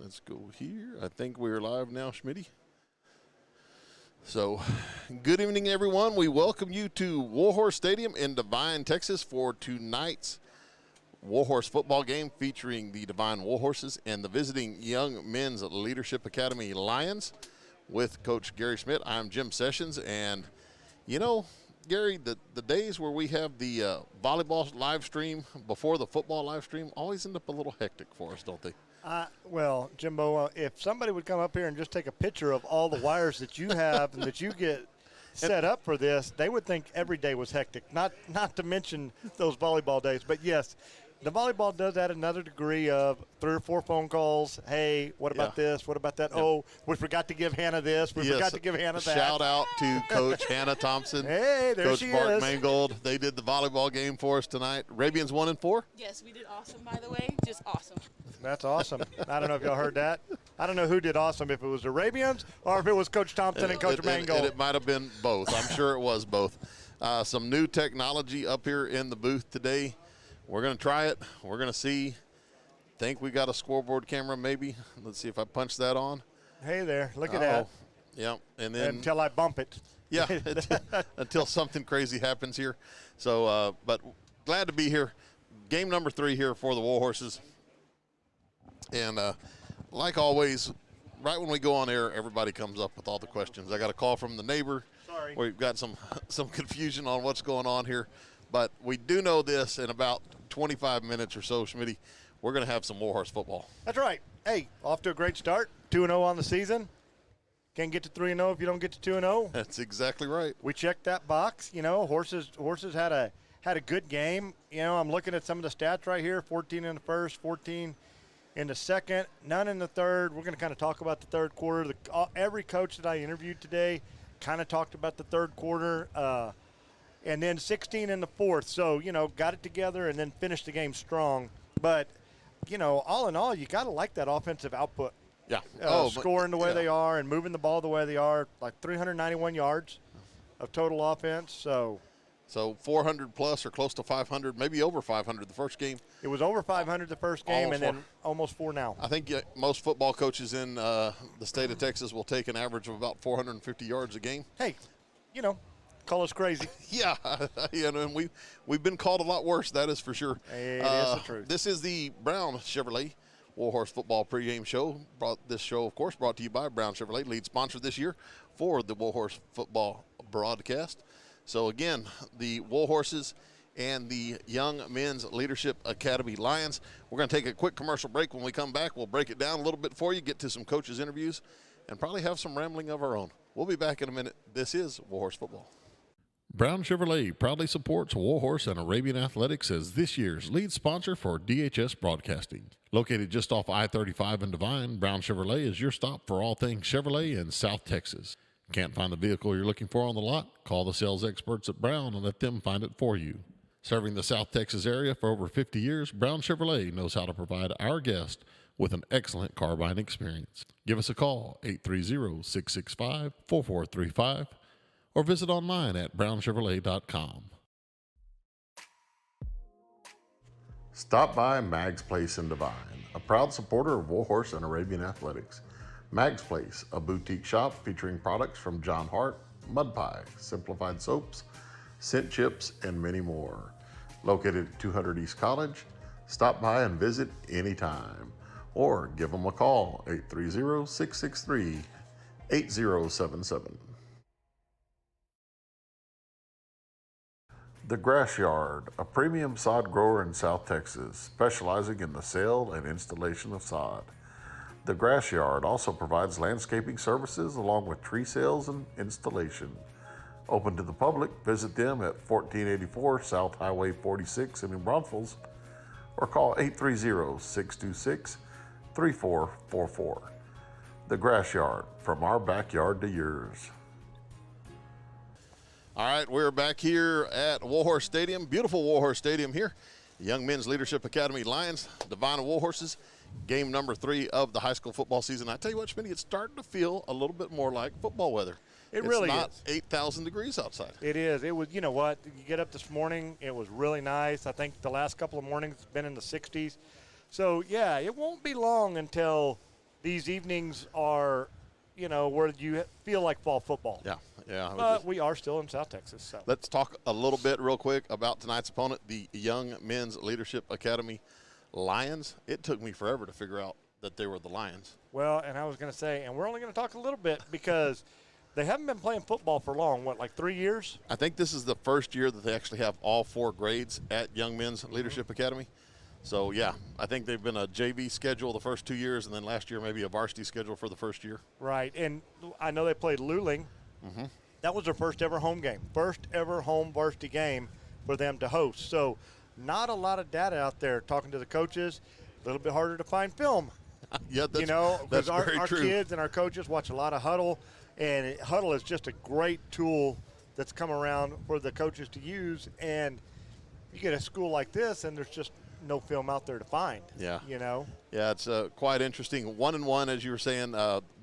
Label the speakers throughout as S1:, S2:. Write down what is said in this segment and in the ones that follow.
S1: Let's go here. I think we're live now, Schmitty. So, good evening, everyone. We welcome you to Warhorse Stadium in Devine, Texas for tonight's Warhorse football game featuring the Devine Warhorses and the visiting Young Men's Leadership Academy Lions with Coach Gary Schmidt. I'm Jim Sessions, and you know, Gary, the days where we have the volleyball live stream before the football live stream always end up a little hectic for us, don't they?
S2: Well, Jimbo, if somebody would come up here and just take a picture of all the wires that you have and that you get set up for this, they would think every day was hectic, not to mention those volleyball days. But, yes, the volleyball does add another degree of 3 or 4 phone calls. Hey, what about this? What about that? Yeah. Oh, we forgot to give Hannah this. We forgot to give Hannah that.
S1: Shout out to Coach Hannah Thompson.
S2: Hey, there
S1: Coach
S2: she
S1: Mark
S2: is.
S1: Mangold. They did the volleyball game for us tonight. Arabians 1 and 4?
S3: Yes, we did awesome, by the way. Just awesome.
S2: That's awesome. I don't know if y'all heard that. I don't know who did awesome, if it was the Arabians or if it was Coach Thompson and Coach Mangold.
S1: It might have been both. I'm sure it was both. Some new technology up here in the booth today. We're going to try it. We're going to see. Think we got a scoreboard camera maybe. Let's see if I punch that on.
S2: Hey there. Look at that.
S1: Yep. And then
S2: until I bump it.
S1: Yeah, until something crazy happens here. So, but glad to be here. Game number 3 here for the Warhorses. And like always, right when we go on air, everybody comes up with all the questions. I got a call from the neighbor.
S2: Sorry.
S1: We've got some confusion on what's going on here. But we do know this, in about 25 minutes or so, Schmitty, we're going to have some Warhorse football.
S2: That's right. Hey, off to a great start. 2-0 on the season. Can't get to 3-0 if you don't get to 2-0.
S1: That's exactly right.
S2: We checked that box. You know, horses had a good game. You know, I'm looking at some of the stats right here. 14 in the first, 14 in the second, none in the third. We're going to kind of talk about the third quarter. Every coach that I interviewed today kind of talked about the third quarter. And then 16 in the fourth. So, you know, got it together and then finished the game strong. But, you know, all in all, you got to like that offensive output.
S1: Yeah.
S2: Scoring the way they are and moving the ball the way they are, like 391 yards of total offense. So
S1: 400 plus or close to 500, maybe over 500 the first game.
S2: It was over 500 the first game and then almost 4 now.
S1: I think most football coaches in the state of Texas will take an average of about 450 yards a game.
S2: Hey, you know, call us crazy.
S1: Yeah, you know, and we've been called a lot worse, that is for sure.
S2: It is the truth.
S1: This is the Brown Chevrolet Warhorse Football pregame show. This show, of course, brought to you by Brown Chevrolet, lead sponsor this year for the Warhorse Football broadcast. So, again, the Warhorses and the Young Men's Leadership Academy Lions. We're going to take a quick commercial break. When we come back, we'll break it down a little bit for you, get to some coaches' interviews, and probably have some rambling of our own. We'll be back in a minute. This is Warhorse Football. Brown Chevrolet proudly supports Warhorse and Arabian Athletics as this year's lead sponsor for DHS Broadcasting. Located just off I-35 in Devine, Brown Chevrolet is your stop for all things Chevrolet in South Texas. Can't find the vehicle you're looking for on the lot? Call the sales experts at Brown and let them find it for you. Serving the South Texas area for over 50 years, Brown Chevrolet knows how to provide our guests with an excellent car buying experience. Give us a call, 830-665-4435, or visit online at brownchevrolet.com. Stop by Mag's Place in Devine, a proud supporter of Warhorse and Arabian Athletics. Mag's Place, a boutique shop featuring products from John Hart, Mud Pie, Simplified Soaps, Scent Chips, and many more. Located at 200 East College, stop by and visit anytime, or give them a call, 830-663-8077. The Grass Yard, a premium sod grower in South Texas, specializing in the sale and installation of sod. The Grass Yard also provides landscaping services along with tree sales and installation. Open to the public, visit them at 1484 South Highway 46 in New Braunfels or call 830-626-3444. The Grass Yard, from our backyard to yours. All right, we're back here at Warhorse Stadium, beautiful Warhorse Stadium here. The Young Men's Leadership Academy Lions, Devine Warhorses. Game number 3 of the high school football season. I tell you what, Schmitty, it's starting to feel a little bit more like football weather.
S2: It's really
S1: not
S2: is.
S1: 8,000 degrees outside.
S2: It is. It was, you know what, you get up this morning, it was really nice. I think the last couple of mornings it's been in the 60s. So, yeah, it won't be long until these evenings are, where you feel like fall football.
S1: Yeah.
S2: But we are still in South Texas. So
S1: let's talk a little bit real quick about tonight's opponent, the Young Men's Leadership Academy Lions. It took me forever to figure out that they were the Lions.
S2: Well, and I was going to say, and we're only going to talk a little bit because they haven't been playing football for long. What, like 3 years?
S1: I think this is the first year that they actually have all 4 grades at Young Men's Leadership Academy. So, yeah, I think they've been a JV schedule the first 2 years, and then last year maybe a varsity schedule for the first year.
S2: Right, and I know they played Luling.
S1: Mm-hmm.
S2: That was their first ever home game, first ever home varsity game for them to host. So not a lot of data out there talking to the coaches. A little bit harder to find film.
S1: Yeah, that's,
S2: because our
S1: true.
S2: Kids and our coaches watch a lot of Huddle, and Huddle is just a great tool that's come around for the coaches to use. And you get a school like this, and there's just no film out there to find.
S1: Yeah.
S2: Yeah,
S1: it's quite interesting. 1-1, as you were saying,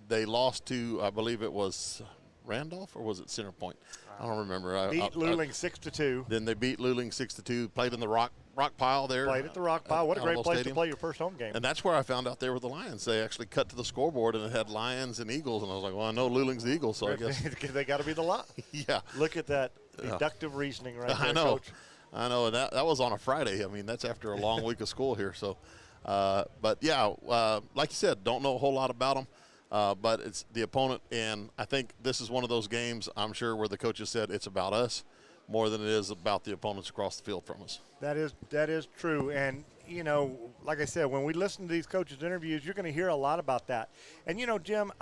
S1: they lost to, I believe it was Randolph, or was it Center Point? I don't remember.
S2: Beat Luling 6-2.
S1: Then they beat Luling 6-2. Played in the rock pile there.
S2: Played at the rock pile. What a great place
S1: Stadium.
S2: to play your first home game.
S1: And that's where I found out they were the Lions. They actually cut to the scoreboard and it had Lions and Eagles, and I was like, well, I know Luling's the Eagles, so I guess
S2: they got to be the Lions.
S1: Yeah.
S2: Look at that deductive reasoning right there,
S1: I know.
S2: Coach.
S1: I know, and that was on a Friday. I mean, that's after a long week of school here. So, but yeah, like you said, don't know a whole lot about them. But it's the opponent, and I think this is one of those games, I'm sure, where the coaches said it's about us more than it is about the opponents across the field from us. That
S2: is true. And, like I said, when we listen to these coaches' interviews, you're going to hear a lot about that. And, Jim,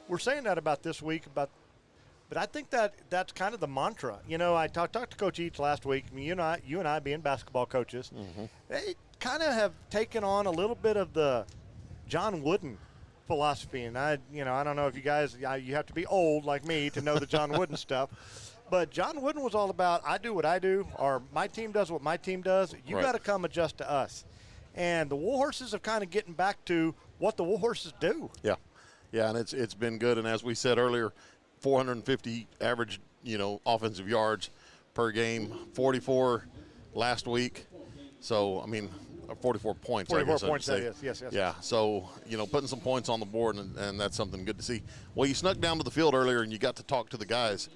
S2: we're saying that about this week, but I think that's kind of the mantra. I talked to Coach Eats last week. I mean, you and I being basketball coaches, they kind of have taken on a little bit of the John Wooden philosophy. And I don't know if you guys, you have to be old like me to know the John Wooden stuff. But John Wooden was all about, I do what I do, or my team does what my team does. You got to come adjust to us. And the Warhorses are kind of getting back to what the Warhorses do.
S1: Yeah, and it's been good. And as we said earlier, 450 average, offensive yards per game, 44 last week. So, I mean, 44 points.
S2: 44 points, that is. Yes.
S1: Yeah, so, putting some points on the board, and that's something good to see. Well, you snuck down to the field earlier, and you got to talk to the guys.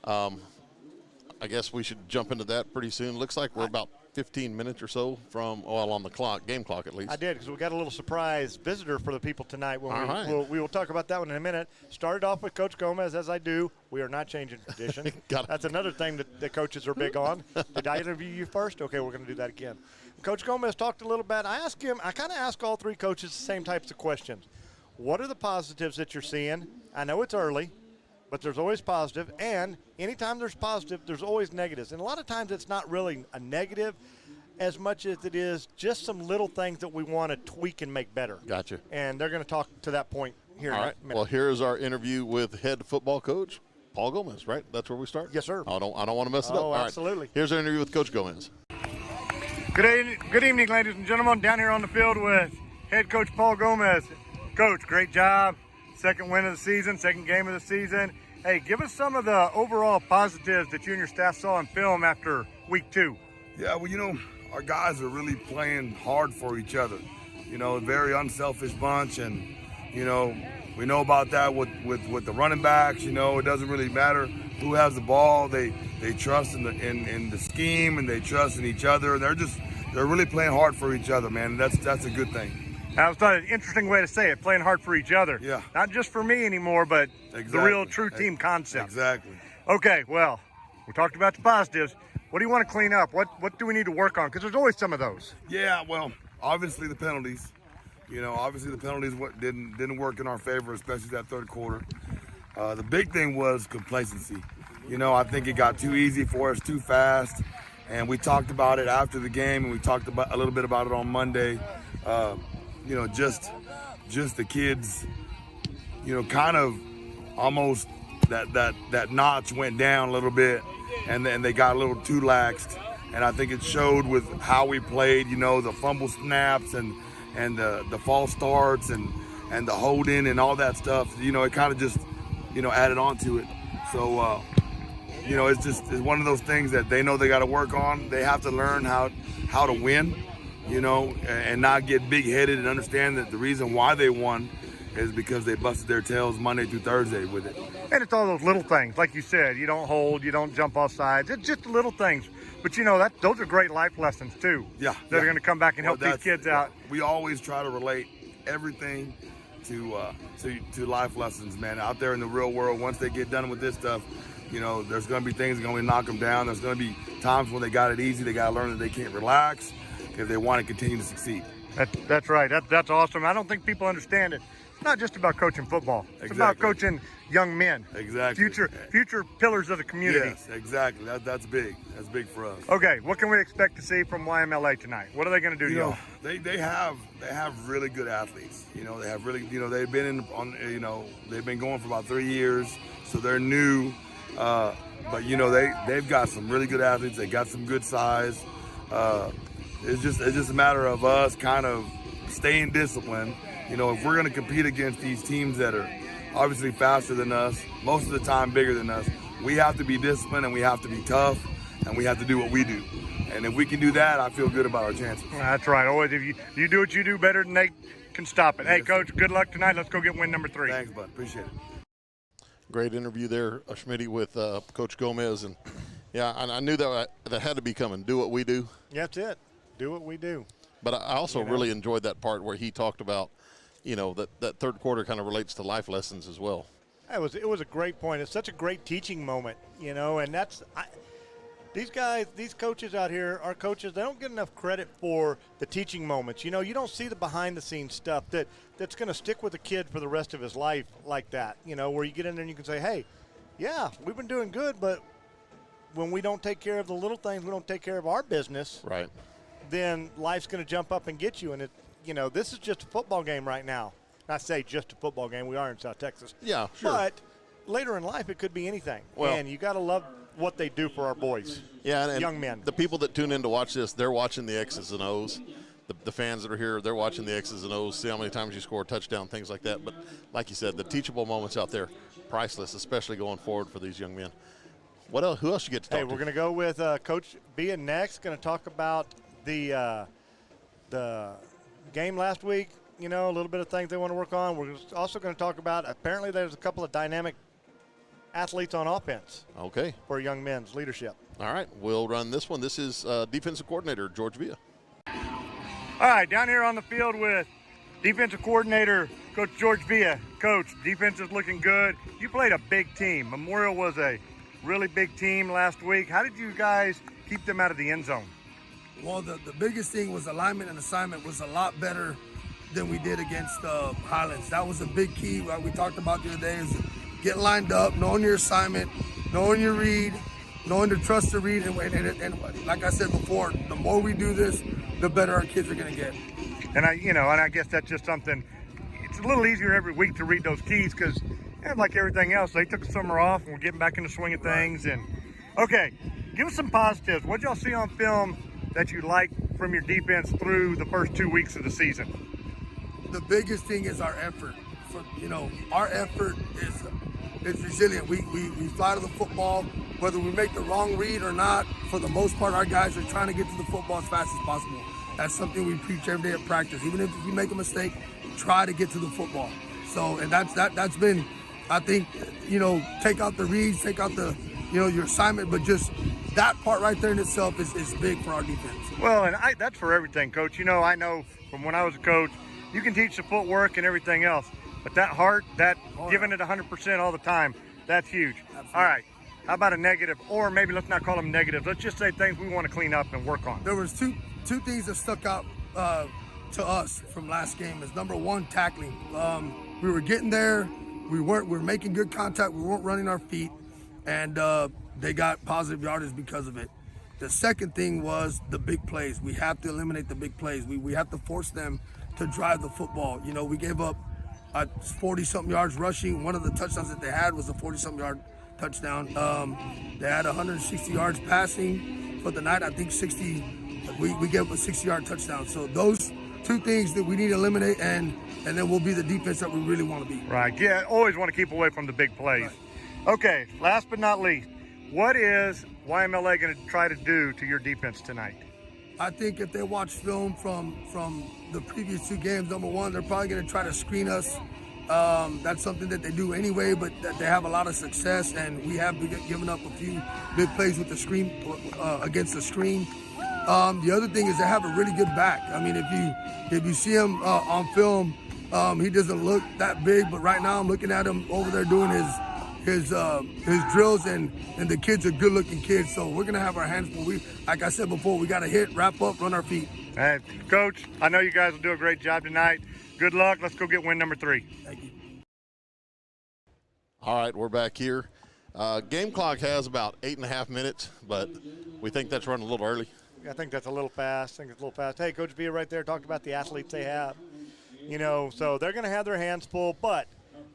S1: I guess we should jump into that pretty soon. Looks like we're about 15 minutes or so from, on the clock, game clock at least.
S2: I did, because we got a little surprise visitor for the people tonight. We will talk about that one in a minute. Started off with Coach Gomez, as I do. We are not changing tradition. That's another thing that the coaches are big on. Did I interview you first? Okay, we're going to do that again. Coach Gomez talked a little bit. I kind of asked all three coaches the same types of questions. What are the positives that you're seeing? I know it's early, but there's always positive. And anytime there's positive, there's always negatives. And a lot of times it's not really a negative as much as it is just some little things that we want to tweak and make better.
S1: Gotcha.
S2: And they're going to talk to that point here.
S1: All right. Well, here's our interview with head football coach Paul Gomez, right? That's where we start?
S2: Yes, sir.
S1: I don't want to mess it up.
S2: Oh, absolutely.
S1: Right. Here's our interview with Coach Gomez.
S2: Good evening, ladies and gentlemen. Down here on the field with head coach Paul Gomez. Coach, great job. Second win of the season, second game of the season. Hey, give us some of the overall positives that you and your staff saw on film after week 2.
S4: Yeah, well, our guys are really playing hard for each other. A very unselfish bunch, and, we know about that with the running backs. It doesn't really matter who has the ball. They trust in the scheme, and they trust in each other. They're really playing hard for each other, man. That's a good thing.
S2: That was an interesting way to say it, playing hard for each other.
S4: Yeah.
S2: Not just for me anymore, but the real true team concept.
S4: Exactly.
S2: Okay, well, we talked about the positives. What do you want to clean up? What do we need to work on? Because there's always some of those.
S4: Yeah, well, obviously the penalties. Obviously the penalties didn't work in our favor, especially that third quarter. The big thing was complacency. I think it got too easy for us, too fast. And we talked about it after the game, and we talked a little bit about it on Monday. Just the kids, kind of almost that notch went down a little bit, and then they got a little too laxed. And I think it showed with how we played, the fumble snaps and the false starts and the holding and all that stuff. It kind of just, added on to it. So, it's one of those things that they know they got to work on. They have to learn how to win, and not get big-headed, and understand that the reason why they won is because they busted their tails Monday through Thursday with it.
S2: And it's all those little things, like you said. You don't hold, you don't jump off sides. It's just the little things. But those are great life lessons too.
S4: Yeah,
S2: that are going to come back and help these kids out.
S4: We always try to relate everything to life lessons, man. Out there in the real world, once they get done with this stuff, there's going to be things that are going to knock them down. There's going to be times when they got it easy. They got to learn that they can't relax if they want to continue to succeed.
S2: That's right. That's awesome. I don't think people understand it. It's not just about coaching football. It's about coaching young men.
S4: Exactly.
S2: Future pillars of the community.
S4: Yes, exactly. That's big. That's big for us.
S2: Okay, what can we expect to see from YMLA tonight? What are they going to do, y'all?
S4: They have really good athletes. They have really, they've been they've been going for about 3 years, so they're new. But they've got some really good athletes. They got some good size. It's just a matter of us kind of staying disciplined. If we're going to compete against these teams that are obviously faster than us, most of the time bigger than us, we have to be disciplined and we have to be tough and we have to do what we do. And if we can do that, I feel good about our chances.
S2: That's right. Always, if you do what you do better than they can stop it. Hey, Coach, good luck tonight. Let's go get win number 3.
S4: Thanks, bud. Appreciate it.
S1: Great interview there, Schmitty, with Coach Gomez. And, yeah, I knew that had to be coming. Do what we do.
S2: That's it. Do what we do.
S1: But I also really enjoyed that part where he talked about, that third quarter kind of relates to life lessons as well.
S2: It was a great point. It's such a great teaching moment, and that's these coaches out here, our coaches, they don't get enough credit for the teaching moments. You don't see the behind-the-scenes stuff that's going to stick with a kid for the rest of his life like that, where you get in there and you can say, hey, yeah, we've been doing good, but when we don't take care of the little things, we don't take care of our business,
S1: right?
S2: Then life's going to jump up and get you. And this is just a football game right now. I say just a football game. We are in South Texas.
S1: Yeah, sure.
S2: But later in life, it could be anything.
S1: Well,
S2: and you got to love what they do for our boys.
S1: Yeah, and
S2: young men.
S1: The people that tune in to watch this, they're watching the X's and O's. The fans that are here, they're watching the X's and O's, see how many times you score a touchdown, things like that. But like you said, the teachable moments out there, priceless, especially going forward for these young men. What else? Who else you get to talk to?
S2: We're going to go with Coach Bia next. Going to talk about the game last week, a little bit of things they want to work on. We're also going to talk about, apparently there's a couple of dynamic athletes on offense.
S1: Okay.
S2: For young men's leadership.
S1: All right, we'll run this one. This is defensive coordinator George Villa.
S2: All right, down here on the field with defensive coordinator Coach George Villa. Coach, defense is looking good. You played a big team. Memorial was a really big team last week. How did you guys keep them out of the end zone?
S5: Well, the biggest thing was alignment and assignment was a lot better than we did against Highlands. That was a big key. What we talked about the other day is get lined up, knowing your assignment, knowing your read, knowing to trust the read. And like I said before, the more we do this, the better our kids are going to get.
S2: And I guess that's just something. It's a little easier every week to read those keys because, like everything else, they took the summer off and we're getting back in the swing of things. And okay, give us some positives. What y'all see on film that you like from your defense through the first 2 weeks of the season?
S5: The biggest thing is our effort. Our effort is resilient. We fly to the football, whether we make the wrong read or not. For the most part, our guys are trying to get to the football as fast as possible. That's something we preach every day at practice. Even if you make a mistake, try to get to the football. So, and that's been, I think, take out the reads, take out the, your assignment, but just that part right there in itself is big for our defense.
S2: Well, and that's for everything, Coach. I know from when I was a coach, you can teach the footwork and everything else, but that heart, giving it 100% all the time, that's huge. Absolutely. All right, how about a negative, or maybe let's not call them negatives. Let's just say things we want to clean up and work on.
S5: There was two things that stuck out to us from last game. Is number one, tackling. We were getting there. We were making good contact. We weren't running our feet, and they got positive yardage because of it. The second thing was the big plays. We have to eliminate the big plays. We have to force them to drive the football. We gave up 40-something yards rushing. One of the touchdowns that they had was a 40-something yard touchdown. They had 160 yards passing for the night. I think 60. We gave up a 60-yard touchdown. So those two things that we need to eliminate, and then we'll be the defense that we really want to be.
S2: Right. Yeah. Always want to keep away from the big plays. Right. Okay. Last but not least, what is YMLA going to try to do to your defense tonight?
S5: I think if they watch film from the previous two games, number one, they're probably going to try to screen us That's something that they do anyway, but that they have a lot of success, and we have given up a few big plays with the screen against the screen. The other thing is they have a really good back. I mean, if you see him on film, he doesn't look that big, but right now I'm looking at him over there doing his drills, and the kids are good-looking kids. So we're gonna have our hands full. Like I said before, we gotta hit, wrap up, run our feet.
S2: Hey, Coach, I know you guys will do a great job tonight. Good luck. Let's go get win number 3.
S5: Thank you.
S1: All right, we're back here. Game clock has about 8.5 minutes, but we think that's running a little early.
S2: I think that's a little fast. Hey, Coach Villa right there talked about the athletes they have. So they're going to have their hands full, but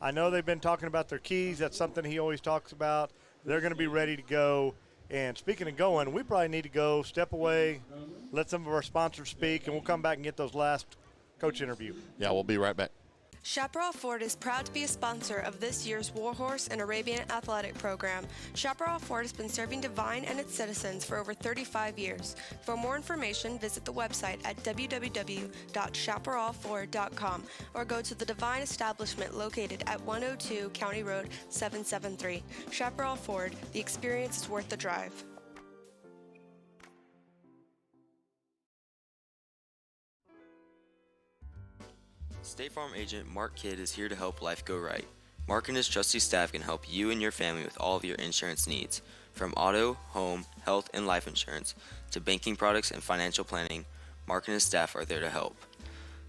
S2: I know they've been talking about their keys. That's something he always talks about. They're going to be ready to go. And speaking of going, we probably need to go, step away, let some of our sponsors speak, and we'll come back and get those last coach interview.
S1: Yeah, we'll be right back.
S6: Chaparral Ford is proud to be a sponsor of this year's Warhorse and Arabian Athletic Program. Chaparral Ford has been serving Devine and its citizens for over 35 years. For more information, visit the website at www.chaparralford.com or go to the Devine establishment located at 102 County Road 773. Chaparral Ford, the experience is worth the drive.
S7: State Farm agent Mark Kidd is here to help life go right. Mark and his trusty staff can help you and your family with all of your insurance needs. From auto, home, health, and life insurance to banking products and financial planning, Mark and his staff are there to help.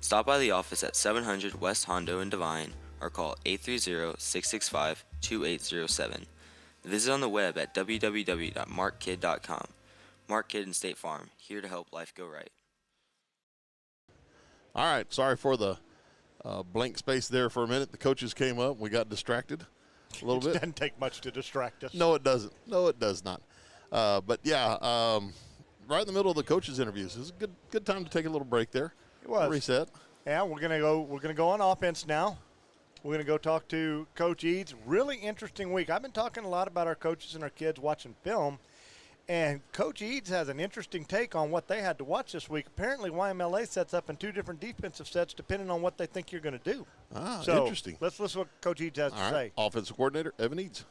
S7: Stop by the office at 700 West Hondo in Devine or call 830-665-2807. Visit on the web at www.markkid.com. Mark Kidd and State Farm, here to help life go right.
S1: All right, sorry for the blank space there for a minute. The coaches came up. We got distracted a little bit.
S2: It doesn't take much to distract us.
S1: No, it doesn't. No, it does not. But, yeah, right in the middle of the coaches' interviews. It was a good time to take a little break there.
S2: It was.
S1: Reset.
S2: Yeah, we're gonna go on offense now. We're gonna go talk to Coach Eads. Really interesting week. I've been talking a lot about our coaches and our kids watching film, and Coach Eads has an interesting take on what they had to watch this week. Apparently, YMLA sets up in 2 different defensive sets depending on what they think you're going to do.
S1: Interesting.
S2: Let's listen to what Coach Eads has to say.
S1: Offensive coordinator, Evan Eads.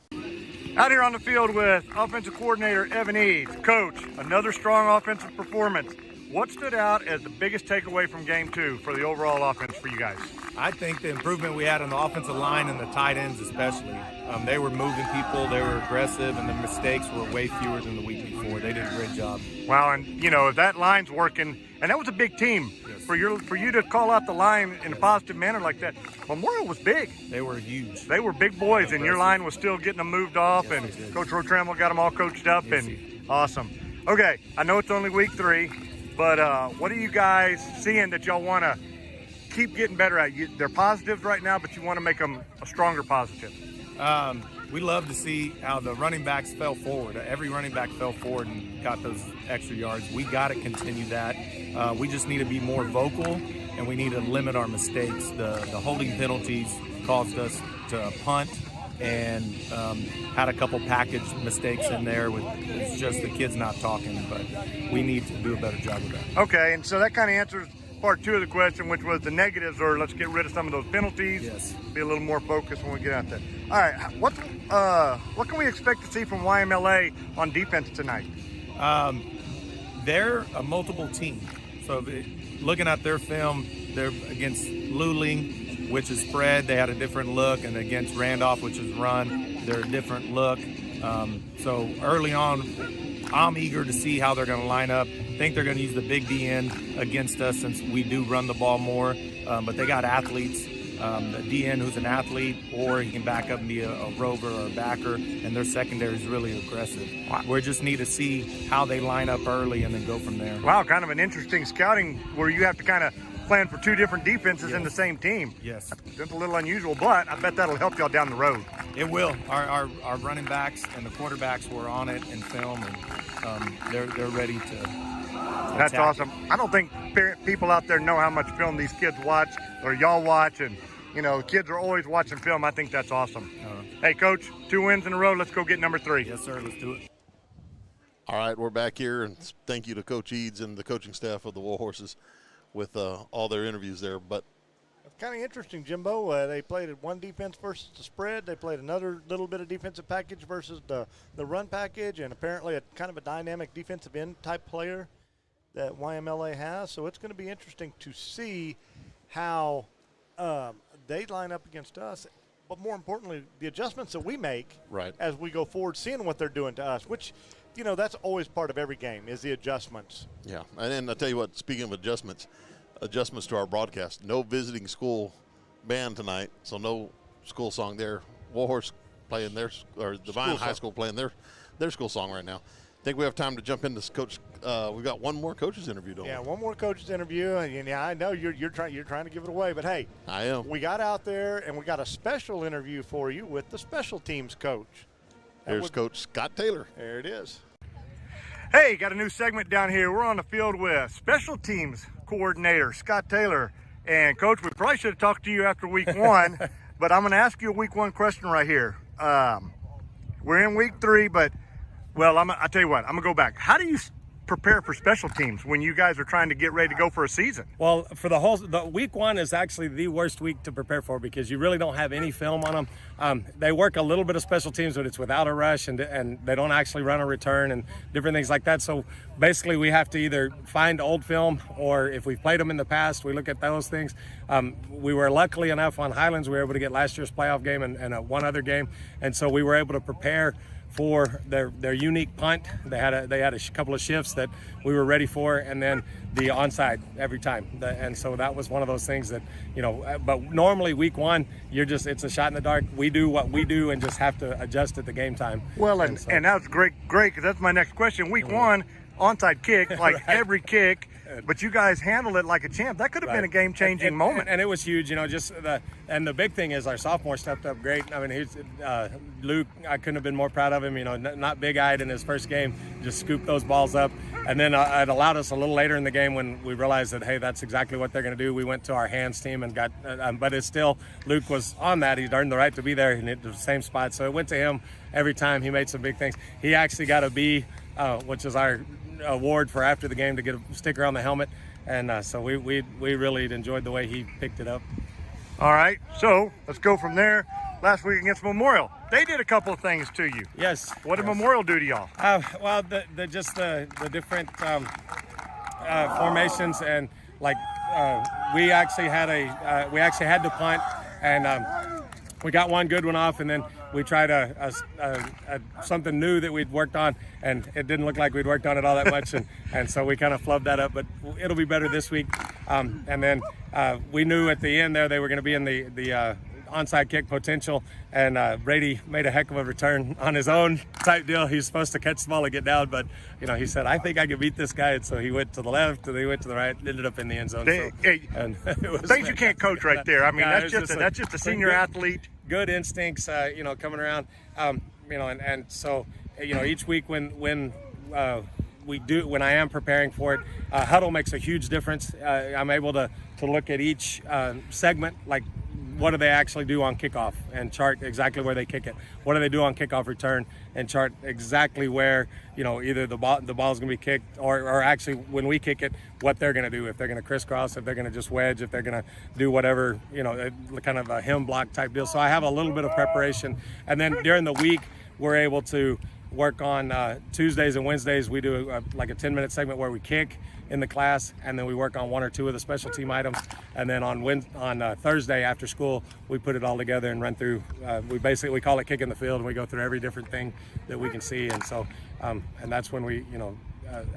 S2: Out here on the field with offensive coordinator Evan Eads. Coach, another strong offensive performance. What stood out as the biggest takeaway from Game 2 for the overall offense for you guys?
S8: I think the improvement we had on the offensive line and the tight ends especially. They were moving people, they were aggressive, and the mistakes were way fewer than the week before. They did a great job.
S2: Wow, and if that line's working, and that was a big team.
S8: Yes.
S2: For you to call out the line in a positive manner like that, Memorial was big.
S8: They were huge.
S2: They were big boys, and your line was still getting them moved off,
S8: Yes,
S2: and
S8: they did.
S2: Coach Rotrammel got them all coached up,
S8: Yes,
S2: and awesome. Okay, I know it's only week 3, but what are you guys seeing that y'all want to keep getting better at? They're positives right now, but you want to make them a stronger positive.
S8: We love to see how the running backs fell forward. Every running back fell forward and got those extra yards. We got to continue that. We just need to be more vocal, and we need to limit our mistakes. The holding penalties caused us to punt and had a couple package mistakes in there. It's just the kids not talking, but we need to do a better job of that.
S2: Okay, and so that kind of answers part 2 of the question, which was the negatives, or let's get rid of some of those penalties.
S8: Yes.
S2: Be a little more focused when we get out there. All right, what can we expect to see from YMLA on defense tonight?
S8: They're a multiple team. So looking at their film, they're against Luling, which is spread. They had a different look, and against Randolph, which is run, they're a different look. So early on, I'm eager to see how they're going to line up. I think they're going to use the big D end against us since we do run the ball more. But they got athletes. The D end who's an athlete, or he can back up and be a rover or a backer, and their secondary is really aggressive. We just need to see how they line up early and then go from there.
S2: Wow, kind of an interesting scouting where you have to kind of plan for 2 different defenses in the same team.
S8: Yes.
S2: That's a little unusual, but I bet that'll help y'all down the road.
S8: It will. Our running backs and the quarterbacks were on it in film, and they're ready to
S2: That's
S8: attack.
S2: awesome. I don't think people out there know how much film these kids watch or y'all watch, and kids are always watching film. I think that's awesome. Hey, Coach, 2 wins in a row. Let's go get number 3.
S8: Yes, sir. Let's do it.
S1: All right, we're back here, and thank you to Coach Eads and the coaching staff of the Warhorses with all their interviews there. But
S2: Kind of interesting, Jimbo. They played one defense versus the spread. They played another little bit of defensive package versus the run package, and apparently a kind of a dynamic defensive end type player that YMLA has. So it's going to be interesting to see how they line up against us. But more importantly, the adjustments that we make as we go forward, seeing what they're doing to us, which, that's always part of every game is the adjustments.
S1: Yeah, and then I'll tell you what, speaking of adjustments to our broadcast, no visiting school band tonight, so no school song there. Warhorse playing or Devine High School playing their school song right now. I think we have time to jump into this coach. We've got one more coach's interview, don't we?
S2: Yeah, one more coach's interview, and I know you're trying to give it away, but hey,
S1: I am.
S2: We got out there and we got a special interview for you with the special teams coach.
S1: Here's Coach Scott Taylor.
S2: There it is. Hey, got a new segment down here. We're on the field with special teams coordinator Scott Taylor. And Coach, we probably should have talked to you after week one, but I'm going to ask you a week one question right here. We're in week 3, but I'll tell you what, I'm going to go back. How do you prepare for special teams when you guys are trying to get ready to go for a season?
S9: Well, for the week 1 is actually the worst week to prepare for because you really don't have any film on them. They work a little bit of special teams, but it's without a rush, and they don't actually run a return and different things like that. So basically we have to either find old film, or if we've played them in the past, we look at those things. We were luckily enough on Highlands, we were able to get last year's playoff game and one other game, and so we were able to prepare for their unique punt. They had a couple of shifts that we were ready for, and then the onside every time. And so that was one of those things that, but normally week 1, it's a shot in the dark. We do what we do and just have to adjust at the game time.
S2: Well, and that's great, because that's my next question. Week 1, onside kick, like every kick, but you guys handled it like a champ. That could have been a game-changing moment.
S9: And it was huge, and the big thing is our sophomore stepped up great. I mean, Luke, I couldn't have been more proud of him, not big-eyed in his first game, just scooped those balls up. And then it allowed us a little later in the game when we realized that, hey, that's exactly what they're going to do. We went to our hands team and got, but it's still, Luke was on that. He'd earned the right to be there in the same spot. So it went to him every time. He made some big things. He actually got a B, which is our award for after the game to get a sticker on the helmet, and so we really enjoyed the way he picked it up.
S2: All right, so let's go from there. Last week against Memorial, they did a couple of things to you.
S9: Yes.
S2: What did Memorial do to y'all?
S9: Well, the different formations, and we actually had to punt, and we got one good one off, and then we tried something new that we'd worked on, and it didn't look like we'd worked on it all that much, and so we kind of flubbed that up, but it'll be better this week. And then we knew at the end there they were going to be in the onside kick potential, and Brady made a heck of a return on his own type deal. He's supposed to catch the ball and get down, but he said, I think I can beat this guy, and so he went to the left, and he went to the right, ended up in the end zone.
S2: Things you can't coach right there. I mean, that's just a senior athlete.
S9: Good instincts, coming around, and so, each week when I am preparing for it, huddle makes a huge difference. I'm able to look at each segment, like what do they actually do on kickoff, and chart exactly where they kick it. What do they do on kickoff return, and chart exactly where, either the ball's going to be kicked, or actually when we kick it, what they're going to do, if they're going to crisscross, if they're going to just wedge, if they're going to do whatever, kind of a hem block type deal. So I have a little bit of preparation. And then during the week, we're able to work on Tuesdays and Wednesdays. We do a 10-minute segment where we kick in the class, and then we work on one or two of the special team items. And then on Thursday after school, we put it all together and run through. We call it kicking the field, and we go through every different thing that we can see. And so, and that's when we,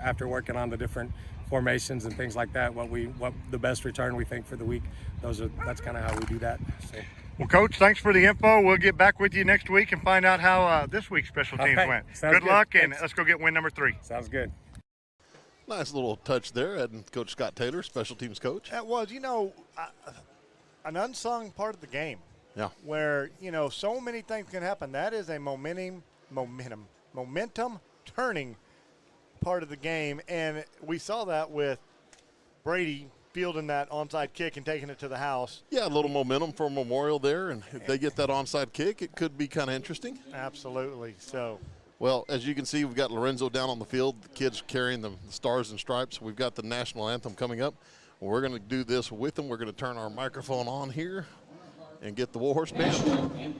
S9: after working on the different formations and things like that, what the best return we think for the week. That's kind of how we do that. So.
S2: Well, Coach, thanks for the info. We'll get back with you next week and find out how this week's special teams went. Good luck, and let's go get win number 3.
S9: Sounds good.
S1: Nice little touch there, adding Coach Scott Taylor, special teams coach.
S2: That was, an unsung part of the game.
S1: Yeah.
S2: Where, so many things can happen. That is a momentum turning part of the game, and we saw that with Brady fielding that onside kick and taking it to the house.
S1: Yeah, a little momentum for Memorial there, and if they get that onside kick, it could be kind of interesting.
S2: Absolutely. So,
S1: well, as you can see, we've got Lorenzo down on the field. The kids carrying the stars and stripes. We've got the national anthem coming up. We're going to do this with them. We're going to turn our microphone on here and get the Warhorse Band.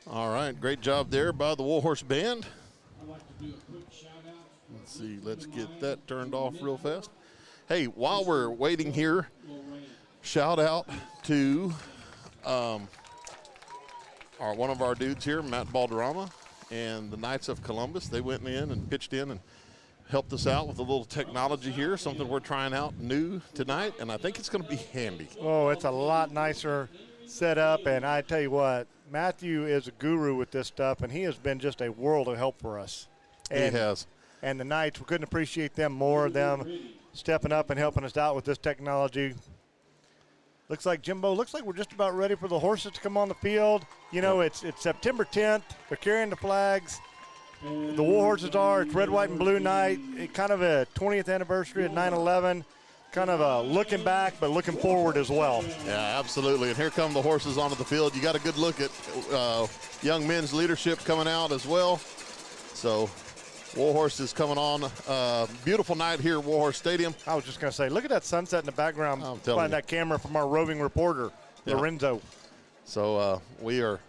S1: All right, great job there by the Warhorse Band. Let's see, let's get that turned off real fast. Hey, while we're waiting here, shout out to one of our dudes here, Matt Balderrama, and the Knights of Columbus. They went in and pitched in and helped us out with a little technology here, something we're trying out new tonight, and I think it's going to be handy.
S2: Oh, it's a lot nicer set up, and I tell you what, Matthew is a guru with this stuff, and he has been just a world of help for us. And,
S1: he has.
S2: And the Knights, we couldn't appreciate them more, them stepping up and helping us out with this technology. Looks like, Jimbo, looks like we're just about ready for the horses to come on the field. You know, it's September 10th. They're carrying the flags. The Warhorses are. It's red, white, and blue night. It kind of a 20th anniversary of 9/11. Kind of looking back, but looking forward as well.
S1: Yeah, absolutely. And here come the horses onto the field. You got a good look at young men's leadership coming out as well. So Warhorse is coming on. Beautiful night here at Warhorse Stadium.
S2: I was just going to say, look at that sunset in the background.
S1: I'm telling
S2: Find
S1: you.
S2: that camera from our roving reporter,
S1: Yeah.
S2: Lorenzo.
S1: So we are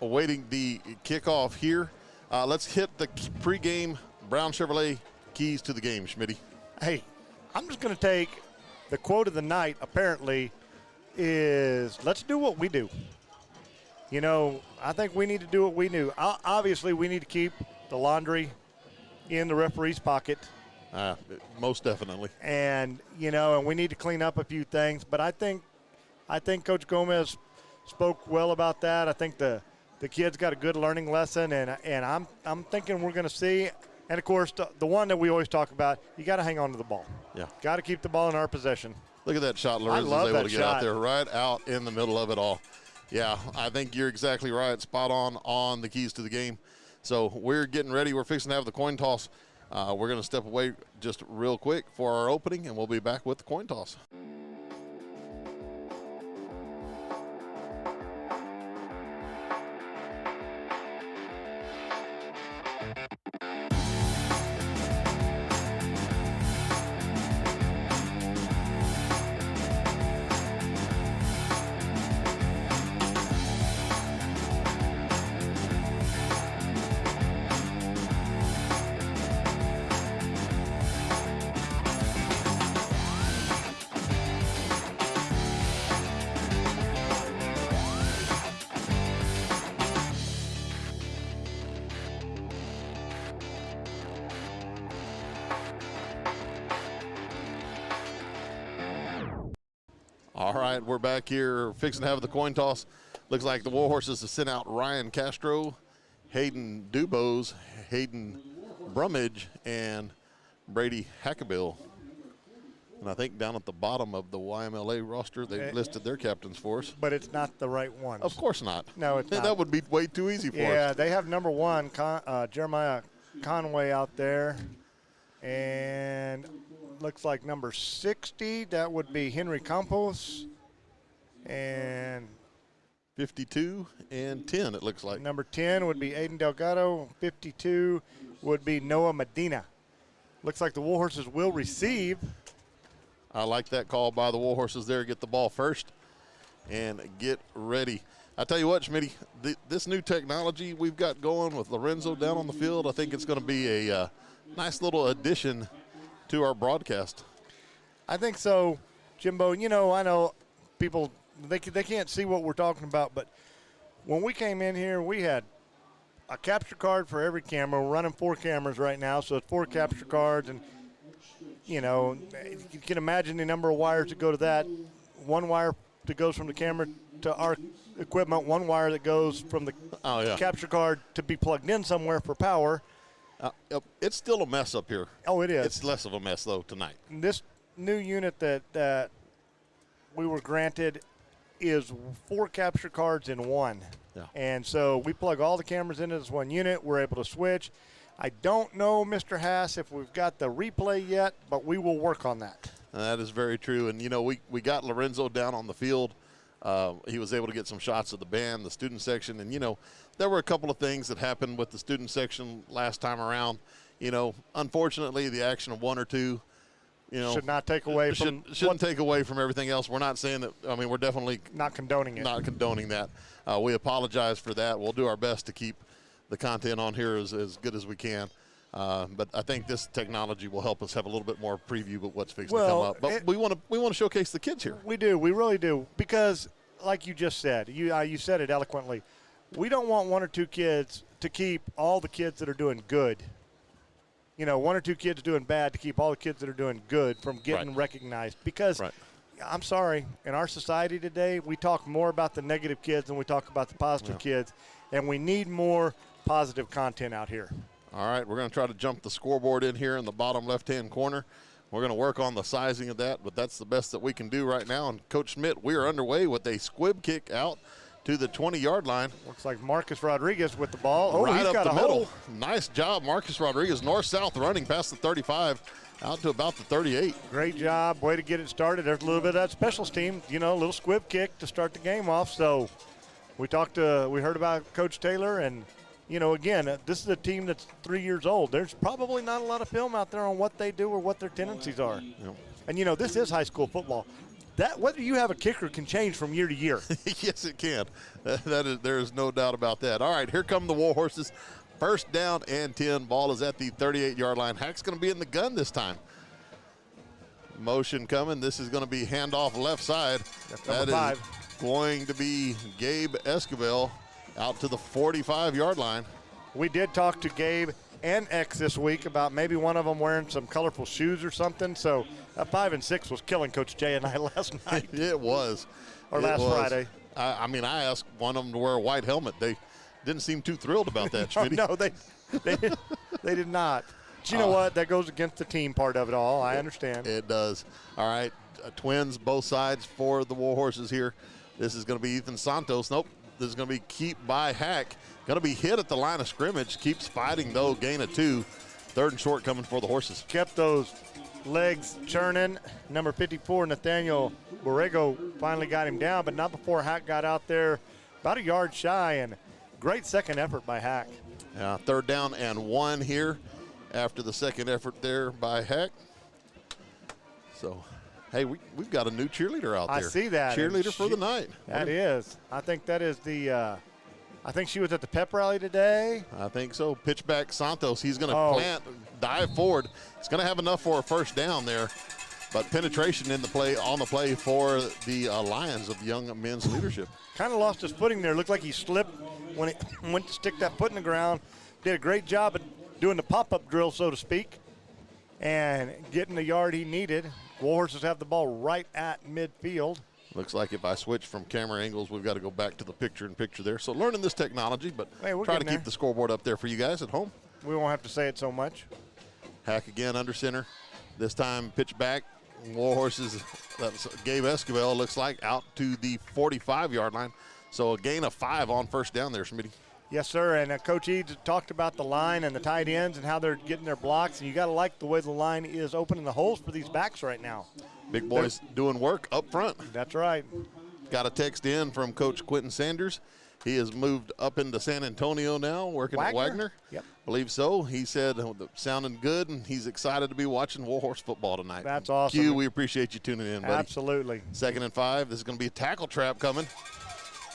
S1: awaiting the kickoff here. Let's hit the pregame Brown Chevrolet keys to the game, Schmitty.
S2: Hey, I'm just going to take the quote of the night, apparently, is let's do what we do. You know, I think we need to do what we do. Obviously, we need to keep the laundry in the referee's pocket.
S1: Most definitely.
S2: And, you know, and we need to clean up a few things. But I think Coach Gomez spoke well about that. I think the kids got a good learning lesson, and I'm thinking we're going to see. And, of course, the one that we always talk about, you got to hang on to the ball. Yeah. Got to keep the ball in our possession.
S1: Look at that shot Lorenzo's able to get out there right out in the middle of it all. Yeah, I think you're exactly right. Spot on the keys to the game. So we're getting ready. We're fixing to have the coin toss. We're going to step away just real quick for our opening, and we'll be back with the coin toss. All right, we're back here fixing to have the coin toss. Looks like the Warhorses have sent out Ryan Castro, Hayden Dubose, Hayden Brummage, and Brady Hackabill. And I think down at the bottom of the YMLA roster, they listed their captains for us.
S2: But it's not the right ones.
S1: Of course not.
S2: No, it's not.
S1: That would be way too easy for us.
S2: Yeah, they have number 1, Jeremiah Conway out there. And looks like number 60, that would be Henry Campos. And
S1: 52 and 10, it looks like.
S2: number 10 would be Aiden Delgado. 52 would be Noah Medina. Looks like the Warhorses will receive.
S1: I like that call by the Warhorses there. Get the ball first and get ready. I tell you what, Schmitty, this new technology we've got going with Lorenzo down on the field, I think it's going to be a nice little addition to our broadcast.
S2: I think so, Jimbo. You know, I know people, they can't see what we're talking about, but when we came in here, we had a capture card for every camera. We're running 4 cameras right now, so it's 4 capture cards. And, you know, you can imagine the number of wires that go to that. 1 wire that goes from the camera to our equipment, 1 wire that goes from the capture card to be plugged in somewhere for power.
S1: It's still a mess up here.
S2: Oh, it is.
S1: It's less of a mess, though, tonight.
S2: This new unit that we were granted is 4 capture cards in 1.
S1: Yeah.
S2: And so we plug all the cameras into this 1 unit. We're able to switch. I don't know, Mr. Haas, if we've got the replay yet, but we will work on that.
S1: That is very true. And, you know, we got Lorenzo down on the field. He was able to get some shots of the band, the student section. And, you know, there were a couple of things that happened with the student section last time around. You know, unfortunately, the action of 1 or 2, you know,
S2: should not take away from
S1: shouldn't take away from everything else. We're not saying that. I mean, we're definitely
S2: not condoning it.
S1: Not condoning that. We apologize for that. We'll do our best to keep the content on here as good as we can. But I think this technology will help us have a little bit more preview of what's fixing to come up. But we want to showcase the kids here.
S2: We do. We really do. Because, like you just said, you said it eloquently. We don't want 1 or 2 kids to keep all the kids that are doing good. You know, 1 or 2 kids doing bad to keep all the kids that are doing good from getting recognized. Because, I'm sorry, in our society today, we talk more about the negative kids than we talk about the positive kids. And we need more positive content out here.
S1: All right, we're going to try to jump the scoreboard in here in the bottom left-hand corner. We're going to work on the sizing of that, but that's the best that we can do right now. And Coach Schmidt, we are underway with a squib kick out to the 20-yard line.
S2: Looks like Marcus Rodriguez with the ball. Oh,
S1: right
S2: he's
S1: up
S2: got
S1: the
S2: a
S1: middle.
S2: hole.
S1: Nice job, Marcus Rodriguez, north-south running past the 35 out to about the 38.
S2: Great job. Way to get it started. There's a little bit of that specials team, you know, a little squib kick to start the game off. So we heard about Coach Taylor, and, you know, again, this is a team that's 3 years old. There's probably not a lot of film out there on what they do or what their tendencies are.
S1: Yep.
S2: And, you know, this is high school football. That whether you have a kicker can change from year to year.
S1: Yes, it can. There is no doubt about that. All right, here come the Warhorses. First down and 10. Ball is at the 38-yard line. Hack's going to be in the gun this time. Motion coming. This is going to be handoff left side.
S2: That is
S1: going to be Gabe Esquivel out to the 45-yard line.
S2: We did talk to Gabe and X this week about maybe one of them wearing some colorful shoes or something. So that 5 and 6 was killing Coach Jay and I last night.
S1: It was.
S2: Or last Friday.
S1: I mean, I asked one of them to wear a white helmet. They didn't seem too thrilled about that, Schmitty.
S2: No, they did not. But you know what? That goes against the team part of it all. I understand.
S1: It does. All right, twins both sides for the Warhorses here. This is going to be Ethan Santos. Nope. This is going to be keep by Hack. Going to be hit at the line of scrimmage. Keeps fighting, though. Gain of 2. 3rd and short coming for the Horses.
S2: Kept those legs churning. Number 54, Nathaniel Borrego, finally got him down, but not before Hack got out there about a yard shy, and great second effort by Hack.
S1: Yeah, 3rd down and 1 here after the second effort there by Hack. So, hey, we've got a new cheerleader out there.
S2: I see that.
S1: Cheerleader for the night.
S2: That is. I think that is the I think she was at the pep rally today.
S1: I think so. Pitch back Santos. He's going to plant, dive forward. He's going to have enough for a first down there. But penetration on the play for the Lions of Young Men's Leadership.
S2: Kind of lost his footing there. Looked like he slipped when he went to stick that foot in the ground. Did a great job at doing the pop-up drill, so to speak, and getting the yard he needed. Warhorses have the ball right at midfield.
S1: Looks like if I switch from camera angles, we've got to go back to the picture-in-picture there. So learning this technology, but try to keep the scoreboard up there for you guys at home.
S2: We won't have to say it so much.
S1: Hack again under center. This time pitch back. Warhorses, that's Gabe Esquivel, looks like, out to the 45-yard line. So a gain of 5 on first down there, Schmitty.
S2: Yes, sir, and Coach Eads talked about the line and the tight ends and how they're getting their blocks, and you got to like the way the line is opening the holes for these backs right now.
S1: Big boys doing work up front.
S2: That's right.
S1: got a text in from Coach Quentin Sanders. He has moved up into San Antonio now, working at Wagner.
S2: Yep.
S1: Believe so. He said sounding good, and he's excited to be watching Warhorse football tonight.
S2: That's awesome.
S1: Q, we appreciate you tuning in, buddy.
S2: Absolutely.
S1: 2nd and 5. This is going to be a tackle trap coming.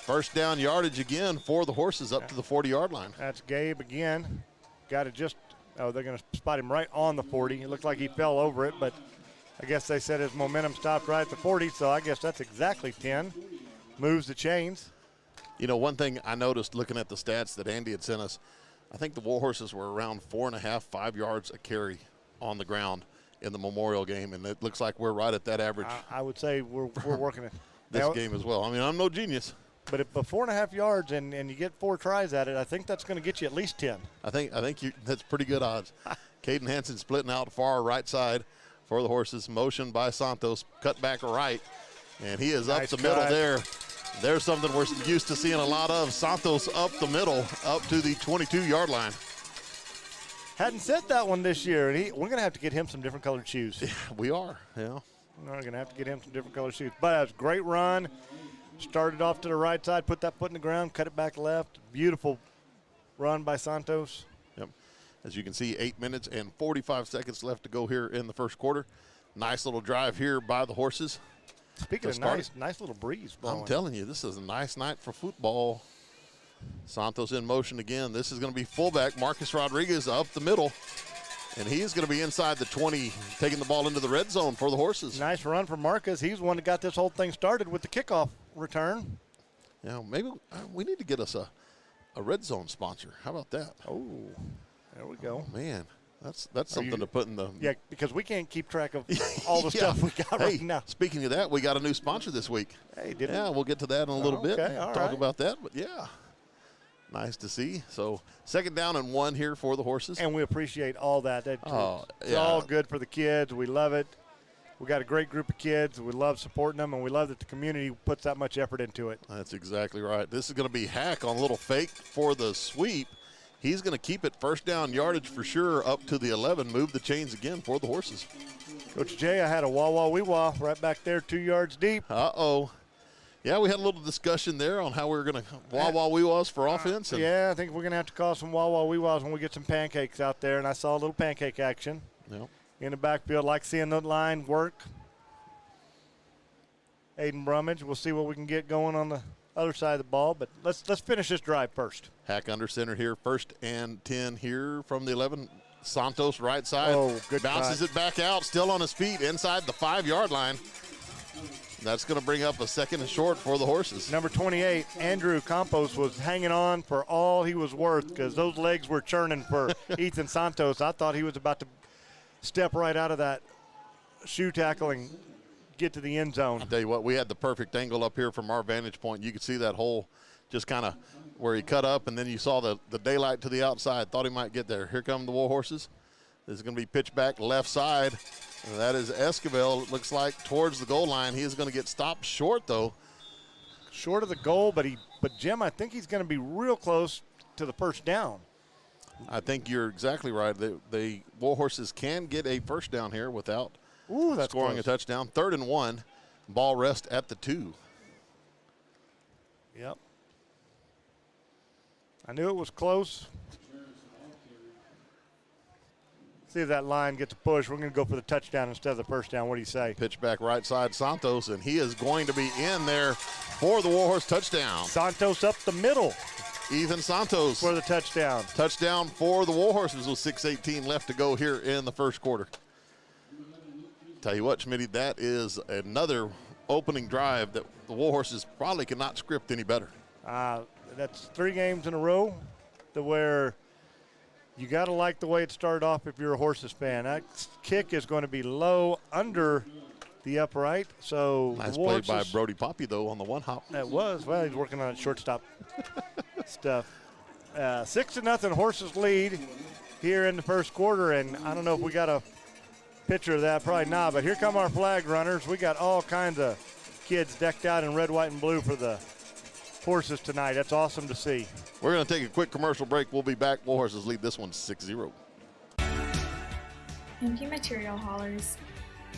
S1: First down yardage again for the Horses up to the 40-yard line.
S2: That's Gabe again. Got it just, they're going to spot him right on the 40. It looked like he fell over it, but I guess they said his momentum stopped right at the 40, so I guess that's exactly 10. Moves the chains.
S1: You know, one thing I noticed looking at the stats that Andy had sent us, I think the Warhorses were around 4.5, 5 yards a carry on the ground in the Memorial game, and it looks like we're right at that average
S2: I would say we're working it.
S1: this game as well. I mean, I'm no genius.
S2: But if 4.5 yards and you get 4 tries at it, I think that's going to get you at least 10.
S1: I think that's pretty good odds. Caden Hansen splitting out far right side for the Horses. Motion by Santos, cut back right, and he is up the middle there. There's something we're used to seeing a lot of. Santos up the middle, up to the 22-yard line.
S2: Hadn't said that one this year, and we're going to have to get him some different colored shoes.
S1: Yeah, we are, yeah.
S2: We're going to have to get him some different colored shoes. But that was a great run. Started off to the right side, put that foot in the ground, cut it back left. Beautiful run by Santos.
S1: Yep. As you can see, 8 minutes and 45 seconds left to go here in the first quarter. Nice little drive here by the Horses.
S2: Speaking of nice little breeze blowing.
S1: I'm telling you, this is a nice night for football. Santos in motion again. This is going to be fullback Marcus Rodriguez up the middle. And he is going to be inside the 20, taking the ball into the red zone for the Horses.
S2: Nice run from Marcus. He's the one that got this whole thing started with the kickoff return.
S1: Yeah, maybe we need to get us a red zone sponsor. How about that?
S2: Oh, there we go.
S1: Oh, man. That's something to put in the.
S2: Yeah, because we can't keep track of all the stuff we got right now.
S1: Speaking of that, we got a new sponsor this week.
S2: Hey, did
S1: Yeah, we'll get to that in a little bit.
S2: Okay, all
S1: Talk
S2: right.
S1: about that, but yeah. Nice to see. So 2nd down and 1 here for the Horses.
S2: And we appreciate all that. It's
S1: yeah.
S2: all good for the kids. We love it. We got a great group of kids. We love supporting them, and we love that the community puts that much effort into it.
S1: That's exactly right. This is going to be Hack on a little fake for the sweep. He's going to keep it first down yardage for sure up to the 11. Move the chains again for the Horses.
S2: Coach Jay, I had a wah-wah-wee-wah right back there 2 yards deep.
S1: Uh-oh. Yeah, we had a little discussion there on how we were going to wah-wah-wee-wahs for offense. And
S2: Yeah, I think we're going to have to call some wah-wah-wee-wahs when we get some pancakes out there, and I saw a little pancake action in the backfield. Like seeing the line work. Aiden Brummage, we'll see what we can get going on the other side of the ball, but let's finish this drive first.
S1: Hack under center here, 1st and 10 here from the 11. Santos right side.
S2: Oh, good
S1: bounces
S2: cut.
S1: it back out, still on his feet inside the 5-yard line. That's going to bring up a 2nd and short for the Horses.
S2: Number 28, Andrew Campos, was hanging on for all he was worth because those legs were churning for Ethan Santos. I thought he was about to step right out of that shoe tackle and get to the end zone.
S1: I'll tell you what, we had the perfect angle up here from our vantage point. You could see that hole just kind of where he cut up, and then you saw the daylight to the outside. Thought he might get there. Here come the Warhorses. This is going to be pitched back left side. And that is Esquivel, it looks like, towards the goal line. He is going to get stopped short, though.
S2: Short of the goal, but Jim, I think he's going to be real close to the first down.
S1: I think you're exactly right. The Warhorses can get a first down here without scoring a touchdown. 3rd and 1, ball rest at the 2.
S2: Yep. I knew it was close. See if that line gets a push. We're going to go for the touchdown instead of the first down. What do you say?
S1: Pitch back right side, Santos, and he is going to be in there for the Warhorse touchdown.
S2: Santos up the middle.
S1: Ethan Santos.
S2: For the touchdown.
S1: Touchdown for the Warhorses with 6:18 left to go here in the first quarter. Tell you what, Schmitty, that is another opening drive that the Warhorses probably cannot script any better.
S2: That's 3 games in a row where you got to like the way it started off if you're a Horses fan. That kick is going to be low under the upright. So
S1: nice play by Brody Poppy, though, on the one hop.
S2: That was. Well, he's working on shortstop stuff. 6-0 Horses lead here in the first quarter, and I don't know if we got a picture of that. Probably not, but here come our flag runners. We got all kinds of kids decked out in red, white, and blue for the Horses tonight. That's awesome to see.
S1: We're going to take a quick commercial break. We'll be back. Warhorses lead this one 6-0.
S10: MP Material Haulers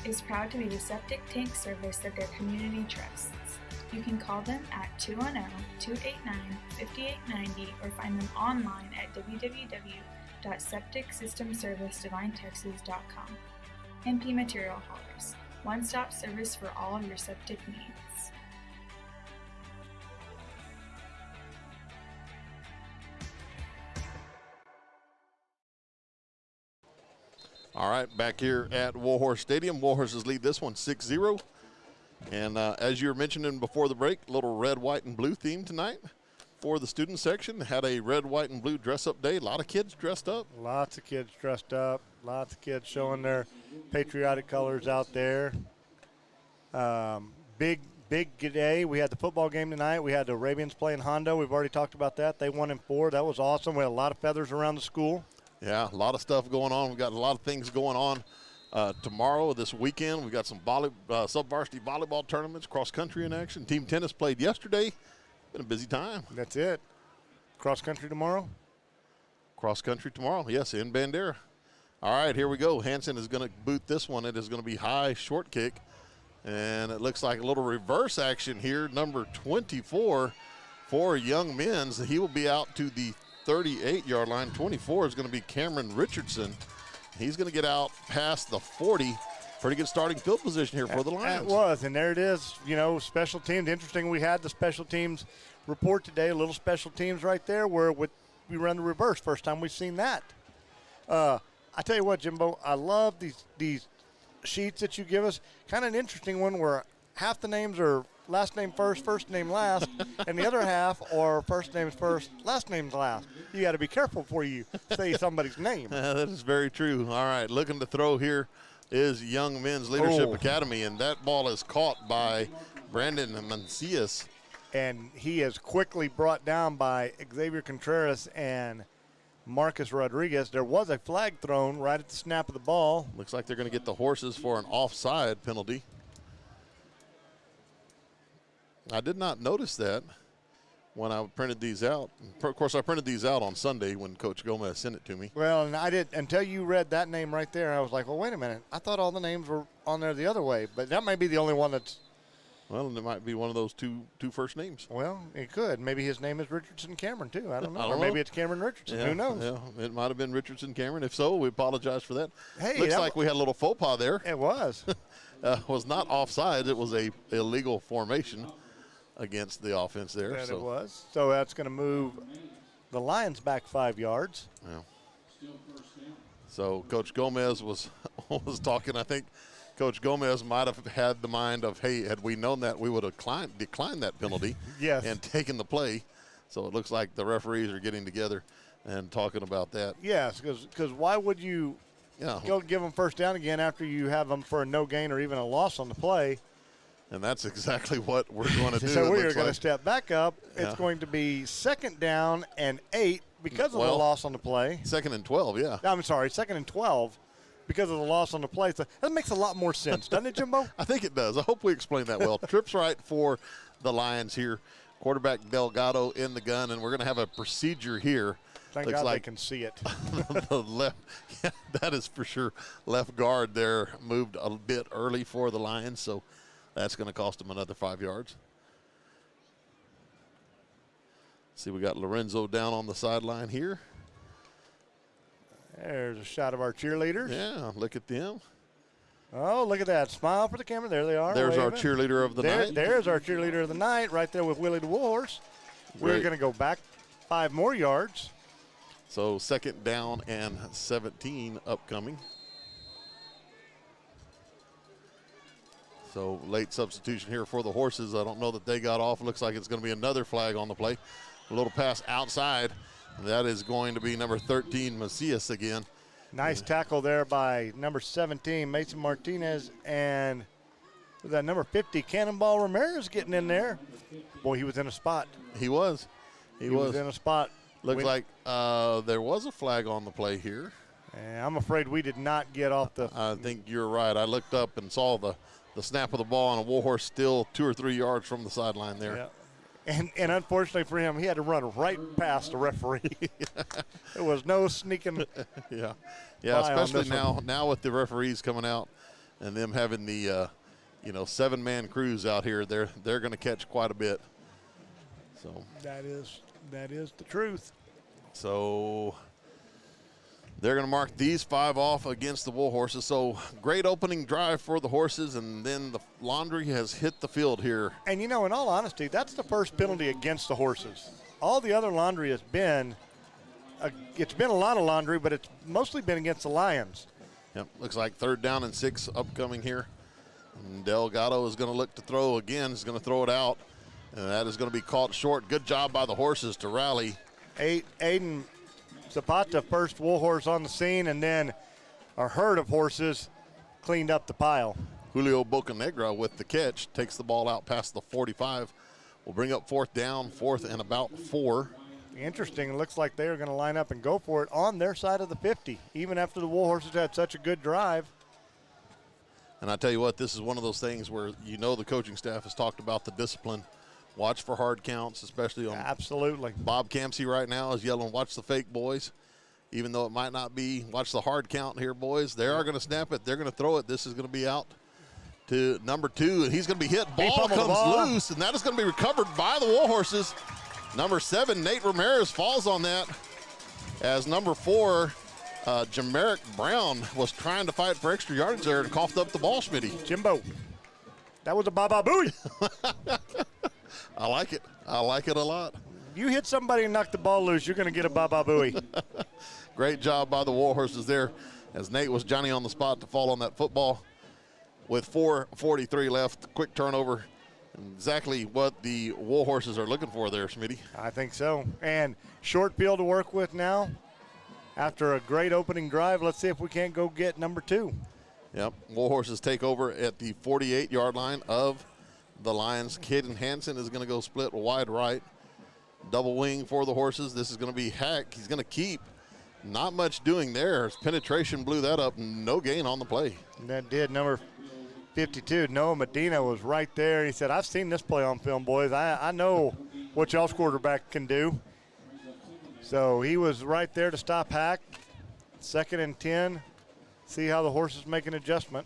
S10: is proud to be the septic tank service that their community trusts. You can call them at 210-289-5890 or find them online at www.septicsystemservicedivinetexas.com. MP Material Haulers, one-stop service for all of your septic needs.
S1: All right, back here at Warhorse Stadium. Warhorses lead this one 6-0. And as you were mentioning before the break, little red, white, and blue theme tonight for the student section. Had a red, white, and blue dress-up day. A lot of kids dressed up.
S2: Lots of kids dressed up. Lots of kids showing their patriotic colors out there. Big day. We had the football game tonight. We had the Arabians playing Hondo. We've already talked about that. They won in 4. That was awesome. We had a lot of feathers around the school.
S1: Yeah, a lot of stuff going on. We've got a lot of things going on tomorrow, this weekend. We've got some sub-varsity volleyball tournaments, cross-country in action. Team tennis played yesterday. Been a busy time.
S2: That's it. Cross-country tomorrow?
S1: Cross-country tomorrow, yes, in Bandera. All right, here we go. Hansen is going to boot this one. It is going to be high, short kick. And it looks like a little reverse action here. Number 24 for Young Men's. He will be out to the 38-yard line. 24 is going to be Cameron Richardson. He's going to get out past the 40. Pretty good starting field position here for the Lions.
S2: It was, and there it is. You know, special teams. Interesting, we had the special teams report today, a little special teams right there where we run the reverse. First time we've seen that. I tell you what, Jimbo, I love these sheets that you give us. Kind of an interesting one where half the names are last name first, first name last, and the other half are first names first, last names last. You got to be careful before you say somebody's name.
S1: That is very true. All right, looking to throw here is Young Men's Leadership Academy, and that ball is caught by Brandon Mancias.
S2: And he is quickly brought down by Xavier Contreras and Marcus Rodriguez. There was a flag thrown right at the snap of the ball.
S1: Looks like they're going to get the horses for an offside penalty. I did not notice that when I printed these out. Of course, I printed these out on Sunday when Coach Gomez sent it to me.
S2: Well, and I did until you read that name right there. I was like, well, wait a minute. I thought all the names were on there the other way, but that might be the only one that's.
S1: Well, and it might be one of those two first names.
S2: Well, it could. Maybe his name is Richardson Cameron, too. I don't know.
S1: I don't
S2: or maybe
S1: know.
S2: it's Cameron Richardson.
S1: Yeah,
S2: Who knows?
S1: Yeah, it might have been Richardson Cameron. If so, we apologize for that.
S2: Hey,
S1: looks like we had a little faux pas there.
S2: It was.
S1: Was not offside. It was a illegal formation against the offense there.
S2: That it was. So that's going to move the Lions back 5 yards.
S1: Yeah. So Coach Gomez was talking. I think Coach Gomez might have had the mind of, hey, had we known that, we would have declined that penalty
S2: Yes.
S1: and taken the play. So it looks like the referees are getting together and talking about that.
S2: Yes, because why would you go give them first down again after you have them for a no gain or even a loss on the play?
S1: And that's exactly what we're going to do.
S2: So we are going to step back up.
S1: Yeah.
S2: It's going to be 2nd down and 8 because of the loss on the play.
S1: 2nd and 12, yeah.
S2: I'm sorry, 2nd and 12 because of the loss on the play. So that makes a lot more sense, doesn't it, Jimbo?
S1: I think it does. I hope we explained that well. Trips right for the Lions here. Quarterback Delgado in the gun, and we're going to have a procedure here.
S2: Thank
S1: Looks
S2: God
S1: like
S2: they can see it.
S1: the left, yeah, that is for sure. Left guard there moved a bit early for the Lions, so that's going to cost them another 5 yards. See, we got Lorenzo down on the sideline here.
S2: There's a shot of our cheerleaders.
S1: Yeah, look at them.
S2: Oh, look at that. Smile for the camera. There they are.
S1: There's our
S2: waving.
S1: cheerleader of the night.
S2: There's our cheerleader of the night right there with Willie the Warhorse. We're
S1: Great.
S2: going to go back 5 more yards.
S1: So 2nd down and 17 upcoming. So late substitution here for the horses. I don't know that they got off. Looks like it's going to be another flag on the play. A little pass outside. That is going to be number 13, Macias again.
S2: Nice tackle there by number 17, Mason Martinez, and that number 50, Cannonball Ramirez getting in there. Boy, he was in a spot.
S1: He was. He was
S2: in a spot.
S1: Looks like there was a flag on the play here.
S2: And I'm afraid we did not get off the.
S1: I think you're right. I looked up and saw the snap of the ball, and a Warhorse still 2 or 3 yards from the sideline there.
S2: Yeah. And unfortunately for him, he had to run right past the referee. There was no sneaking.
S1: Yeah, especially now with the referees coming out and them having the 7-man crews out here. They're going to catch quite a bit. So
S2: that is the truth.
S1: So they're going to mark these 5 off against the Warhorses. So great opening drive for the Horses, and then the laundry has hit the field here.
S2: And, in all honesty, that's the first penalty against the Horses. All the other laundry has been, it's been a lot of laundry, but it's mostly been against the Lions.
S1: Yep, looks like 3rd down and 6 upcoming here. And Delgado is going to look to throw again. He's going to throw it out, and that is going to be caught short. Good job by the Horses to rally.
S2: Aiden Zapata, first Warhorse on the scene, and then a herd of horses cleaned up the pile.
S1: Julio Bocanegra with the catch, takes the ball out past the 45. Will bring up 4th down, 4th and about 4.
S2: Interesting. It looks like they are going to line up and go for it on their side of the 50, even after the Warhorses had such a good drive.
S1: And I tell you what, this is one of those things where the coaching staff has talked about the discipline. Watch for hard counts, especially on.
S2: Absolutely.
S1: Bob Campsey right now is yelling, watch the fake, boys. Even though it might not be, watch the hard count here, boys. They are going to snap it. They're going to throw it. This is going to be out to number 2, and he's going to be hit. Ball comes loose, and that is going to be recovered by the Warhorses. Number 7, Nate Ramirez, falls on that as number 4, Jamerick Brown was trying to fight for extra yardage there and coughed up the ball, Schmitty.
S2: Jimbo, that was a Baba Booey.
S1: I like it. I like it a lot.
S2: You hit somebody and knock the ball loose, you're going to get a Baba Booey.
S1: Great job by the Warhorses there, as Nate was Johnny on the spot to fall on that football. With 4:43 left, quick turnover. Exactly what the Warhorses are looking for there, Smitty.
S2: I think so. And short field to work with now. After a great opening drive, let's see if we can't go get number 2.
S1: Yep, Warhorses take over at the 48-yard line of the Lions. Caden Hansen is going to go split wide right. Double wing for the Horses. This is going to be Hack. He's going to keep. Not much doing there. His penetration blew that up. No gain on the play.
S2: And that did. Number 52, Noah Medina, was right there. He said, I've seen this play on film, boys. I know what y'all's quarterback can do. So he was right there to stop Hack. 2nd and 10. See how the Horses make an adjustment.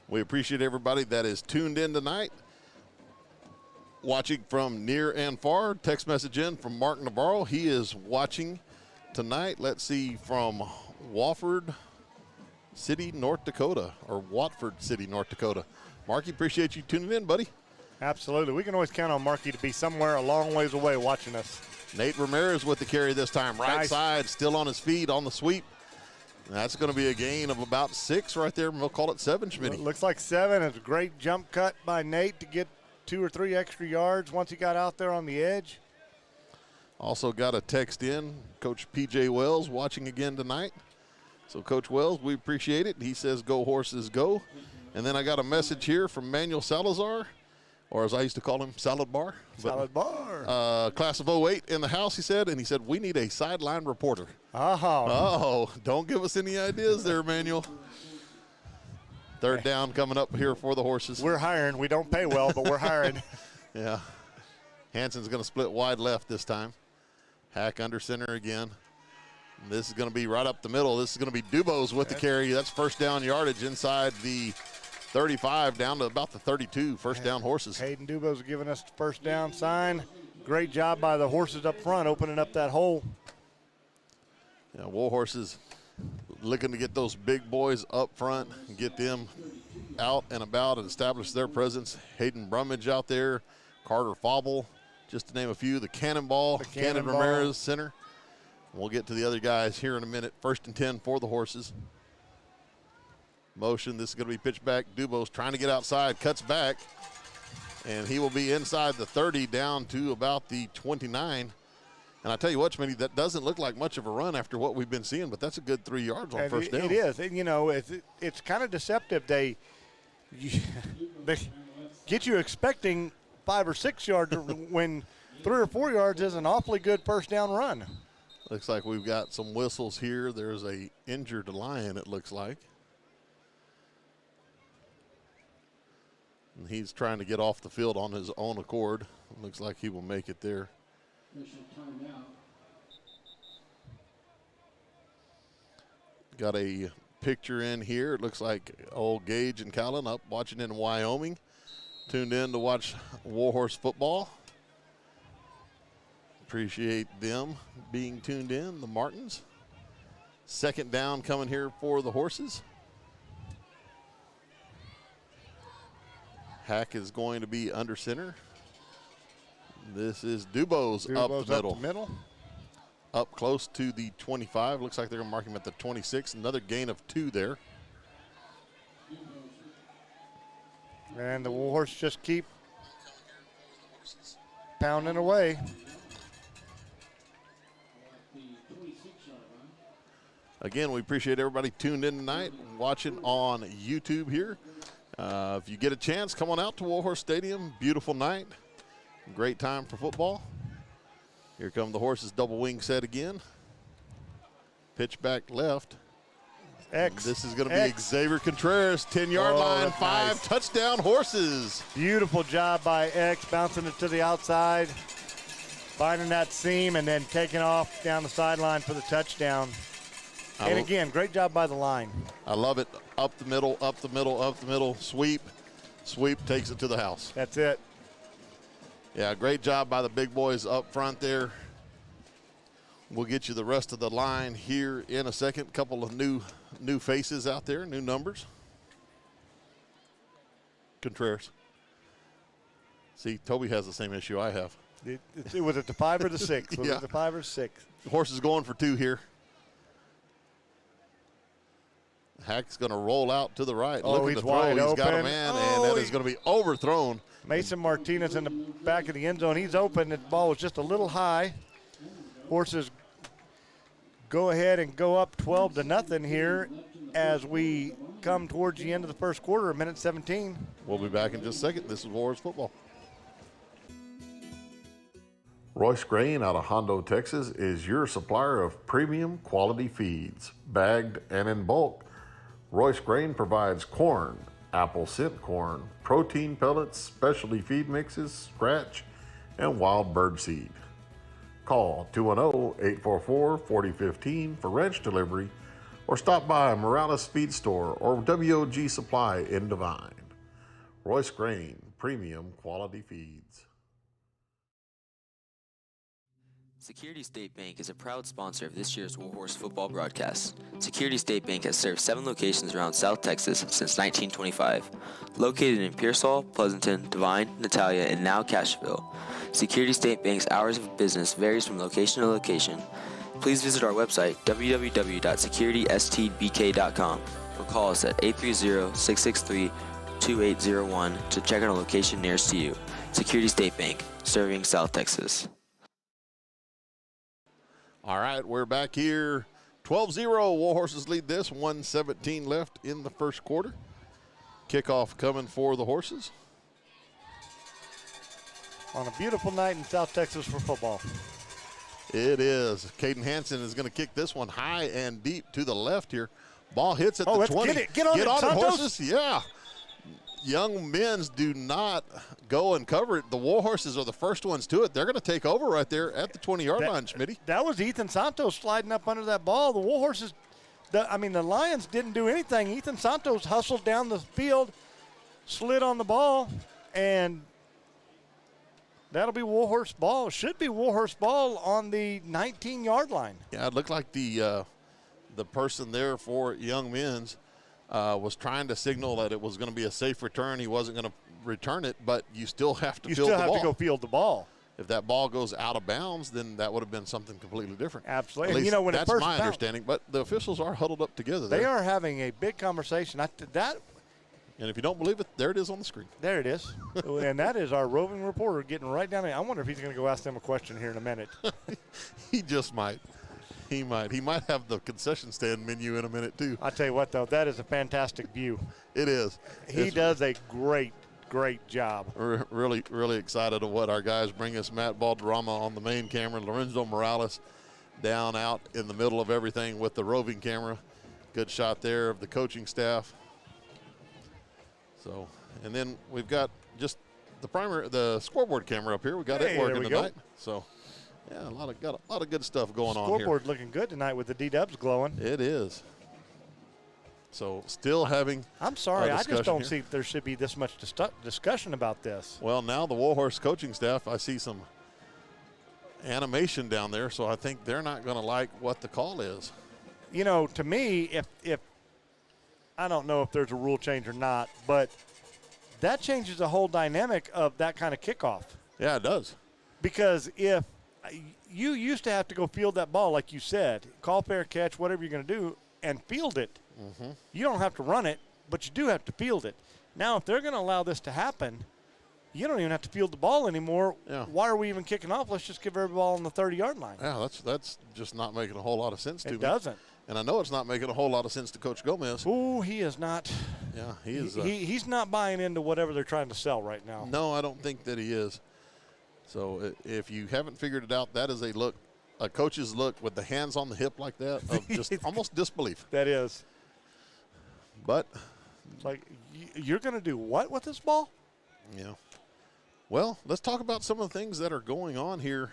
S1: We appreciate everybody that is tuned in tonight. Watching from near and far. Text message in from Mark Navarro. He is watching tonight. Let's see, from Watford City, North Dakota, or Watford City, North Dakota. Marky, appreciate you tuning in, buddy.
S2: Absolutely. We can always count on Marky to be somewhere a long ways away watching us.
S1: Nate Ramirez with the carry this time. Right
S2: Nice.
S1: side, still on his feet on the sweep. That's going to be a gain of about 6 right there. We'll call it 7, Schmitty.
S2: It looks like 7. It's a great jump cut by Nate to get 2 or 3 extra yards once he got out there on the edge.
S1: Also got a text in. Coach P.J. Wells watching again tonight. So, Coach Wells, we appreciate it. He says, go Horses, go. And then I got a message here from Manuel Salazar, or as I used to call him, Salad Bar.
S2: Salad Bar.
S1: Class of 08 in the house, he said, and he said, we need a sideline reporter.
S2: Oh,
S1: don't give us any ideas there, Manuel. 3rd down coming up here for the Horses.
S2: We're hiring. We don't pay well, but we're hiring.
S1: Yeah. Hansen's going to split wide left this time. Hack under center again. This is going to be right up the middle. This is going to be Dubose with the carry. That's 1st down yardage inside the 35 down to about the 32. 1st down Horses.
S2: Hayden Dubose giving us the 1st down sign. Great job by the Horses up front, opening up that hole.
S1: Yeah, Warhorses looking to get those big boys up front and get them out and about and establish their presence. Hayden Brummage out there. Carter Fauble, just to name a few. The Cannonball, Cannon Ramirez, center. We'll get to the other guys here in a minute. 1st and 10 for the Horses. Motion, this is going to be pitched back. Dubose trying to get outside, cuts back, and he will be inside the 30 down to about the 29. And I tell you what, Schmitty, that doesn't look like much of a run after what we've been seeing, but that's a good 3 yards on 1st down.
S2: It is. And, it's kind of deceptive. They get you expecting 5 or 6 yards when 3 or 4 yards is an awfully good 1st down run.
S1: Looks like we've got some whistles here. There's a injured Lion, it looks like. And he's trying to get off the field on his own accord. Looks like he will make it there. Got a picture in here. It looks like old Gage and Colin up watching in Wyoming, tuned in to watch Warhorse football. Appreciate them being tuned in, the Martins. Second down coming here for the Horses. Hack is going to be under center. This is Dubose up the middle. Up close to the 25. Looks like they're going to mark him at the 26. Another gain of 2 there.
S2: And the Warhorse just keep pounding away.
S1: Again, we appreciate everybody tuned in tonight, watching on YouTube here. If you get a chance, come on out to Warhorse Stadium. Beautiful night. Great time for football. Here come the Horses double wing set again. Pitch back left. This is going to be Xavier Contreras, 10-yard line, 5
S2: nice.
S1: Touchdown Horses.
S2: Beautiful job by X, bouncing it to the outside, finding that seam, and then taking off down the sideline for the touchdown. And again, great job by the line.
S1: I love it. Up the middle, up the middle, up the middle, sweep. Sweep takes it to the house.
S2: That's it.
S1: Yeah, great job by the big boys up front there. We'll get you the rest of the line here in a second. Couple of new faces out there, new numbers. Contreras. See, Toby has the same issue I have.
S2: Was it the 5 or the 6? Was
S1: Yeah.
S2: it the 5 or 6?
S1: The Horse is going for 2 here. Hack's going to roll out to the right.
S2: Oh,
S1: Look at
S2: he's
S1: the throw.
S2: wide
S1: He's got a
S2: open.
S1: man, and that is going to be overthrown.
S2: Mason Martinez in the back of the end zone. He's open. The ball was just a little high. Horses go ahead and go up 12-0 here as we come towards the end of the first quarter, minute 17.
S1: We'll be back in just a second. This is Warhorse Football. Royce Grain out of Hondo, Texas is your supplier of premium quality feeds, bagged and in bulk. Royce Grain provides corn, apple scent corn, protein pellets, specialty feed mixes, scratch, and wild bird seed. Call 210-844-4015 for ranch delivery, or stop by Morales Feed Store or WOG Supply in Devine. Royce Grain, premium quality feeds.
S7: Security State Bank is a proud sponsor of this year's Warhorse football broadcast. Security State Bank has served 7 locations around South Texas since 1925. Located in Pearsall, Pleasanton, Devine, Natalia, and now Cashville, Security State Bank's hours of business varies from location to location. Please visit our website, www.securitystbk.com, or call us at 830-663-2801 to check on a location nearest to you. Security State Bank, serving South Texas.
S1: All right, we're back here. 12-0, Warhorses lead this. 1:17 left in the first quarter. Kickoff coming for the Horses.
S2: On a beautiful night in South Texas for football.
S1: It is. Caden Hansen is going to kick this one high and deep to the left here. Ball hits at the 20.
S2: Get on it, Santos.
S1: Horses. Yeah. Young men's do not go and cover it. The Warhorses are the first ones to it. They're going to take over right there at the 20-yard line, Schmitty.
S2: That was Ethan Santos sliding up under that ball. The Warhorses, the Lions didn't do anything. Ethan Santos hustled down the field, slid on the ball, and that'll be Warhorse ball. Should be Warhorse ball on the 19-yard line.
S1: Yeah, it looked like the person there for young men's was trying to signal that it was going to be a safe return. He wasn't going to return it, but you still have to field the ball.
S2: You still have to go field the ball.
S1: If that ball goes out of bounds, then that would have been something completely different.
S2: Absolutely.
S1: At least
S2: And when
S1: that's
S2: it first
S1: my understanding, but the officials are huddled up together there.
S2: They are having a big conversation.
S1: And if you don't believe it, there it is on the screen.
S2: There it is. And that is our roving reporter getting right down there. I wonder if he's going to go ask them a question here in a minute.
S1: He just might. He might. He might have the concession stand menu in a minute, too.
S2: I tell you what, though, that is a fantastic view.
S1: It is.
S2: He does a great job.
S1: We're really, really excited of what our guys bring us. Matt Balderrama on the main camera. Lorenzo Morales down out in the middle of everything with the roving camera. Good shot there of the coaching staff. So, and then we've got just the scoreboard camera up here. We got it working tonight. So, yeah, got a lot of good stuff going on here.
S2: Scoreboard looking good tonight with the D-dubs glowing.
S1: It is. So still having
S2: I'm sorry, I just don't
S1: here.
S2: see there should be this much discussion about this.
S1: Well, now the Warhorse coaching staff, I see some animation down there, so I think they're not going to like what the call is.
S2: You know, to me, if I don't know if there's a rule change or not, but that changes the whole dynamic of that kind of kickoff.
S1: Yeah, it does.
S2: Because if you used to have to go field that ball, like you said, call, fair catch, whatever you're going to do, and field it.
S1: Mm-hmm.
S2: You don't have to run it, but you do have to field it. Now, if they're going to allow this to happen, you don't even have to field the ball anymore.
S1: Yeah.
S2: Why are we even kicking off? Let's just give every ball on the 30-yard line.
S1: Yeah, that's just not making a whole lot of sense to me.
S2: It doesn't.
S1: And I know it's not making a whole lot of sense to Coach Gomez.
S2: Ooh, he is not.
S1: Yeah, he is.
S2: He's not buying into whatever they're trying to sell right now.
S1: No, I don't think that he is. So if you haven't figured it out, that is a coach's look with the hands on the hip like that of just almost disbelief.
S2: That is.
S1: But
S2: it's like, you're going to do what with this ball?
S1: Yeah. Well, let's talk about some of the things that are going on here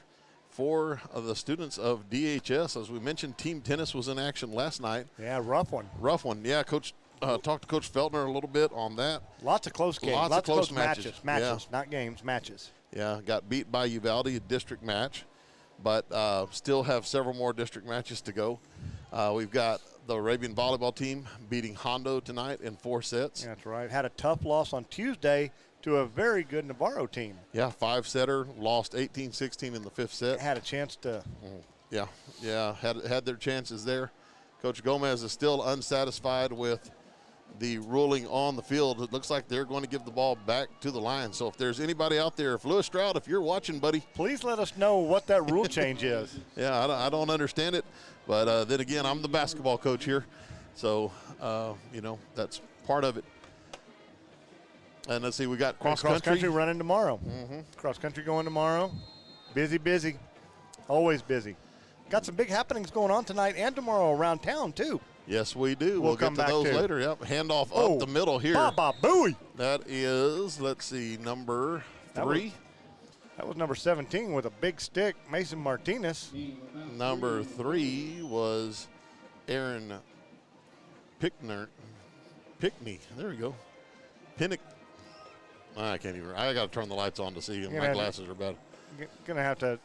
S1: for the students of DHS. As we mentioned, team tennis was in action last night.
S2: Yeah, rough one.
S1: Rough one. Yeah, Coach talked to Coach Feltner a little bit on that.
S2: Lots of close games.
S1: Lots of close matches.
S2: Matches, not games, matches.
S1: Yeah, got beat by Uvalde, a district match, but still have several more district matches to go. We've got the Arabian volleyball team beating Hondo tonight in 4 sets.
S2: That's right. Had a tough loss on Tuesday to a very good Navarro team.
S1: Yeah, 5-setter, lost 18-16 in the 5th set.
S2: Had a chance to.
S1: Yeah, had their chances there. Coach Gomez is still unsatisfied with the ruling on the field. It looks like they're going to give the ball back to the line. So if there's anybody out there, if Lewis Stroud, if you're watching, buddy,
S2: please let us know what that rule change is.
S1: Yeah, I don't understand it, but then again, I'm the basketball coach here, so that's part of it. And let's see, we got cross country
S2: running tomorrow.
S1: Mm-hmm.
S2: Cross country going tomorrow. Busy, always busy. Got some big happenings going on tonight and tomorrow around town too.
S1: Yes, we do.
S2: We'll
S1: get
S2: come
S1: to
S2: back
S1: those
S2: to.
S1: later. Yep, handoff up the middle here.
S2: Baba Booey.
S1: That is, let's see, number 3.
S2: That was number 17 with a big stick, Mason Martinez.
S1: Number 3 was Aaron Pickney. There we go. Pinnick. I can't even. I got to turn the lights on to see him. My glasses are bad.
S2: Gonna have to.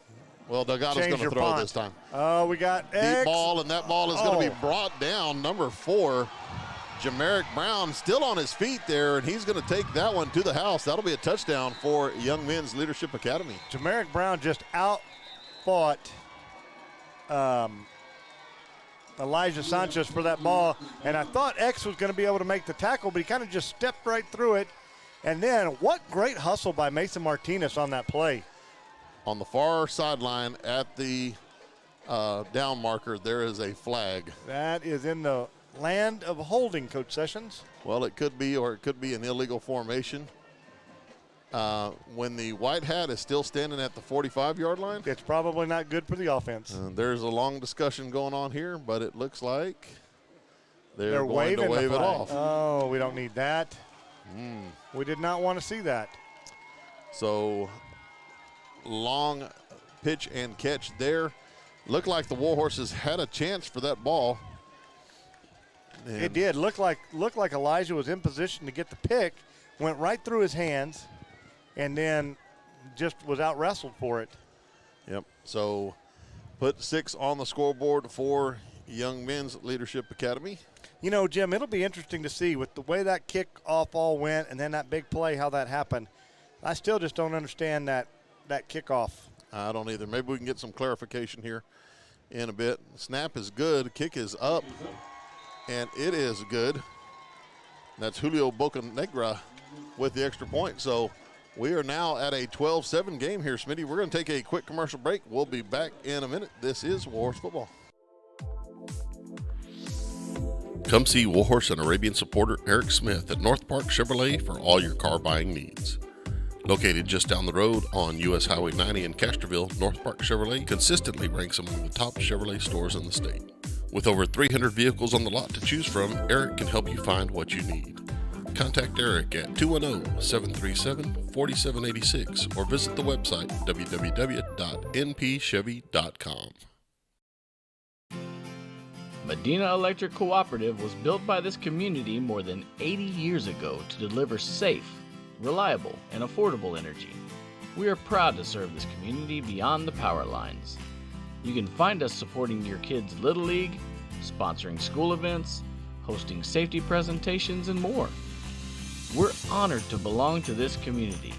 S1: Well, Delgado's going to throw
S2: font.
S1: this time.
S2: Oh, we got
S1: deep ball, and that ball is going to be brought down. Number 4, Jamarick Brown, still on his feet there, and he's going to take that one to the house. That'll be a touchdown for Young Men's Leadership Academy.
S2: Jamarick Brown just outfought Elijah Sanchez for that ball, and I thought X was going to be able to make the tackle, but he kind of just stepped right through it. And then what great hustle by Mason Martinez on that play.
S1: On the far sideline at the down marker, there is a flag.
S2: That is in the land of holding, Coach Sessions.
S1: Well, it could be, or it could be an illegal formation. When the white hat is still standing at the 45-yard line,
S2: it's probably not good for the offense.
S1: There's a long discussion going on here, but it looks like they're going
S2: waving
S1: to wave it off.
S2: Oh, we don't need that. We did not want to see that.
S1: So long pitch and catch there. Looked like the Warhorses had a chance for that ball. And
S2: it did. Looked like Elijah was in position to get the pick, went right through his hands, and then just was out wrestled for it.
S1: Yep. So put 6 on the scoreboard for Young Men's Leadership Academy.
S2: You know, Jim, it'll be interesting to see with the way that kickoff all went and then that big play, how that happened. I still just don't understand that kickoff. I
S1: don't either. Maybe we can get some clarification here in a bit. Snap is good. Kick is up, and it is good. That's Julio Bocanegra with the extra point. So we are now at a 12-7 game here, Smitty. We're going to take a quick commercial break. We'll be back in a minute. This is Warhorse Football. Come see Warhorse and Arabian supporter Eric Smith at North Park Chevrolet for all your car buying needs. Located just down the road on U.S. Highway 90 in Castroville, North Park Chevrolet consistently ranks among the top Chevrolet stores in the state. With over 300 vehicles on the lot to choose from, Eric can help you find what you need. Contact Eric at 210-737-4786 or visit the website www.npchevy.com.
S11: Medina Electric Cooperative was built by this community more than 80 years ago to deliver safe, reliable, and affordable energy. We are proud to serve this community beyond the power lines. You can find us supporting your kids' Little League, sponsoring school events, hosting safety presentations, and more. We're honored to belong to this community.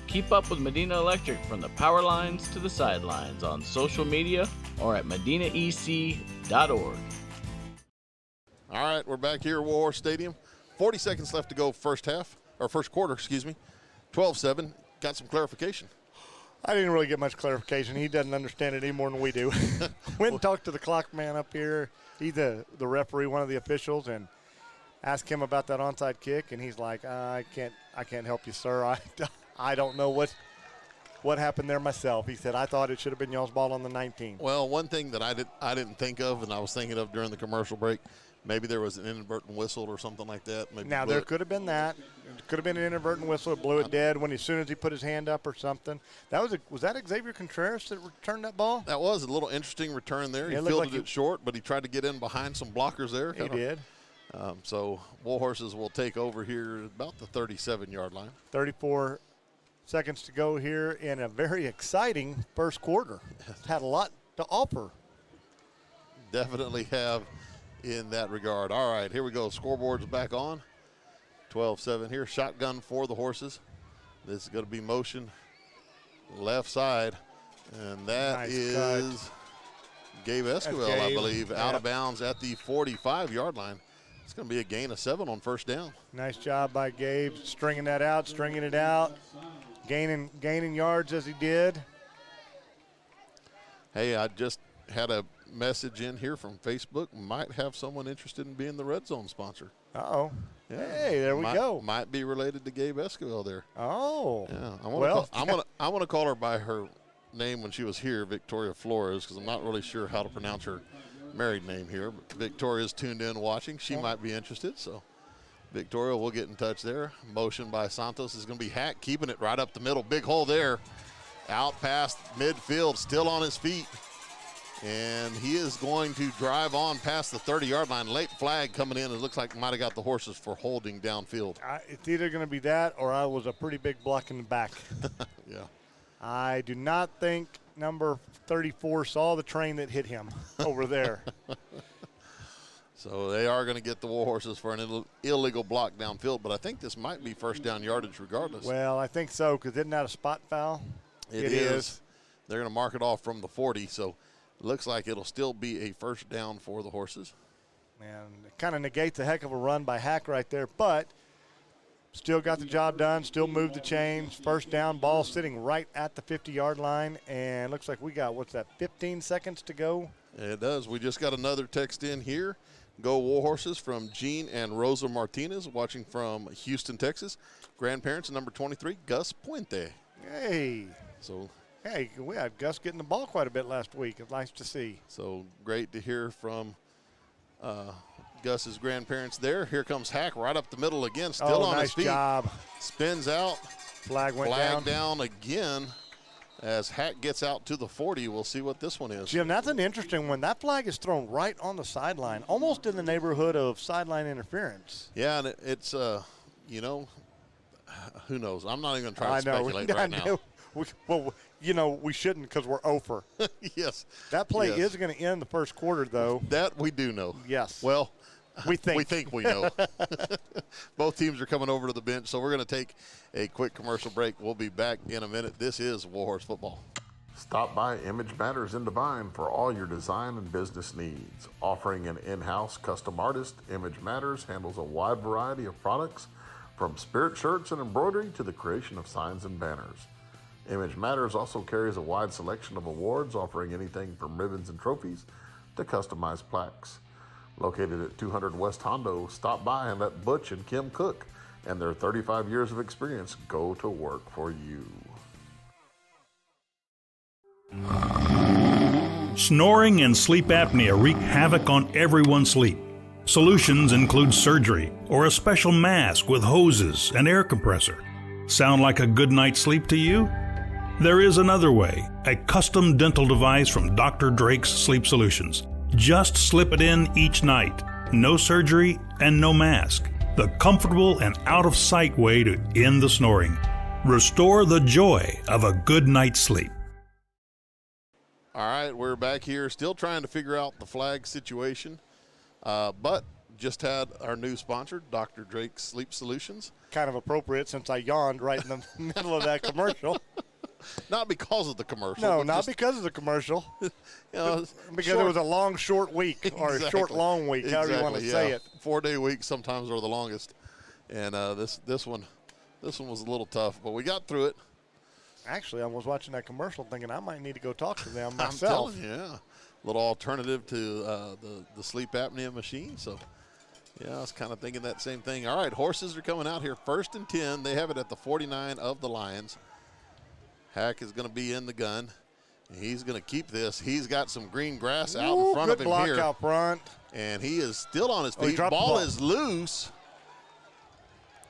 S11: Keep up with Medina Electric from the power lines to the sidelines on social media or at medinaec.org.
S1: All right, we're back here at Warhorse Stadium. 40 seconds left to go first quarter, 12-7. Got some clarification.
S2: I didn't really get much clarification. He doesn't understand it any more than we do. Went and talked to the clock man up here. He's the referee, one of the officials, and asked him about that onside kick, and he's like, I can't help you, sir. I don't know what happened there myself. He said, I thought it should have been y'all's ball on the 19.
S1: Well, one thing that I didn't think of, and I was thinking of during the commercial break, maybe there was an inadvertent whistle or something like that. Maybe
S2: now, there could have been that. It could have been an inadvertent whistle. It blew it dead as soon as he put his hand up or something. Was that Xavier Contreras that returned that ball?
S1: That was a little interesting return there. He fielded it short, but he tried to get in behind some blockers there.
S2: He did.
S1: So Warhorses will take over here about the 37-yard line.
S2: 34 seconds to go here in a very exciting first quarter. Had a lot to offer.
S1: Definitely have in that regard. All right, here we go. Scoreboard's back on. 12-7 here. Shotgun for the Horses. This is going to be motion left side. And that is Gabe Esquivel, I believe, out of bounds at the 45-yard line. It's going to be a gain of 7 on first down.
S2: Nice job by Gabe stringing it out, gaining yards as he did.
S1: Hey, I just had a message in here from Facebook. Might have someone interested in being the Red Zone sponsor.
S2: Uh-oh.
S1: Yeah.
S2: Hey, there we go.
S1: Might be related to Gabe Esquivel there.
S2: Oh.
S1: Yeah. I want to call her by her name when she was here, Victoria Flores, because I'm not really sure how to pronounce her married name here. But Victoria's tuned in watching. She might be interested, so Victoria, we'll get in touch there. Motion by Santos is going to be Hack, keeping it right up the middle. Big hole there. Out past midfield, still on his feet. And he is going to drive on past the 30-yard line. Late flag coming in. It looks like might have got the Horses for holding downfield.
S2: It's either going to be that or I was a pretty big block in the back.
S1: Yeah.
S2: I do not think number 34 saw the train that hit him over there.
S1: So they are going to get the Warhorses for an illegal block downfield, but I think this might be first down yardage regardless.
S2: Well, I think so, because isn't that a spot foul?
S1: It is. They're going to mark it off from the 40, so looks like it'll still be a first down for the Horses.
S2: And it kind of negates a heck of a run by Hack right there, but still got the job done, still moved the chains. First down, ball sitting right at the 50-yard line, and looks like we got, 15 seconds to go?
S1: It does. We just got another text in here. Go Warhorses from Gene and Rosa Martinez, watching from Houston, Texas. Grandparents, number 23, Gus Puente.
S2: Hey.
S1: So,
S2: hey, we had Gus getting the ball quite a bit last week. It's nice to see.
S1: So great to hear from Gus's grandparents there. Here comes Hack right up the middle again, still on his feet.
S2: Nice job.
S1: Spins out.
S2: Flag went
S1: down again. As Hack gets out to the 40, we'll see what this one is.
S2: Jim, that's an interesting one. That flag is thrown right on the sideline, almost in the neighborhood of sideline interference.
S1: Yeah, and it's, who knows? I'm not even going to try to speculate right now.
S2: We shouldn't because we're over.
S1: Yes.
S2: That play is going to end the first quarter, though.
S1: That we do know.
S2: Yes.
S1: Well,
S2: we think.
S1: We think we know. Both teams are coming over to the bench, so we're going to take a quick commercial break. We'll be back in a minute. This is Warhorse Football. Stop by Image Matters in Devine for all your design and business needs. Offering an in-house custom artist, Image Matters handles a wide variety of products, from spirit shirts and embroidery to the creation of signs and banners. Image Matters also carries a wide selection of awards, offering anything from ribbons and trophies to customized plaques. Located at 200 West Hondo, stop by and let Butch and Kim Cook and their 35 years of experience go to work for you.
S12: Snoring and sleep apnea wreak havoc on everyone's sleep. Solutions include surgery or a special mask with hoses and air compressor. Sound like a good night's sleep to you? There is another way, a custom dental device from Dr. Drake's Sleep Solutions. Just slip it in each night. No surgery and no mask. The comfortable and out-of-sight way to end the snoring. Restore the joy of a good night's sleep.
S1: All right, we're back here still trying to figure out the flag situation, but just had our new sponsor, Dr. Drake's Sleep Solutions.
S2: Kind of appropriate since I yawned right in the middle of that commercial.
S1: Not because of the commercial.
S2: No, not because of the commercial. Because it was a long, short week, or a short, long week, however you want to say it.
S1: 4-day weeks sometimes are the longest, and this one was a little tough, but we got through it.
S2: Actually, I was watching that commercial thinking I might need to go talk to them myself.
S1: I'm telling you, yeah. Little alternative to the sleep apnea machine. So, yeah, I was kind of thinking that same thing. All right, horses are coming out here. 1st and 10. They have it at the 49 of the Lions. Hack is going to be in the gun. He's going to keep this. He's got some green grass out in front of him
S2: block
S1: here.
S2: out front.
S1: And he is still on his feet.
S2: Ball
S1: is loose.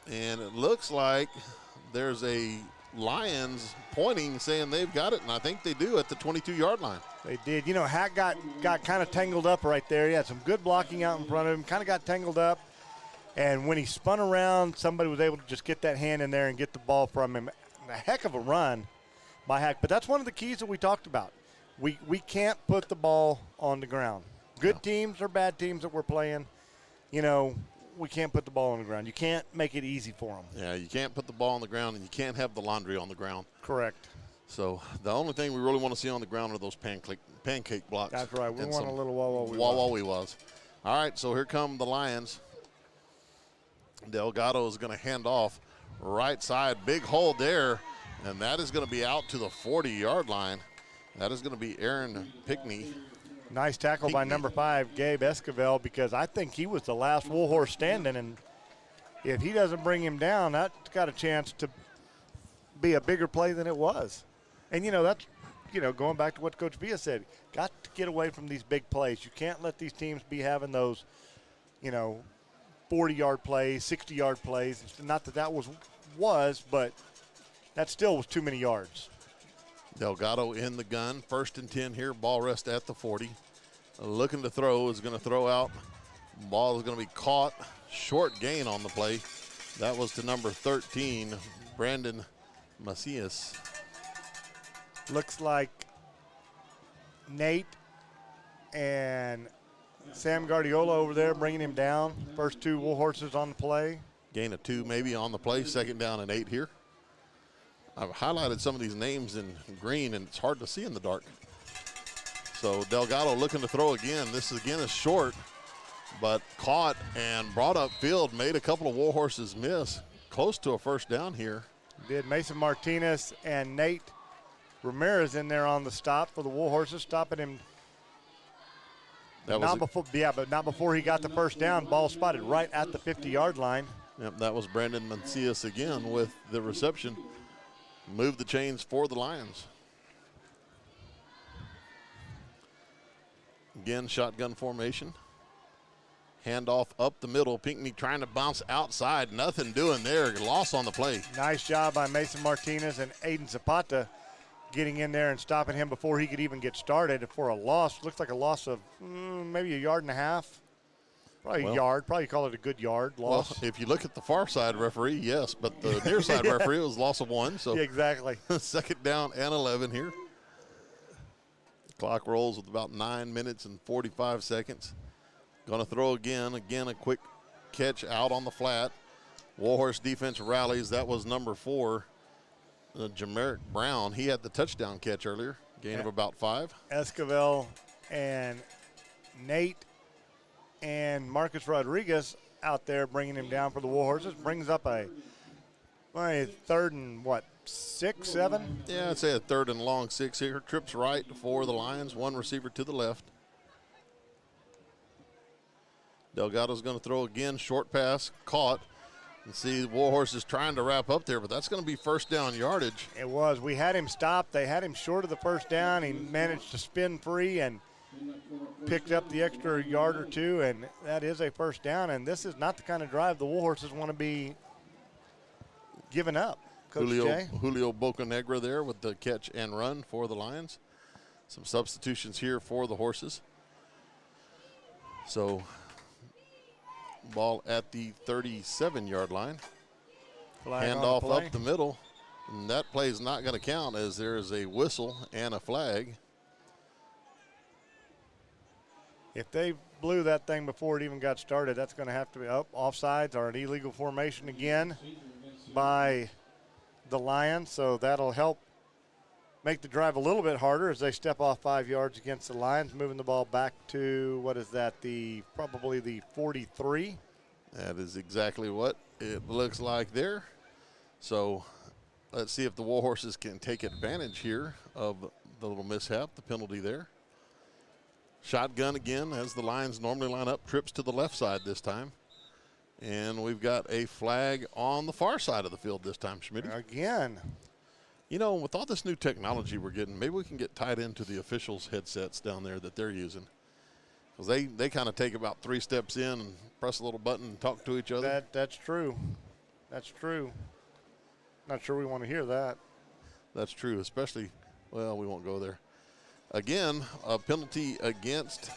S1: And it looks like there's a Lions pointing, saying they've got it, and I think they do at the 22-yard line.
S2: They did. You know, Hack got kind of tangled up right there. He had some good blocking out in front of him, kind of got tangled up. And when he spun around, somebody was able to just get that hand in there and get the ball from him. A heck of a run by Hack. But that's one of the keys that we talked about. We can't put the ball on the ground. Good teams or bad teams that we're playing, you know, we can't put the ball on the ground. You can't make it easy for them.
S1: Yeah, you can't put the ball on the ground, and you can't have the laundry on the ground.
S2: Correct.
S1: So the only thing we really want to see on the ground are those pancake blocks.
S2: That's right. We want a little
S1: wah-wah-wee-wahs. All right, so here come the Lions. Delgado is going to hand off right side. Big hole there, and that is going to be out to the 40-yard line. That is going to be Aaron Pickney.
S2: Nice tackle by number 5, Gabe Esquivel, because I think he was the last Warhorse standing, and if he doesn't bring him down, that's got a chance to be a bigger play than it was. And, you know, that's, you know, going back to what Coach Villa said, got to get away from these big plays. You can't let these teams be having those, you know, 40-yard plays, 60-yard plays. Not that that was, but that still was too many yards.
S1: Delgado in the gun. 1st and 10 here. Ball rest at the 40. Looking to throw, is going to throw out. Ball is going to be caught. Short gain on the play. That was to number 13, Brandon Macias.
S2: Looks like Nate and Sam Guardiola over there bringing him down. First 2 Warhorses on the play.
S1: Gain of 2 maybe on the play. 2nd down and 8 here. I've highlighted some of these names in green, and it's hard to see in the dark. So Delgado looking to throw again. This again is short, but caught and brought up field. Made a couple of Warhorses miss. Close to a 1st down here.
S2: Did Mason Martinez and Nate Ramirez in there on the stop for the Warhorses, stopping him. But not before he got the 1st down. Ball spotted right at the 50-yard line.
S1: Yep, that was Brandon Macias again with the reception. Move the chains for the Lions. Again, shotgun formation. Handoff up the middle. Pinckney trying to bounce outside. Nothing doing there. Loss on the play.
S2: Nice job by Mason Martinez and Aiden Zapata getting in there and stopping him before he could even get started for a loss. Looks like a loss of maybe a yard and a half. Probably a yard. Probably call it a good yard loss.
S1: Well, if you look at the far side referee, yes, but the near side referee was loss of 1. So
S2: yeah, exactly.
S1: 2nd down and 11 here. Clock rolls with about 9 minutes and 45 seconds. Going to throw again. Again, a quick catch out on the flat. Warhorse defense rallies. That was number 4, Jamerick Brown. He had the touchdown catch earlier. Gain of about 5.
S2: Esquivel and Nate and Marcus Rodriguez out there bringing him down for the Warhorses. Brings up a 3rd and 6, 7?
S1: Yeah, I'd say a 3rd and long 6 here. Trips right for the Lions. 1 receiver to the left. Delgado's going to throw again. Short pass, caught. And see, the Warhorse is trying to wrap up there, but that's going to be 1st down yardage.
S2: It was. We had him stopped. They had him short of the 1st down. He managed to spin free and picked up the extra yard or 2, and that is a 1st down. And this is not the kind of drive the Warhorses want to be giving up. Coach Jay?
S1: Julio Bocanegra there with the catch and run for the Lions. Some substitutions here for the Horses. So ball at the 37-yard line.
S2: Flag on
S1: Handoff
S2: the play.
S1: up the middle. And that play is not going to count as there is a whistle and a flag.
S2: If they blew that thing before it even got started, that's going to have to be offsides or an illegal formation again by the Lions. So that'll help make the drive a little bit harder as they step off 5 yards against the Lions, moving the ball back to, what is that, probably the 43.
S1: That is exactly what it looks like there. So let's see if the Warhorses can take advantage here of the little mishap, the penalty there. Shotgun again, as the Lions normally line up, trips to the left side this time. And we've got a flag on the far side of the field this time, Schmidt.
S2: Again.
S1: You know, with all this new technology we're getting, maybe we can get tied into the officials' headsets down there that they're using. Because they kind of take about 3 steps in and press a little button and talk to each other.
S2: That's true. That's true. Not sure we want to hear that.
S1: That's true, especially, well, we won't go there. Again, a penalty against.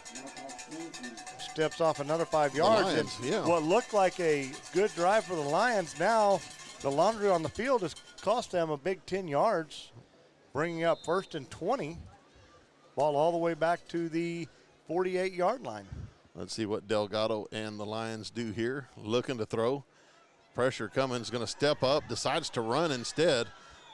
S2: Steps off another 5 yards.
S1: Lions,
S2: and
S1: yeah.
S2: What looked like a good drive for the Lions, now the laundry on the field has cost them a big 10 yards, bringing up 1st and 20. Ball all the way back to the 48-yard line.
S1: Let's see what Delgado and the Lions do here. Looking to throw. Pressure coming, is going to step up, decides to run instead.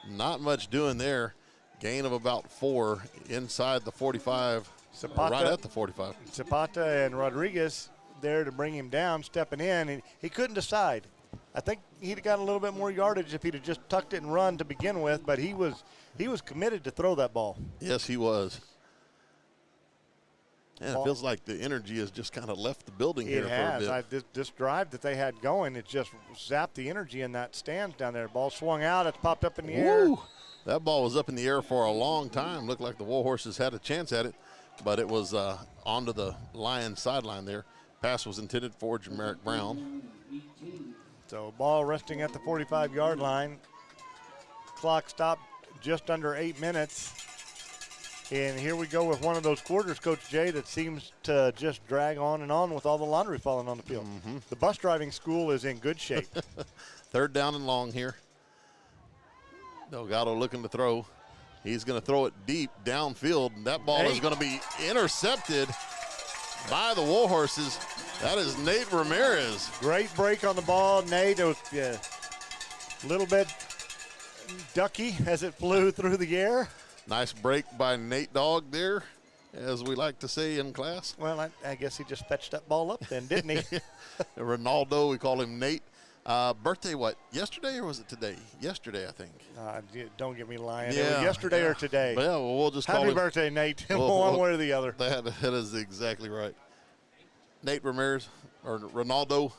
S1: Not much doing there. Gain of about 4 inside the 45, right at the 45.
S2: Zapata and Rodriguez there to bring him down, stepping in, and he couldn't decide. I think he'd have got a little bit more yardage if he'd have just tucked it and run to begin with, but he was committed to throw that ball.
S1: Yes, he was. And it feels like the energy has just kind of left the building here for a bit.
S2: This drive that they had going, it just zapped the energy in that stands down there. Ball swung out, it's popped up in the air.
S1: That ball was up in the air for a long time. Looked like the Warhorses had a chance at it, but it was onto the Lions sideline there. Pass was intended for Jamaric Brown.
S2: So ball resting at the 45-yard line. Clock stopped just under 8 minutes. And here we go with one of those quarters, Coach Jay, that seems to just drag on and on with all the laundry falling on the field.
S1: Mm-hmm.
S2: The bus driving school is in good shape.
S1: 3rd down and long here. Delgado looking to throw. He's going to throw it deep downfield, and that ball is going to be intercepted by the Warhorses. That is Nate Ramirez.
S2: Great break on the ball, Nate. It was a little bit ducky as it flew through the air.
S1: Nice break by Nate Dogg there, as we like to say in class.
S2: Well, I guess he just fetched that ball up then, didn't he?
S1: Ronaldo, we call him Nate. Birthday, what, yesterday or was it today? Yesterday, I think.
S2: Don't get me lying.
S1: Yeah,
S2: It was yesterday or today.
S1: Well, we'll just call him.
S2: Happy birthday, Nate. One way or the other.
S1: That is exactly right. Nate Ramirez, or Ronaldo.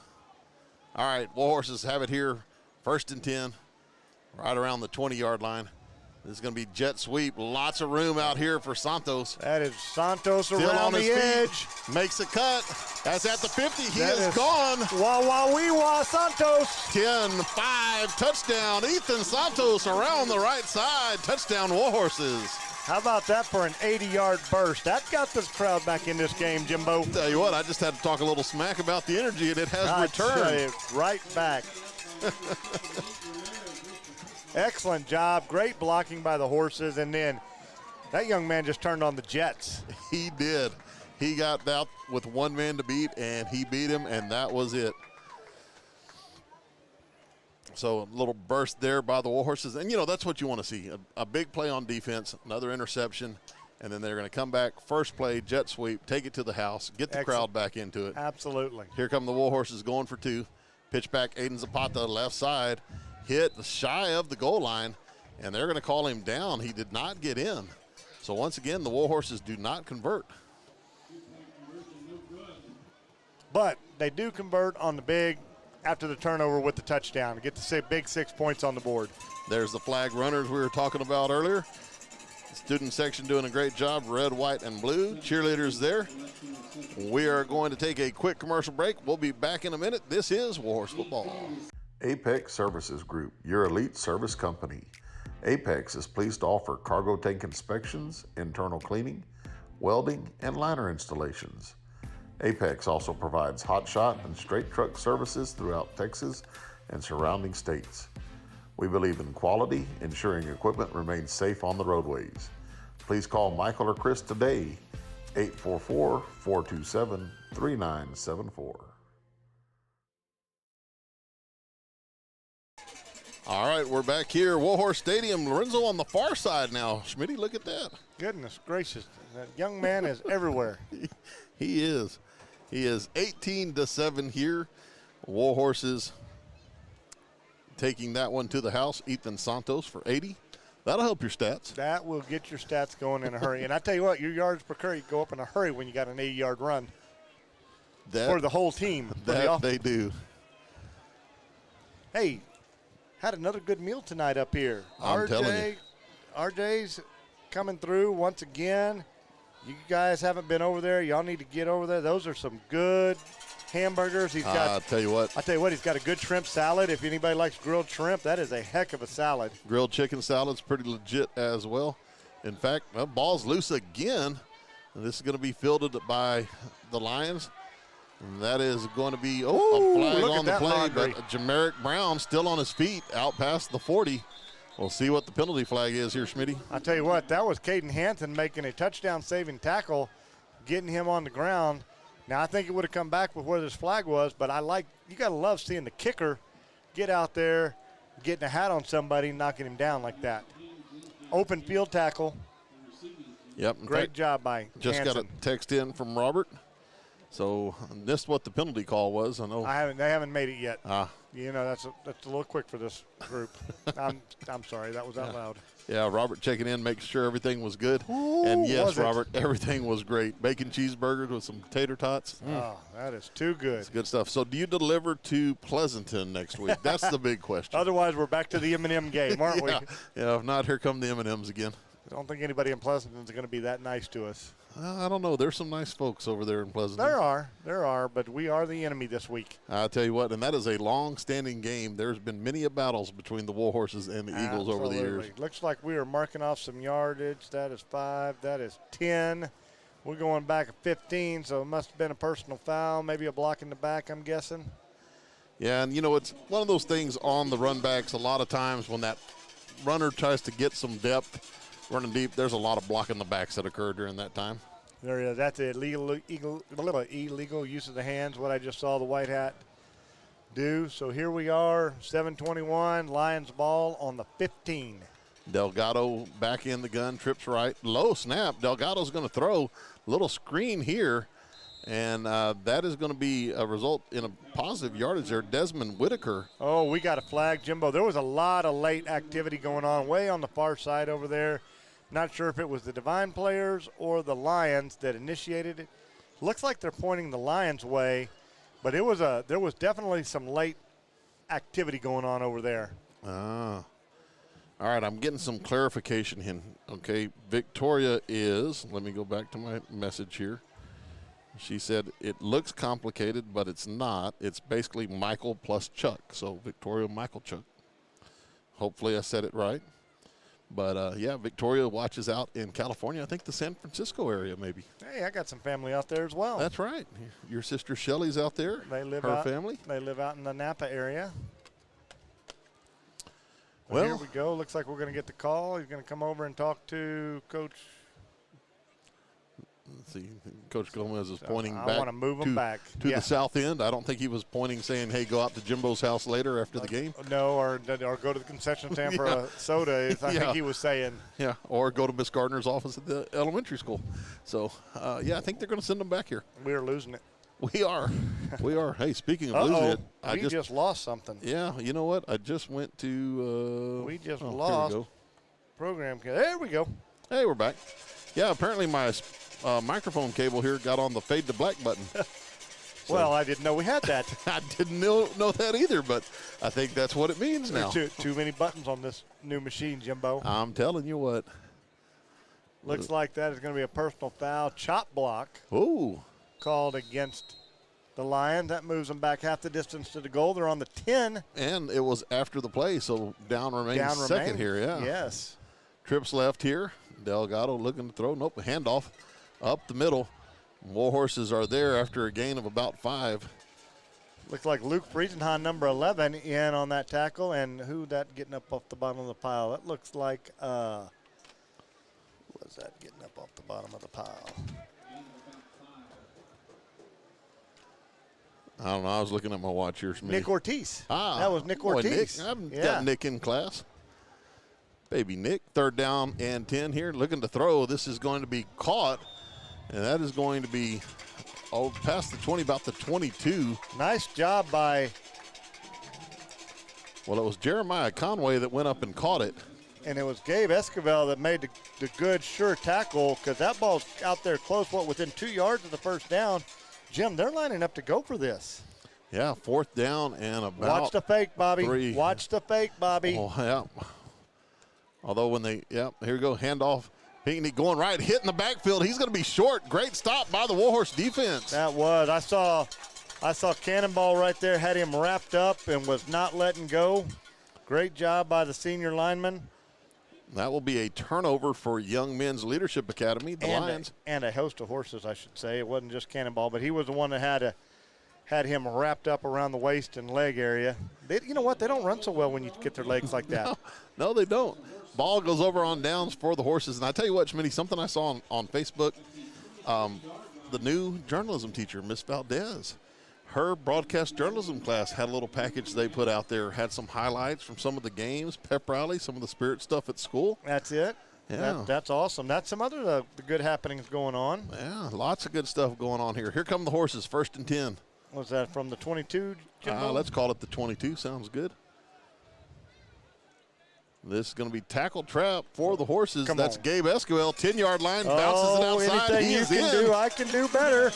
S1: All right, Warhorses have it here. 1st and 10, right around the 20-yard line. This is going to be jet sweep. Lots of room out here for Santos.
S2: That is Santos
S1: Still
S2: around
S1: on
S2: the
S1: his
S2: edge.
S1: feet. Makes a cut. That's at the 50. He is gone.
S2: Wah Santos.
S1: 10-5 touchdown. Ethan Santos around the right side. Touchdown Warhorses.
S2: How about that for an 80-yard burst? That got this crowd back in this game, Jimbo.
S1: Tell you what, I just had to talk a little smack about the energy, and it has returned.
S2: Tell you, right back. Excellent job. Great blocking by the Horses. And then that young man just turned on the Jets.
S1: He did. He got out with one man to beat, and he beat him, and that was it. So a little burst there by the Warhorses. And, you know, that's what you want to see. A big play on defense, another interception, and then they're going to come back. First play, jet sweep, take it to the house, get the crowd back into it.
S2: Absolutely.
S1: Here come the Warhorses going for 2. Pitch back, Aiden Zapata, left side. Hit shy of the goal line, and they're going to call him down. He did not get in. So once again, the Warhorses do not convert.
S2: But they do convert on the big after the turnover with the touchdown. Get the big 6 points on the board.
S1: There's the flag runners we were talking about earlier. The student section doing a great job, red, white, and blue. Cheerleaders there. We are going to take a quick commercial break. We'll be back in a minute. This is Warhorse Football. Apex Services Group, your elite service company. Apex is pleased to offer cargo tank inspections, internal cleaning, welding, and liner installations. Apex also provides hot shot and straight truck services throughout Texas and surrounding states. We believe in quality, ensuring equipment remains safe on the roadways. Please call Michael or Chris today, 844-427-3974. All right, we're back here, Warhorse Stadium. Lorenzo on the far side now. Schmitty, look at that.
S2: Goodness gracious, that young man is everywhere.
S1: He is. He is 18-7 here. Warhorses taking that one to the house. Ethan Santos for 80. That'll help your stats.
S2: That will get your stats going in a hurry. And I tell you what, your yards per carry go up in a hurry when you got an 80-yard run for the whole team.
S1: That they do.
S2: Hey, had another good meal tonight up here.
S1: I'm telling you.
S2: RJ's coming through once again. You guys haven't been over there. Y'all need to get over there. Those are some good hamburgers.
S1: I'll tell you what,
S2: he's got a good shrimp salad. If anybody likes grilled shrimp, that is a heck of a salad.
S1: Grilled chicken salad's pretty legit as well. In fact, ball's loose again. And this is going to be fielded by the Lions. And that is going to be a flag on the play, but Jamerick Brown still on his feet out past the 40. We'll see what the penalty flag is here, Schmitty.
S2: I'll tell you what, that was Caden Hansen making a touchdown-saving tackle, getting him on the ground. Now, I think it would have come back with where this flag was, but you got to love seeing the kicker get out there, getting a hat on somebody, knocking him down like that. Open field tackle.
S1: Yep.
S2: Great job by
S1: Just
S2: Hansen.
S1: got a text in from Robert. So this is what the penalty call was. I know.
S2: They haven't made it yet.
S1: You
S2: know, that's a little quick for this group. I'm sorry, that was out loud.
S1: Yeah, Robert checking in, making sure everything was good. And yes, Robert, everything was great. Bacon cheeseburgers with some tater tots.
S2: Oh, that is too good.
S1: It's good stuff. So do you deliver to Pleasanton next week? That's the big question.
S2: Otherwise, we're back to the M&M game, aren't we?
S1: Yeah, if not, here come the M&Ms again.
S2: I don't think anybody in Pleasanton is going to be that nice to us.
S1: I don't know. There's some nice folks over there in Pleasanton.
S2: There are, but we are the enemy this week.
S1: I'll tell you what, and that is a long-standing game. There's been many battles between the Warhorses and the Eagles over the years.
S2: Looks like we are marking off some yardage. That is 5. That is 10. We're going back at 15, so it must have been a personal foul, maybe a block in the back, I'm guessing.
S1: Yeah, and, it's one of those things on the run backs. A lot of times when that runner tries to get some depth, running deep, there's a lot of blocking the backs that occur during that time.
S2: There is. That's illegal use of the hands, what I just saw the white hat do. So here we are, 7:21, Lions ball on the 15.
S1: Delgado back in the gun, trips right. Low snap. Delgado's going to throw. Little screen here, and that is going to be a result in a positive yardage there. Desmond Whitaker.
S2: Oh, we got a flag, Jimbo. There was a lot of late activity going on way on the far side over there. Not sure if it was the Devine players or the Lions that initiated it. Looks like they're pointing the Lions' way, but there was definitely some late activity going on over there.
S1: All right, I'm getting some clarification here. Okay, Victoria is, let me go back to my message here. She said it looks complicated, but it's not. It's basically Michael plus Chuck, so Victoria Michael Chuck. Hopefully I said it right. But, yeah, Victoria watches out in California. I think the San Francisco area maybe.
S2: Hey, I got some family out there as well.
S1: That's right. Your sister Shelly's out there, her family.
S2: They live out in the Napa area.
S1: Well,
S2: here we go. Looks like we're going to get the call. He's going to come over and talk to Coach.
S1: Let's see, Coach Gomez is pointing
S2: I
S1: back,
S2: want to move him back
S1: to the south end. I don't think he was pointing, saying, hey, go out to Jimbo's house later after the game.
S2: No, or go to the concession stand for a soda, I think he was saying.
S1: Yeah, or go to Miss Gardner's office at the elementary school. So, yeah, I think they're going to send them back here.
S2: We're losing it.
S1: We are. We are. Hey, speaking of losing it.
S2: We just lost something.
S1: Yeah, you know what? I just went to.
S2: We just lost. Program. There we go.
S1: Hey, we're back. Yeah, apparently my microphone cable here got on the fade to black button.
S2: Well, I didn't know we had that.
S1: I didn't know that either, but I think that's what it means now.
S2: Too many buttons on this new machine, Jimbo.
S1: I'm telling you what.
S2: Looks like that is going to be a personal foul. Chop block.
S1: Ooh.
S2: Called against the Lions. That moves them back half the distance to the goal. They're on the 10.
S1: And it was after the play, so down remains second here, yeah.
S2: Yes.
S1: Trips left here. Delgado looking to throw. Nope, a handoff up the middle. Warhorses are there after a gain of about 5.
S2: Looks like Luke Friesenhahn, number 11, in on that tackle. And who that getting up off the bottom of the pile? That looks like, who was that getting up off the bottom of the pile?
S1: I don't know. I was looking at my watch here.
S2: Nick Ortiz.
S1: Ah,
S2: that was Nick
S1: boy,
S2: Ortiz.
S1: Nick. I've got Nick in class. Baby Nick, 3rd down and 10 here. Looking to throw. This is going to be caught, and that is going to be past the 20, about the 22.
S2: Nice job by.
S1: Well, it was Jeremiah Conway that went up and caught it.
S2: And it was Gabe Esquivel that made the good, sure tackle, because that ball's out there close, within 2 yards of the first down. Jim, they're lining up to go for this.
S1: Yeah, 4th down and about.
S2: Watch the fake, Bobby.
S1: 3.
S2: Watch the fake, Bobby.
S1: Oh, yeah. Although when they, here we go, handoff. Pinckney going right, hitting the backfield. He's going to be short. Great stop by the Warhorse defense.
S2: That was. I saw Cannonball right there, had him wrapped up and was not letting go. Great job by the senior lineman.
S1: That will be a turnover for Young Men's Leadership Academy, the Lions.
S2: And a host of horses, I should say. It wasn't just Cannonball, but he was the one that had him wrapped up around the waist and leg area. You know what? They don't run so well when you get their legs like that.
S1: No, they don't. Ball goes over on downs for the horses. And I tell you what, Schmitty, something I saw on Facebook, the new journalism teacher, Miss Valdez, her broadcast journalism class had a little package they put out there, had some highlights from some of the games, pep rally, some of the spirit stuff at school.
S2: That's it.
S1: Yeah.
S2: That's awesome. That's some other the good happenings going on.
S1: Yeah, lots of good stuff going on here. Here come the horses, 1st and 10.
S2: Was that from the 22, Jimbo?
S1: Let's call it the 22. Sounds good. This is going to be tackle trap for the horses. That's Gabe Esquivel, 10-yard line, bounces it outside.
S2: Anything
S1: he
S2: you
S1: is
S2: can
S1: in.
S2: do, I can do better.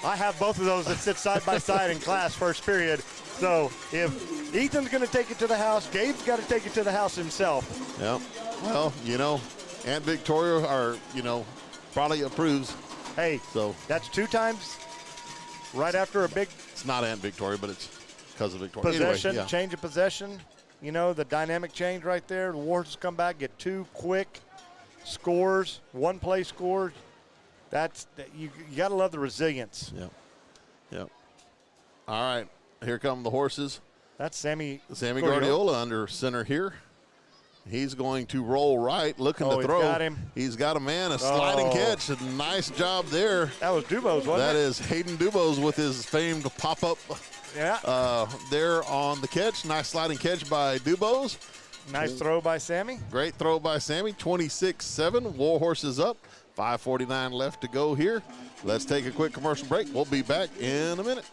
S2: I have both of those that sit side by side in class first period. So if Ethan's going to take it to the house, Gabe's got to take it to the house himself.
S1: Yep. Well, Aunt Victoria probably approves.
S2: Hey, so that's 2 times right after a big.
S1: It's not Aunt Victoria, but it's because of Victoria.
S2: Possession,
S1: anyway,
S2: change of possession. The dynamic change right there. The Warhorses come back, get 2 quick scores, 1-play scores. You got to love the resilience.
S1: Yep. All right, here come the horses.
S2: That's Sammy
S1: Guardiola under center here. He's going to roll right, looking to throw.
S2: He's got him.
S1: He's got a man, a sliding catch. A nice job there.
S2: That was Dubose, wasn't it?
S1: That is Hayden Dubose with his famed pop-up there on the catch. Nice sliding catch by Dubose.
S2: Nice throw by Sammy.
S1: Great throw by Sammy. 26-7. Warhorses up. 5:49 left to go here. Let's take a quick commercial break. We'll be back in a minute.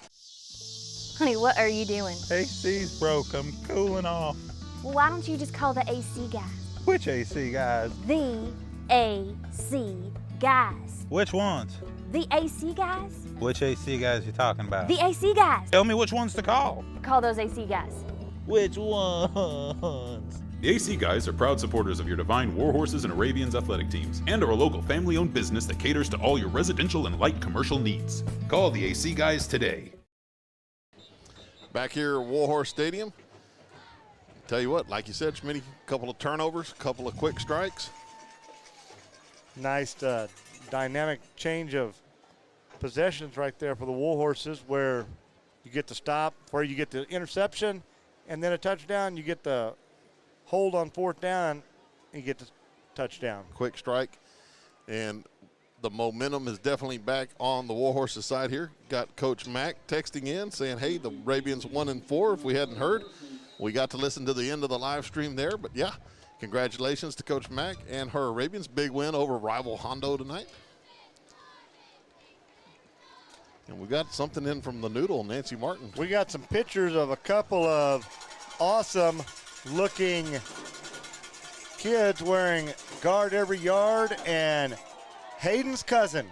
S13: Honey, what are you doing?
S14: AC's broke. I'm cooling off.
S13: Well, why don't you just call the AC guys?
S14: Which AC guys?
S13: The AC guys.
S14: Which ones?
S13: The AC guys.
S14: Which AC guys you talking about?
S13: The AC guys.
S14: Tell me which ones to call.
S13: Call those AC guys.
S14: Which ones?
S15: The AC Guys are proud supporters of your Devine Warhorses and Arabians athletic teams and are a local family-owned business that caters to all your residential and light commercial needs. Call the AC Guys today.
S1: Back here at Warhorse Stadium. Tell you what, like you said, Schmitty, a couple of turnovers, a couple of quick strikes.
S2: Nice dynamic change of possessions right there for the Warhorses, where you get the stop, where you get the interception, and then a touchdown. You get the hold on 4th down, and you get the touchdown.
S1: Quick strike, and the momentum is definitely back on the Warhorses side here. Got Coach Mack texting in saying, hey, the Arabians 1-4 if we hadn't heard. We got to listen to the end of the live stream there, but yeah, congratulations to Coach Mack and her Arabians. Big win over rival Hondo tonight. And we got something in from the Noodle, Nancy Martin.
S2: We got some pictures of a couple of awesome looking kids wearing guard every yard, and Hayden's cousin.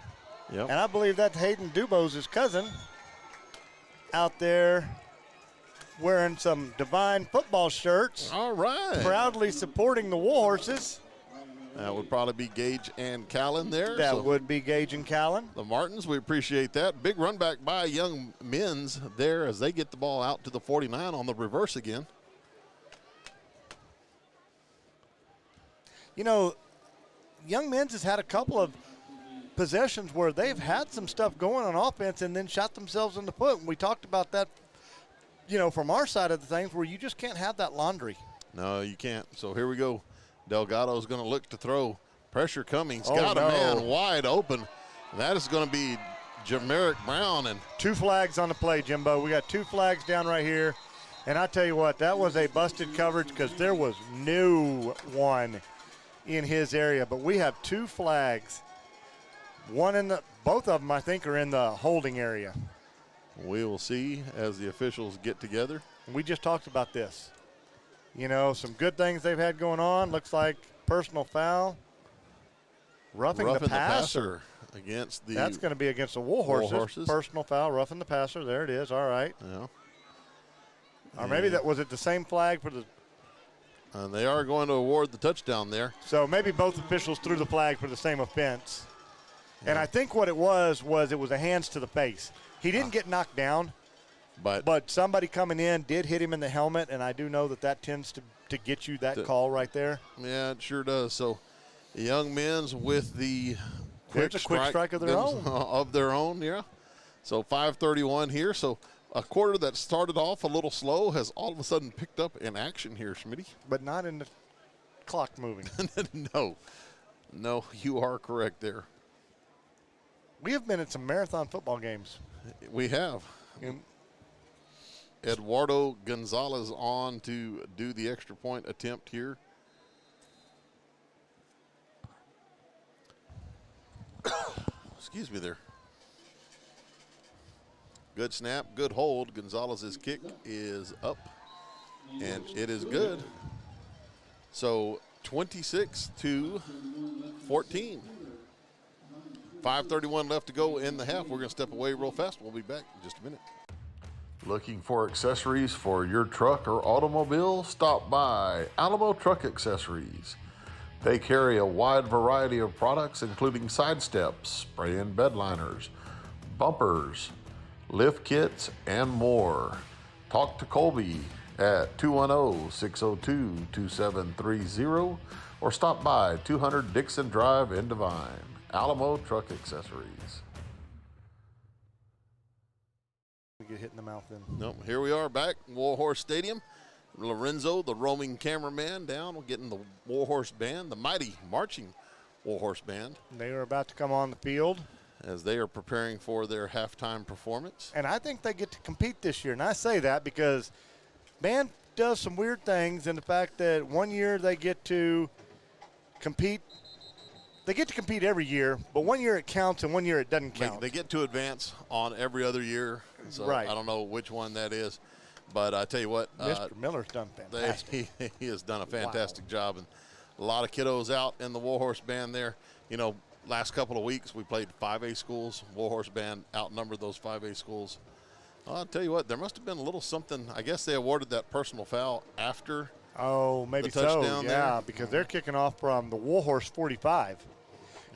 S1: Yep.
S2: And I believe that's Hayden Dubose's cousin out there wearing some Devine football shirts.
S1: All right.
S2: Proudly supporting the Warhorses.
S1: That would probably be Gage and Callan there.
S2: That would be Gage and Callan.
S1: The Martins, we appreciate that. Big run back by Young Men's there as they get the ball out to the 49 on the reverse again. Young
S2: Men's has had a couple of possessions where they've had some stuff going on offense and then shot themselves in the foot. And we talked about that, from our side of the things where you just can't have that laundry.
S1: No, you can't. So here we go. Delgado's going to look to throw. Pressure coming. He's
S2: Oh,
S1: got
S2: no.
S1: a man wide open. That is going to be Jamerick Brown. And
S2: 2 flags on the play, Jimbo. We got 2 flags down right here. And I tell you what, that was a busted coverage because there was no one in his area. But we have 2 flags. Both of them, I think, are in the holding area.
S1: we will see as the officials get together.
S2: We just talked about this. Some good things they've had going on. Looks like personal foul. Roughing the passer.
S1: Against the.
S2: That's going to be against the Warhorses. Personal foul, roughing the passer. There it is. All right.
S1: Yeah.
S2: Or maybe that was it the same flag for the.
S1: And they are going to award the touchdown there.
S2: So maybe both officials threw the flag for the same offense. Yeah. And I think what it was it was a hands to the face. He didn't get knocked down, but somebody coming in did hit him in the helmet, and I do know that tends to get you that call right there.
S1: Yeah, it sure does. So the young men's with the
S2: quick strike of their own.
S1: Of their own, yeah. So 5:31 here. So a quarter that started off a little slow has all of a sudden picked up in action here, Schmitty.
S2: But not in the clock moving.
S1: No, you are correct there.
S2: We have been at some marathon football games.
S1: We have. Eduardo Gonzalez on to do the extra point attempt here. Excuse me there. Good snap, good hold. Gonzalez's kick is up, and it is good. So 26-14. 5:31 left to go in the half. We're going to step away real fast. We'll be back in just a minute. Looking for accessories for your truck or automobile? Stop by Alamo Truck Accessories. They carry a wide variety of products, including side steps, spray and bed liners, bumpers, lift kits, and more. Talk to Colby at 210-602-2730 or stop by 200 Dixon Drive in Devine. Alamo Truck Accessories.
S2: We get hit in the mouth then.
S1: Nope, here we are back in Warhorse Stadium. Lorenzo, the roaming cameraman, down. We're getting the Warhorse Band, the mighty marching Warhorse Band.
S2: They are about to come on the field.
S1: As they are preparing for their halftime performance.
S2: And I think they get to compete this year. And I say that because band does some weird things in the fact that one year they get to compete. They get to compete every year, but one year it counts and one year it doesn't count.
S1: They get to advance on every other year. So
S2: right.
S1: I don't know which one that is. But I tell you what.
S2: Mr. Miller's done fantastic.
S1: He has done a fantastic job. And a lot of kiddos out in the Warhorse Band there. Last couple of weeks we played 5A schools. Warhorse Band outnumbered those 5A schools. I'll tell you what, there must have been a little something. I guess they awarded that personal foul after.
S2: Oh, maybe
S1: the touchdown
S2: so. Yeah, because they're kicking off from the Warhorse 45.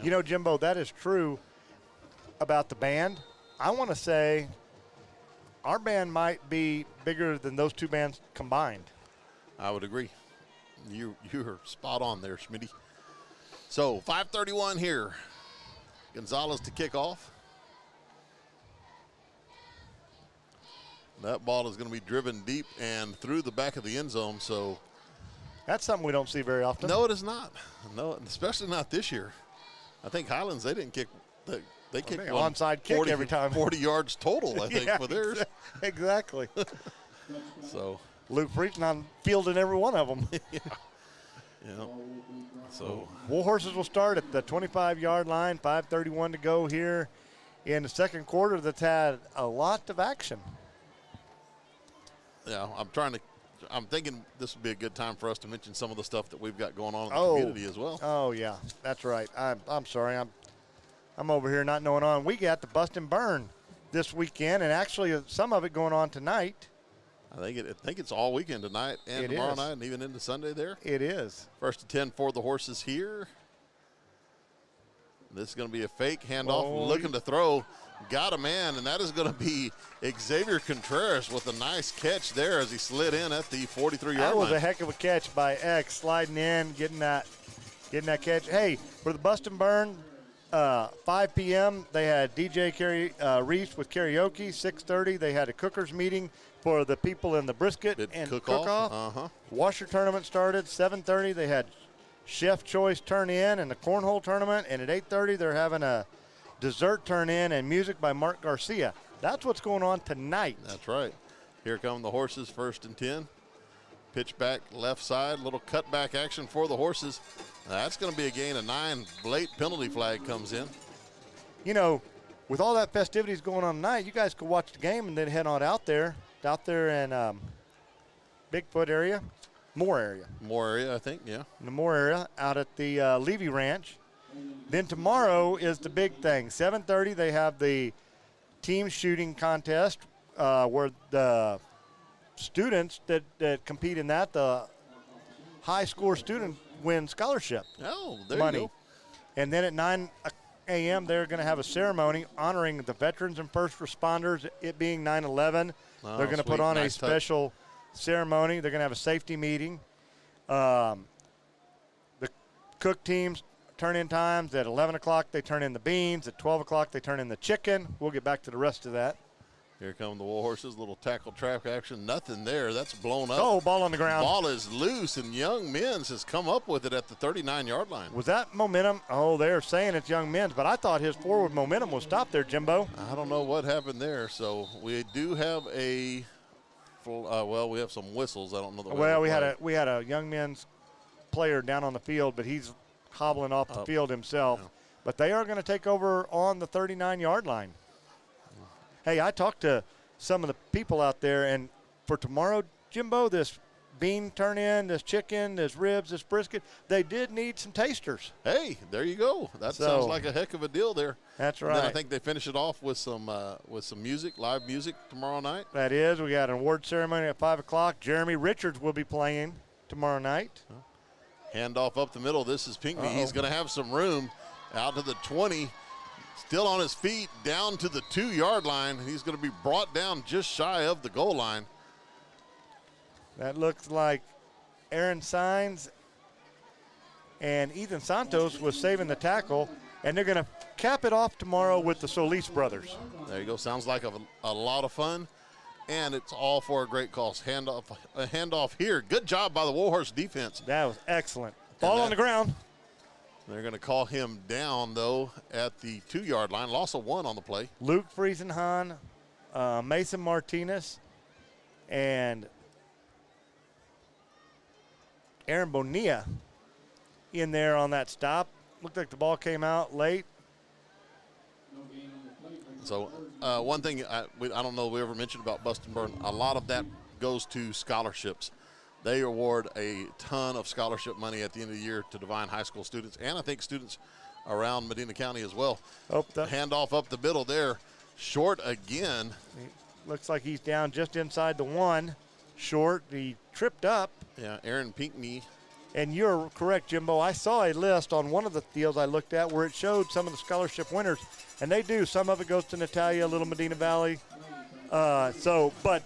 S2: Yeah. Jimbo, that is true about the band. I want to say our band might be bigger than those two bands combined.
S1: I would agree. You're spot on there, Schmitty. So 5:31 here. Gonzalez to kick off. That ball is going to be driven deep and through the back of the end zone. So
S2: that's something we don't see very often.
S1: No, it is not. No, especially not this year. I think Highlands, they didn't kick. They kicked one
S2: onside kick every time.
S1: 40 yards total, I think, for theirs.
S2: Exactly.
S1: So
S2: Luke Friedman fielding every one of them.
S1: Yeah. So
S2: Warhorses will start at the 25-yard line. 5:31 to go here in the second quarter. That's had a lot of action.
S1: Yeah, I'm thinking this would be a good time for us to mention some of the stuff that we've got going on in the community as well.
S2: Oh yeah, that's right. I'm sorry. I'm over here not knowing on. We got the Bust and Burn this weekend, and actually some of it going on tonight.
S1: I think it's all weekend tonight and tomorrow night and even into Sunday there.
S2: It is.
S1: 1st and 10 for the horses here. This is going to be a fake handoff, looking to throw. Got a man, and that is going to be Xavier Contreras with a nice catch there as he slid in at the 43-yard line.
S2: That was a heck of a catch by X, sliding in, getting that catch. Hey, for the Bust and Burn, 5 p.m., they had DJ Reese with karaoke. 6:30, they had a cookers meeting for the people in the brisket and cook-off. Washer tournament started. 7:30, they had chef choice turn in and the cornhole tournament. And at 8:30, they're having a dessert turn in and music by Mark Garcia. That's what's going on tonight.
S1: That's right. Here come the horses, 1st and 10. Pitch back left side, little cutback action for the horses. That's going to be a gain of 9. Late penalty flag comes in.
S2: You know, with all that festivities going on tonight, you guys could watch the game and then head on out there in Bigfoot area, Moore area,
S1: I think, yeah.
S2: In the Moore area, out at the Levy Ranch. Then tomorrow is the big thing. 7:30, they have the team shooting contest where the students that compete in that, the high score student win scholarship money.
S1: You go.
S2: And then at 9 a.m. they're going to have a ceremony honoring the veterans and first responders, it being 9/11. They're going to put on a special ceremony. They're going to have a safety meeting. The cook teams turn in times. At 11 o'clock they turn in the beans. At 12 o'clock they turn in the chicken. We'll get back to the rest of that.
S1: Here come the Warhorses, little tackle trap action. Nothing there. That's blown up.
S2: Oh, ball on the ground.
S1: Ball is loose, and Young Men's has come up with it at the 39-yard line.
S2: Was that momentum? Oh, they're saying it's Young Men's, but I thought his forward momentum was stopped there, Jimbo.
S1: I don't know what happened there. So we do have we have some whistles. I don't know.
S2: Well, we had a Young Men's player down on the field, but he's hobbling off the field himself.
S1: Yeah.
S2: But they are going to take over on the 39-yard line. Hey, I talked to some of the people out there, and for tomorrow, Jimbo, this bean turn-in, this chicken, this ribs, this brisket, they did need some tasters.
S1: Hey, there you go. That sounds like a heck of a deal there.
S2: That's right.
S1: And then I think they finish it off with some music, live music tomorrow night.
S2: That is. We got an award ceremony at 5 o'clock. Jeremy Richards will be playing tomorrow night.
S1: Handoff up the middle. This is Pinckney. He's going to have some room out to the 20. Still on his feet, down to the 2-yard line. He's going to be brought down just shy of the goal line.
S2: That looks like Aaron Sines and Ethan Santos was saving the tackle, and they're going to cap it off tomorrow with the Solis brothers.
S1: There you go. Sounds like a lot of fun, and it's all for a great cause. Handoff here. Good job by the Warhorse defense.
S2: That was excellent. Ball on the ground.
S1: They're going to call him down, though, at the 2-yard line. Loss of 1 on the play.
S2: Luke Friesenhahn, Mason Martinez, and Aaron Bonilla in there on that stop. Looked like the ball came out late.
S1: So one thing I don't know if we ever mentioned about Bust and Burn, a lot of that goes to scholarships. They award a ton of scholarship money at the end of the year to Devine High School students, and I think students around Medina County as well. Handoff up the middle there. Short again.
S2: Looks like he's down just inside the 1. Short. He tripped up.
S1: Yeah, Aaron Pinckney.
S2: And you're correct, Jimbo. I saw a list on one of the deals I looked at where it showed some of the scholarship winners, and they do. Some of it goes to Natalia, Little Medina Valley. But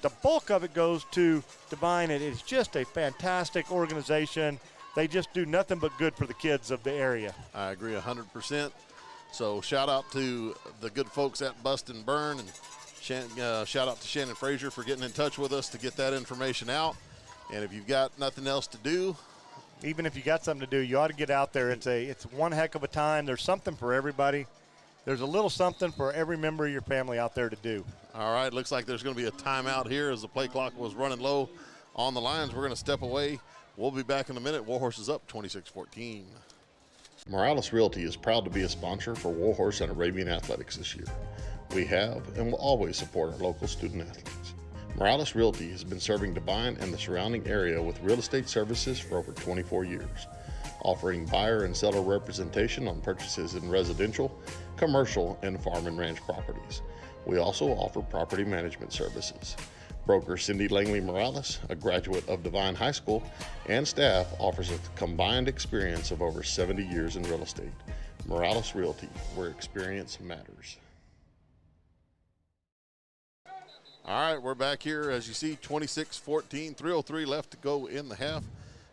S2: the bulk of it goes to Devine. It is just a fantastic organization. They just do nothing but good for the kids of the area.
S1: I agree 100%. So shout out to the good folks at Bust and Burn, and shout out to Shannon Frazier for getting in touch with us to get that information out. And if you've got nothing else to do,
S2: even if you got something to do, you ought to get out there. It's one heck of a time. There's something for everybody. There's a little something for every member of your family out there to do.
S1: All right, looks like there's going to be a timeout here as the play clock was running low on the lines. We're going to step away. We'll be back in a minute. Warhorse is up 26-14. Morales Realty is proud to be a sponsor for Warhorse and Arabian Athletics this year. We have and will always support our local student athletes. Morales Realty has been serving Devine and the surrounding area with real estate services for over 24 years, offering buyer and seller representation on purchases in residential, commercial, and farm and ranch properties. We also offer property management services. Broker Cindy Langley Morales, a graduate of Devine High School, and staff offers a combined experience of over 70 years in real estate. Morales Realty, where experience matters. All right, we're back here. As you see, 26-14, 3:03 left to go in the half.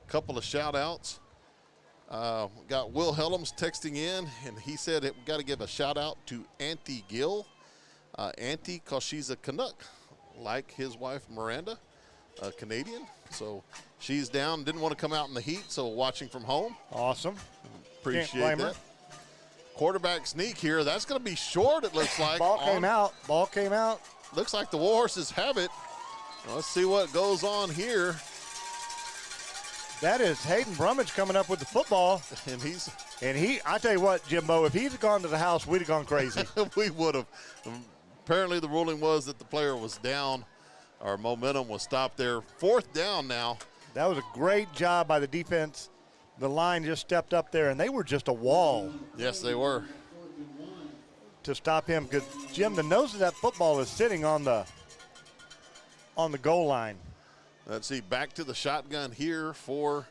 S1: Couple of shout-outs. Got Will Helms texting in, and he said we got to give a shout out to Auntie Gill. Auntie, because she's a Canuck, like his wife Miranda, a Canadian. So she's down, didn't want to come out in the heat, so watching from home.
S2: Awesome.
S1: Appreciate that. Quarterback sneak here. That's going to be short, it looks like.
S2: Ball came out.
S1: Looks like the Warhorses have it. Let's see what goes on here.
S2: That is Hayden Brummage coming up with the football.
S1: And
S2: I tell you what, Jimbo, if he'd gone to the house, we'd have gone crazy.
S1: We would have. Apparently the ruling was that the player was down. Our momentum was stopped there. 4th down now.
S2: That was a great job by the defense. The line just stepped up there, and they were just a wall.
S1: Yes, they were.
S2: To stop him, because, Jim, the nose of that football is sitting on the goal line.
S1: Let's see, back to the shotgun here for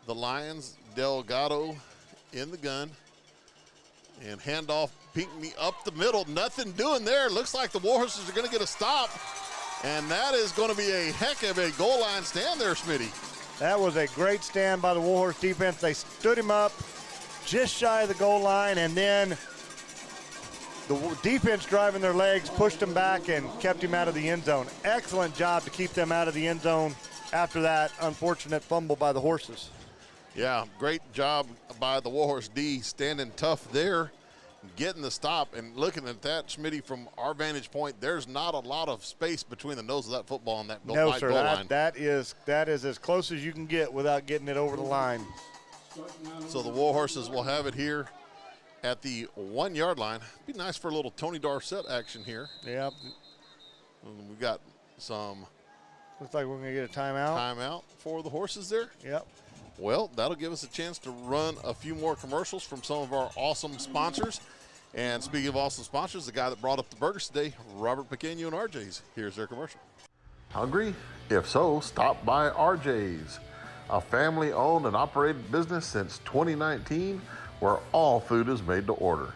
S1: the Lions. Delgado in the gun. And handoff, Pinckney up the middle. Nothing doing there. Looks like the Warhorses are going to get a stop. And that is going to be a heck of a goal line stand there, Smitty.
S2: That was a great stand by the Warhorse defense. They stood him up just shy of the goal line, and then the defense driving their legs pushed him back and kept him out of the end zone. Excellent job to keep them out of the end zone after that unfortunate fumble by the Horses.
S1: Yeah, great job by the Warhorse D, standing tough there, getting the stop. And looking at that, Schmitty, from our vantage point, there's not a lot of space between the nose of that football and that goal line.
S2: That is as close as you can get without getting it over the line.
S1: So the Warhorses will have it here at the 1 yard line. Be nice for a little Tony Dorsett action here.
S2: Yep.
S1: We got some.
S2: Looks like we're going to get a timeout.
S1: Timeout for the Horses there.
S2: Yep.
S1: Well, that'll give us a chance to run a few more commercials from some of our awesome sponsors. And speaking of awesome sponsors, the guy that brought up the burgers today, Robert Pequeno and RJ's. Here's their commercial. Hungry? If so, stop by RJ's, a family-owned and operated business since 2019 where all food is made to order.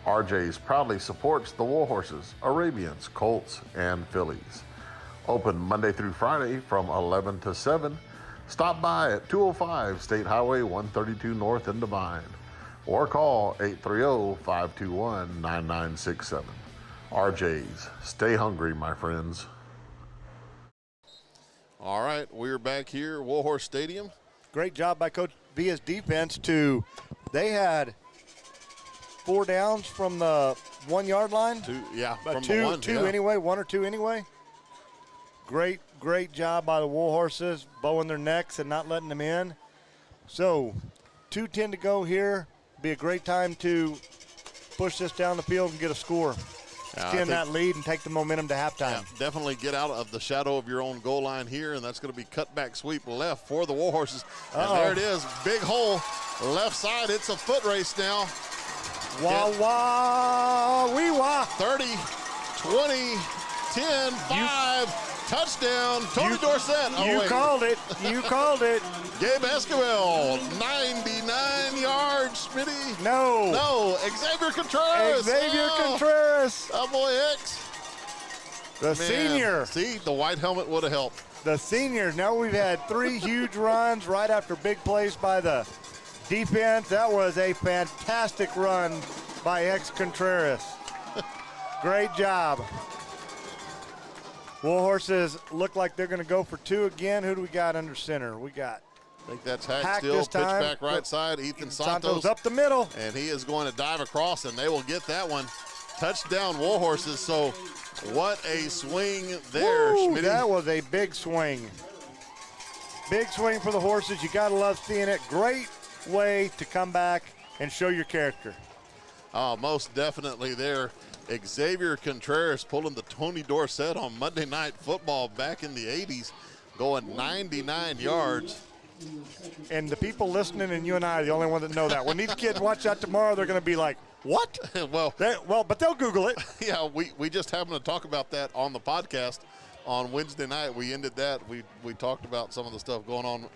S1: RJ's proudly supports the Warhorses, Arabians, Colts, and Fillies. Open Monday through Friday from 11 to 7. Stop by at 205 State Highway 132 North in Devine or call 830-521-9967. RJ's. Stay hungry, my friends. All right, we're back here, Warhorse Stadium.
S2: Great job by Coach Villa's defense they had 4 downs from the 1 yard line.
S1: From
S2: one or two anyway. Great job by the Warhorses, bowing their necks and not letting them in. So 2:10 to go here. Be a great time to push this down the field and get a score. Extend that lead and take the momentum to halftime.
S1: Yeah, definitely get out of the shadow of your own goal line here, and that's going to be cutback sweep left for the Warhorses. And there it is, big hole, left side. It's a foot race now.
S2: Wah, wah, wee, wah.
S1: 30, 20, 10, 5. Touchdown, Tony Dorsett.
S2: You called it.
S1: Gabe Esquivel, 99 yards, Smitty.
S2: No,
S1: Xavier Contreras.
S2: Contreras.
S1: Oh, boy, X.
S2: The senior.
S1: See, the white helmet would have helped.
S2: The senior. Now we've had 3 huge runs right after big plays by the defense. That was a fantastic run by X Contreras. Great job. Warhorses look like they're going to go for 2 again. Who do we got under center? We got.
S1: I think that's Hack still. Pitch back right side. Ethan Santos
S2: up the middle.
S1: And he is going to dive across, and they will get that one. Touchdown, Warhorses. So what a swing there, Schmitty.
S2: That was a big swing. Big swing for the Horses. You got to love seeing it. Great way to come back and show your character.
S1: Most definitely there. Xavier Contreras pulling the Tony Dorsett on Monday Night Football back in the 80s, going 99 yards.
S2: And the people listening and you and I are the only ones that know that. When these kids watch that tomorrow, they're going to be like, what? But they'll Google it.
S1: Yeah, we just happened to talk about that on the podcast on Wednesday night. We ended that. We talked about some of the stuff going on,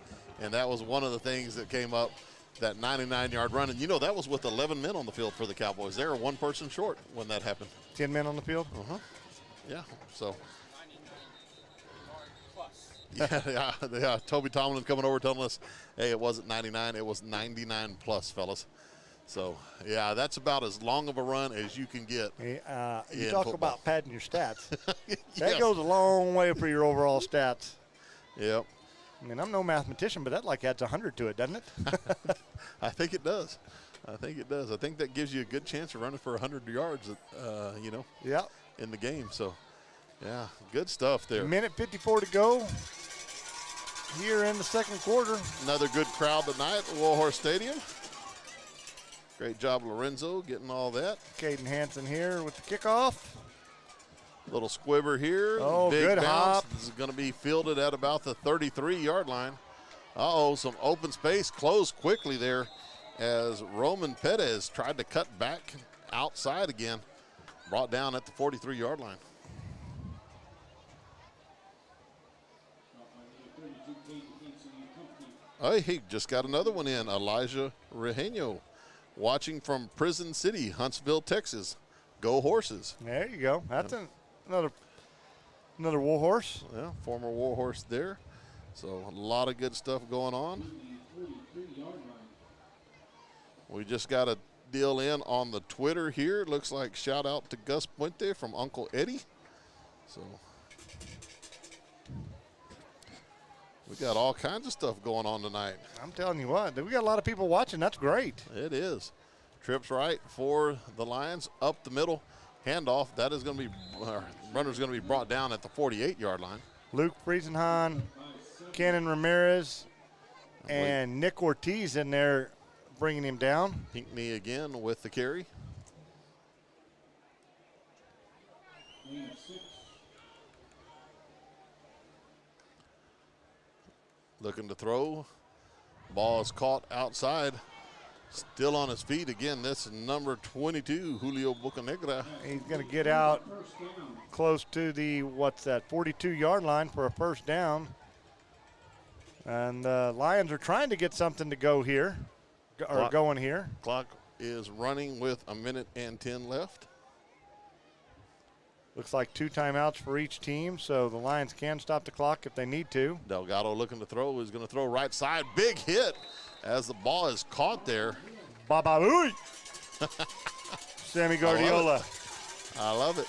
S1: and that was one of the things that came up. That 99-yard run. And, that was with 11 men on the field for the Cowboys. They were 1 person short when that happened.
S2: 10 men on the field?
S1: Yeah, so. Yeah. Toby Tomlin coming over telling us, hey, it wasn't 99, it was 99 plus, fellas. So, yeah, that's about as long of a run as you can get.
S2: You
S1: in
S2: talk
S1: football.
S2: about padding your stats.
S1: Yes.
S2: That goes a long way for your overall stats.
S1: Yep.
S2: I mean, I'm no mathematician, but that like adds 100 to it, doesn't it?
S1: I think it does. I think that gives you a good chance of running for 100 yards,
S2: Yeah.
S1: in the game. So, yeah, good stuff there.
S2: Minute 54 to go here in the second quarter.
S1: Another good crowd tonight at Warhorse Stadium. Great job, Lorenzo, getting all that.
S2: Caden Hansen here with the kickoff.
S1: Little squibber here.
S2: Oh,
S1: Big
S2: good
S1: bounce.
S2: hop.
S1: This is going to be fielded at about the 33-yard line. Some open space closed quickly there as Roman Perez tried to cut back outside again. Brought down at the 43-yard line. Oh, he just got another one in. Elijah Reheño watching from Prison City, Huntsville, Texas. Go Horses.
S2: There you go. That's another Warhorse.
S1: Yeah, former Warhorse there. So a lot of good stuff going on. We just got a deal in on the Twitter here. It looks like shout out to Gus Puente from Uncle Eddie. So we got all kinds of stuff going on tonight.
S2: I'm telling you what, we got a lot of people watching. That's great.
S1: It is. Trips right for the Lions, up the middle, handoff. That is going to be, runner's going to be brought down at the 48-yard line.
S2: Luke Friesenhan, Cannon Ramirez, and Nick Ortiz in there bringing him down.
S1: Pinckney again with the carry. Looking to throw. Ball is caught outside. Still on his feet again. This is number 22, Julio Bocanegra.
S2: He's going to get out close to the 42-yard line for a first down. And the Lions are trying to get something to go here, going here.
S1: Clock is running with a minute and 10 left.
S2: Looks like 2 timeouts for each team, so the Lions can stop the clock if they need to.
S1: Delgado looking to throw. He's going to throw right side. Big hit as the ball is caught there.
S2: Baba-ooey! Sammy Guardiola.
S1: I love it.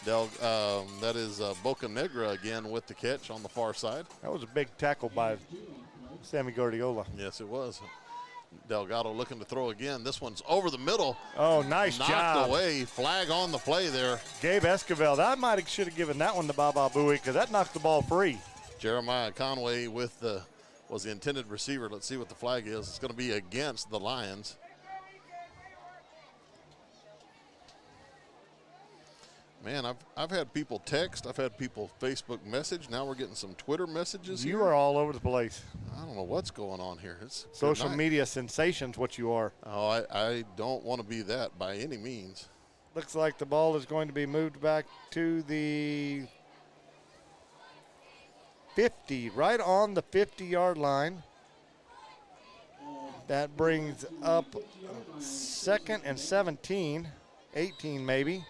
S1: That is Bocanegra again with the catch on the far side.
S2: That was a big tackle by Sammy Guardiola.
S1: Yes, it was. Delgado looking to throw again. This one's over the middle.
S2: Oh, nice job.
S1: Knocked away. Flag on the play there.
S2: Gabe Esquivel. That should have given that one to Baba Booey because that knocked the ball free.
S1: Jeremiah Conway was the intended receiver. Let's see what the flag is. It's going to be against the Lions. Man, I've had people text. I've had people Facebook message. Now we're getting some Twitter messages.
S2: You are all over the place.
S1: I don't know what's going on here. It's
S2: social media sensations, what you are.
S1: Oh, I don't want to be that by any means.
S2: Looks like the ball is going to be moved back to the 50, right on the 50-yard line. That brings up 2nd and 17, 18 maybe.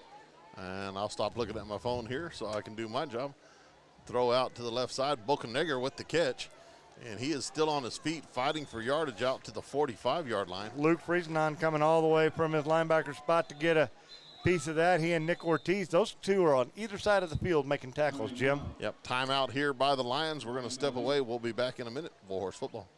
S1: And I'll stop looking at my phone here so I can do my job. Throw out to the left side. Bocanegra with the catch. And he is still on his feet fighting for yardage out to the 45-yard line.
S2: Luke Friesenhan coming all the way from his linebacker spot to get a piece of that. He and Nick Ortiz, those two are on either side of the field making tackles, Jim.
S1: Yep, timeout here by the Lions. We're going to step away. We'll be back in a minute. Warhorse Football.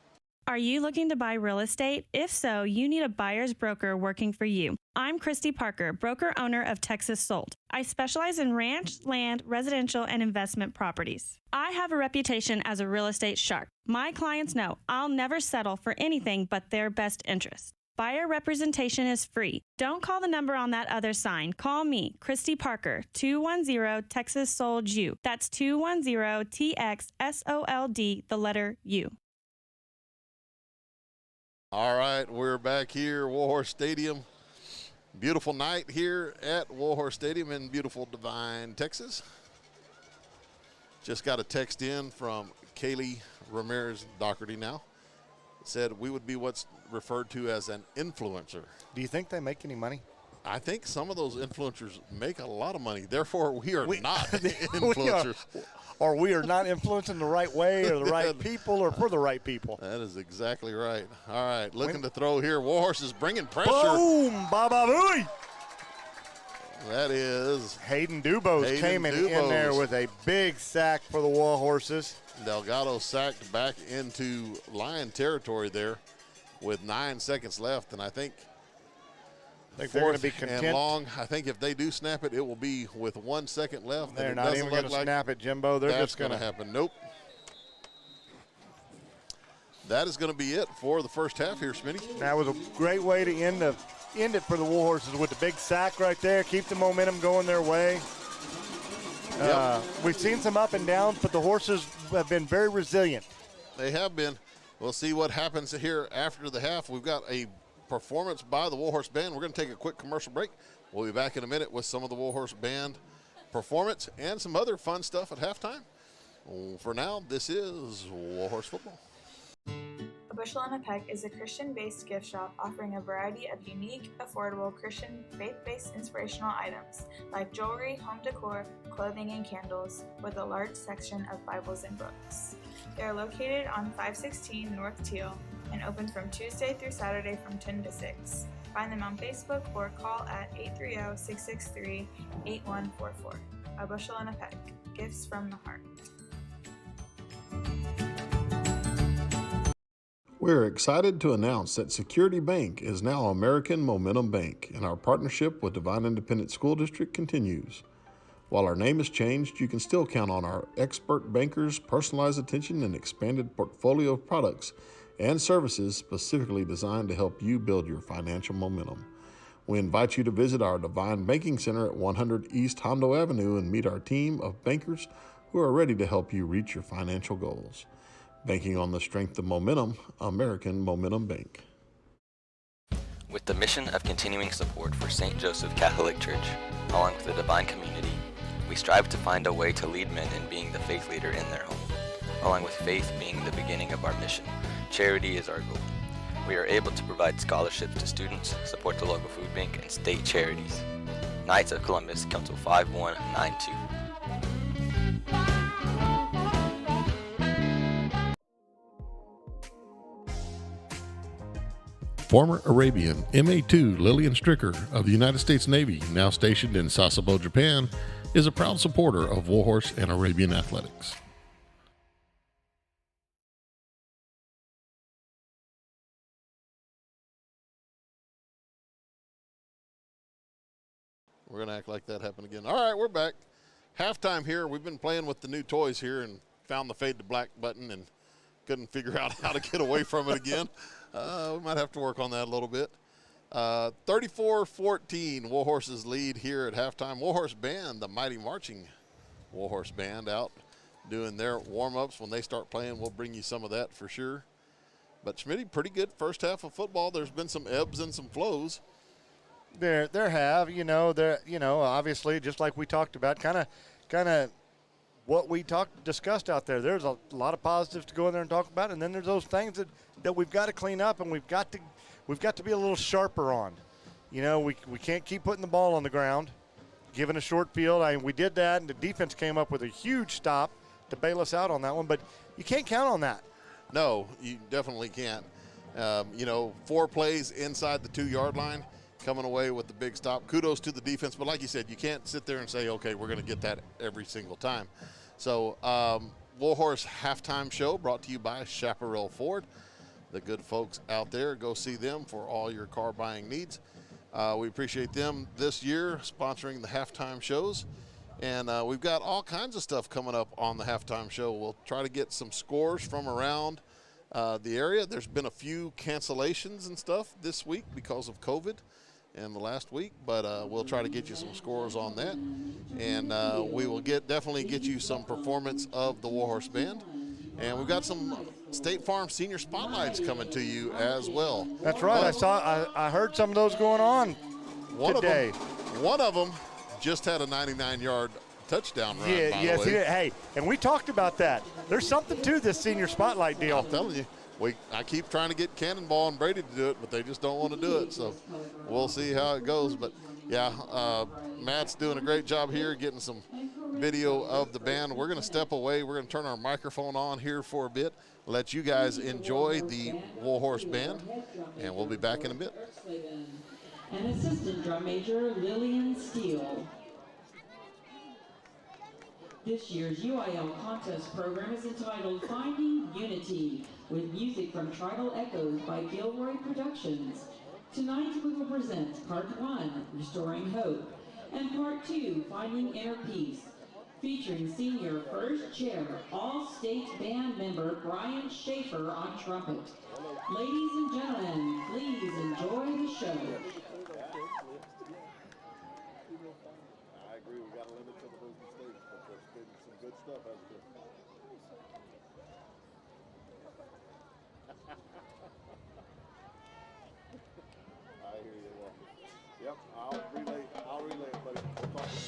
S16: Are you looking to buy real estate? If so, you need a buyer's broker working for you. I'm Christy Parker, broker owner of Texas Sold. I specialize in ranch, land, residential, and investment properties. I have a reputation as a real estate shark. My clients know I'll never settle for anything but their best interest. Buyer representation is free. Don't call the number on that other sign. Call me, Christy Parker, 210 Sold U. That's 210 TXSOLD, the letter U.
S1: All right, we're back here, Warhorse Stadium. Beautiful night here at Warhorse Stadium in beautiful Devine, Texas. Just got a text in from Kaylee Ramirez Doherty now. Said we would be what's referred to as an influencer.
S2: Do you think they make any money?
S1: I think some of those influencers make a lot of money. Therefore, we are not influencers.
S2: We are not influencing the right way or the right people or for the right people.
S1: That is exactly right. All right, looking to throw here. Warhorse is bringing pressure.
S2: Boom! Baba-booey!
S1: That is
S2: Hayden Dubose came in there with a big sack for the Warhorses.
S1: Delgado sacked back into Lion territory there with 9 seconds left, and I think
S2: they're going to be content.
S1: And long. I think if they do snap it, it will be with 1 second left.
S2: They're not even going to snap it, Jimbo. They're
S1: that's
S2: just going to
S1: happen. Nope. That is going to be it for the first half here, Smitty.
S2: That was a great way to end it for the Warhorses with the big sack right there. Keep the momentum going their way. We've seen some up and downs, but the horses have been very resilient.
S1: They have been. We'll see what happens here after the half. We've got a performance by the Warhorse Band. We're going to take a quick commercial break. We'll be back in a minute with some of the Warhorse Band performance and some other fun stuff at halftime. For now, this is Warhorse Football.
S10: A Bushel and a Peck is a Christian-based gift shop offering a variety of unique, affordable Christian faith-based inspirational items like jewelry, home decor, clothing, and candles, with a large section of Bibles and books. They are located on 516 North Teal and open from Tuesday through Saturday from 10 to 6. Find them on Facebook or call at 830-663-8144. A Bushel and a Peck. Gifts from the heart.
S1: We're excited to announce that Security Bank is now American Momentum Bank, and our partnership with Devine Independent School District continues. While our name has changed, you can still count on our expert bankers' personalized attention and expanded portfolio of products and services specifically designed to help you build your financial momentum. We invite you to visit our Devine Banking Center at 100 East Hondo Avenue and meet our team of bankers who are ready to help you reach your financial goals. Banking on the strength of momentum, American Momentum Bank.
S17: With the mission of continuing support for St. Joseph Catholic Church, along with the Devine community, we strive to find a way to lead men in being the faith leader in their home. Along with faith being the beginning of our mission, charity is our goal. We are able to provide scholarships to students, support the local food bank, and state charities. Knights of Columbus, Council 5192.
S1: Former Arabian MA2 Lillian Stricker of the United States Navy, now stationed in Sasebo, Japan, is a proud supporter of Warhorse and Arabian athletics. We're going to act like that happened again. All right, we're back. Halftime here. We've been playing with the new toys here and found the fade to black button and couldn't figure out how to get away from it again. We might have to work on that a little bit. 34-14, Warhorses lead here at halftime. Warhorse Band, the mighty marching Warhorse Band, out doing their warm-ups. When they start playing, we'll bring you some of that for sure. But Schmitty, pretty good first half of football. There's been some ebbs and some flows.
S2: There have, obviously, just like we talked about, kind of what we discussed out there. There's a lot of positives to go in there and talk about, and then there's those things that we've got to clean up and we've got to be a little sharper on. We can't keep putting the ball on the ground, giving a short field. we did that, and the defense came up with a huge stop to bail us out on that one, but you can't count on that.
S1: No, you definitely can't. 4 plays inside the 2-yard line, coming away with the big stop. Kudos to the defense, but like you said, you can't sit there and say, okay, we're going to get that every single time. So Warhorse Halftime Show brought to you by Chaparral Ford. The good folks out there, go see them for all your car buying needs. We appreciate them this year sponsoring the halftime shows. And we've got all kinds of stuff coming up on the halftime show. We'll try to get some scores from around the area. There's been a few cancellations and stuff this week because of COVID in the last week, but we'll try to get you some scores on that. And we will definitely get you some performance of the Warhorse Band. And we've got some State Farm Senior Spotlights coming to you as well.
S2: That's right. I heard some of those going on today.
S1: One of them just had a 99-yard touchdown run,
S2: yes,
S1: by the way.
S2: He did. Hey, and we talked about that. There's something to this Senior Spotlight deal.
S1: I'm telling you. I keep trying to get Cannonball and Brady to do it, but they just don't want to do it. So we'll see how it goes. But Yeah, Matt's doing a great job here getting some video of the band. We're going to step away. We're going to turn our microphone on here for a bit, let you guys enjoy the Warhorse band, and we'll be back in a bit.
S18: And assistant drum major Lillian Steele. This year's UIL contest program is entitled Finding Unity, with music from Tribal Echoes by Gilroy Productions. Tonight we will present Part 1, Restoring Hope, and Part 2, Finding Inner Peace, featuring senior first chair All-State Band member Brian Schaefer on trumpet. Ladies and gentlemen, please enjoy the show.
S1: I agree, we got to limit some of those mistakes, but there's been some good stuff out there. I hear you. Yep, I'll relay it, buddy. We'll talk to you.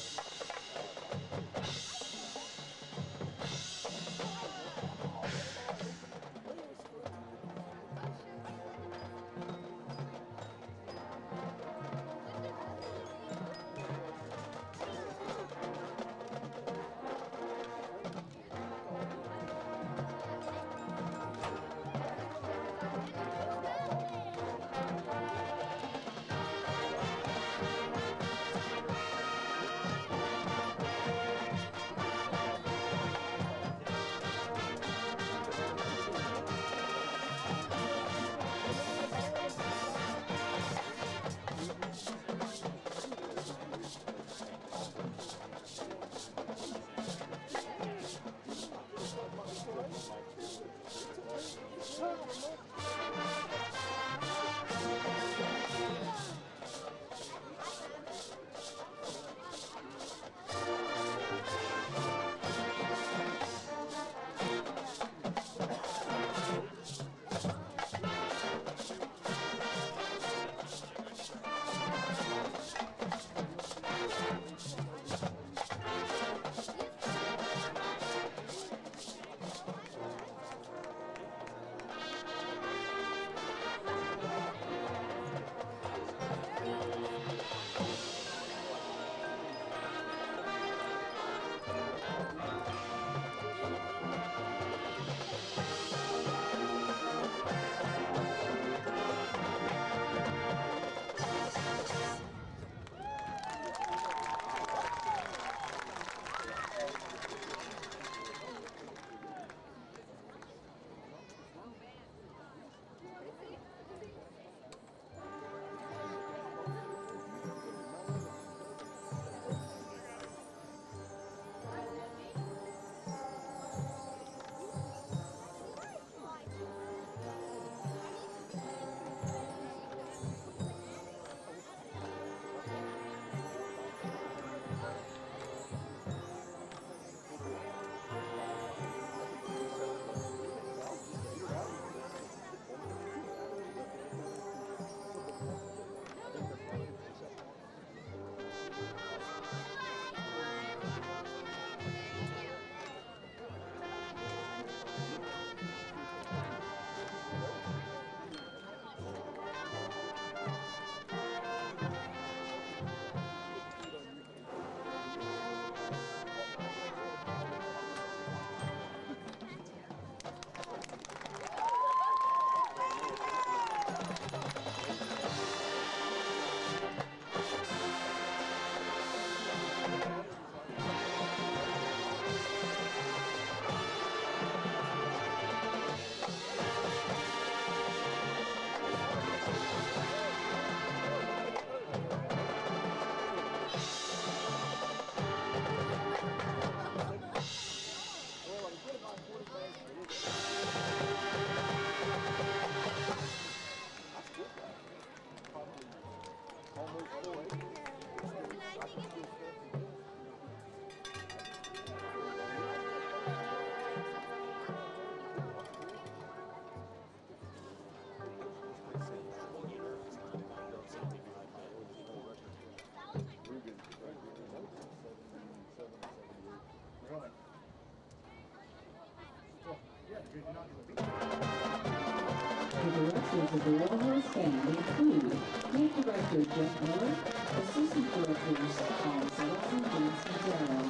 S18: Officers of the Warhorse Band include Band Director Jeff Miller, Assistant Directors Paul Settles and James Quintero,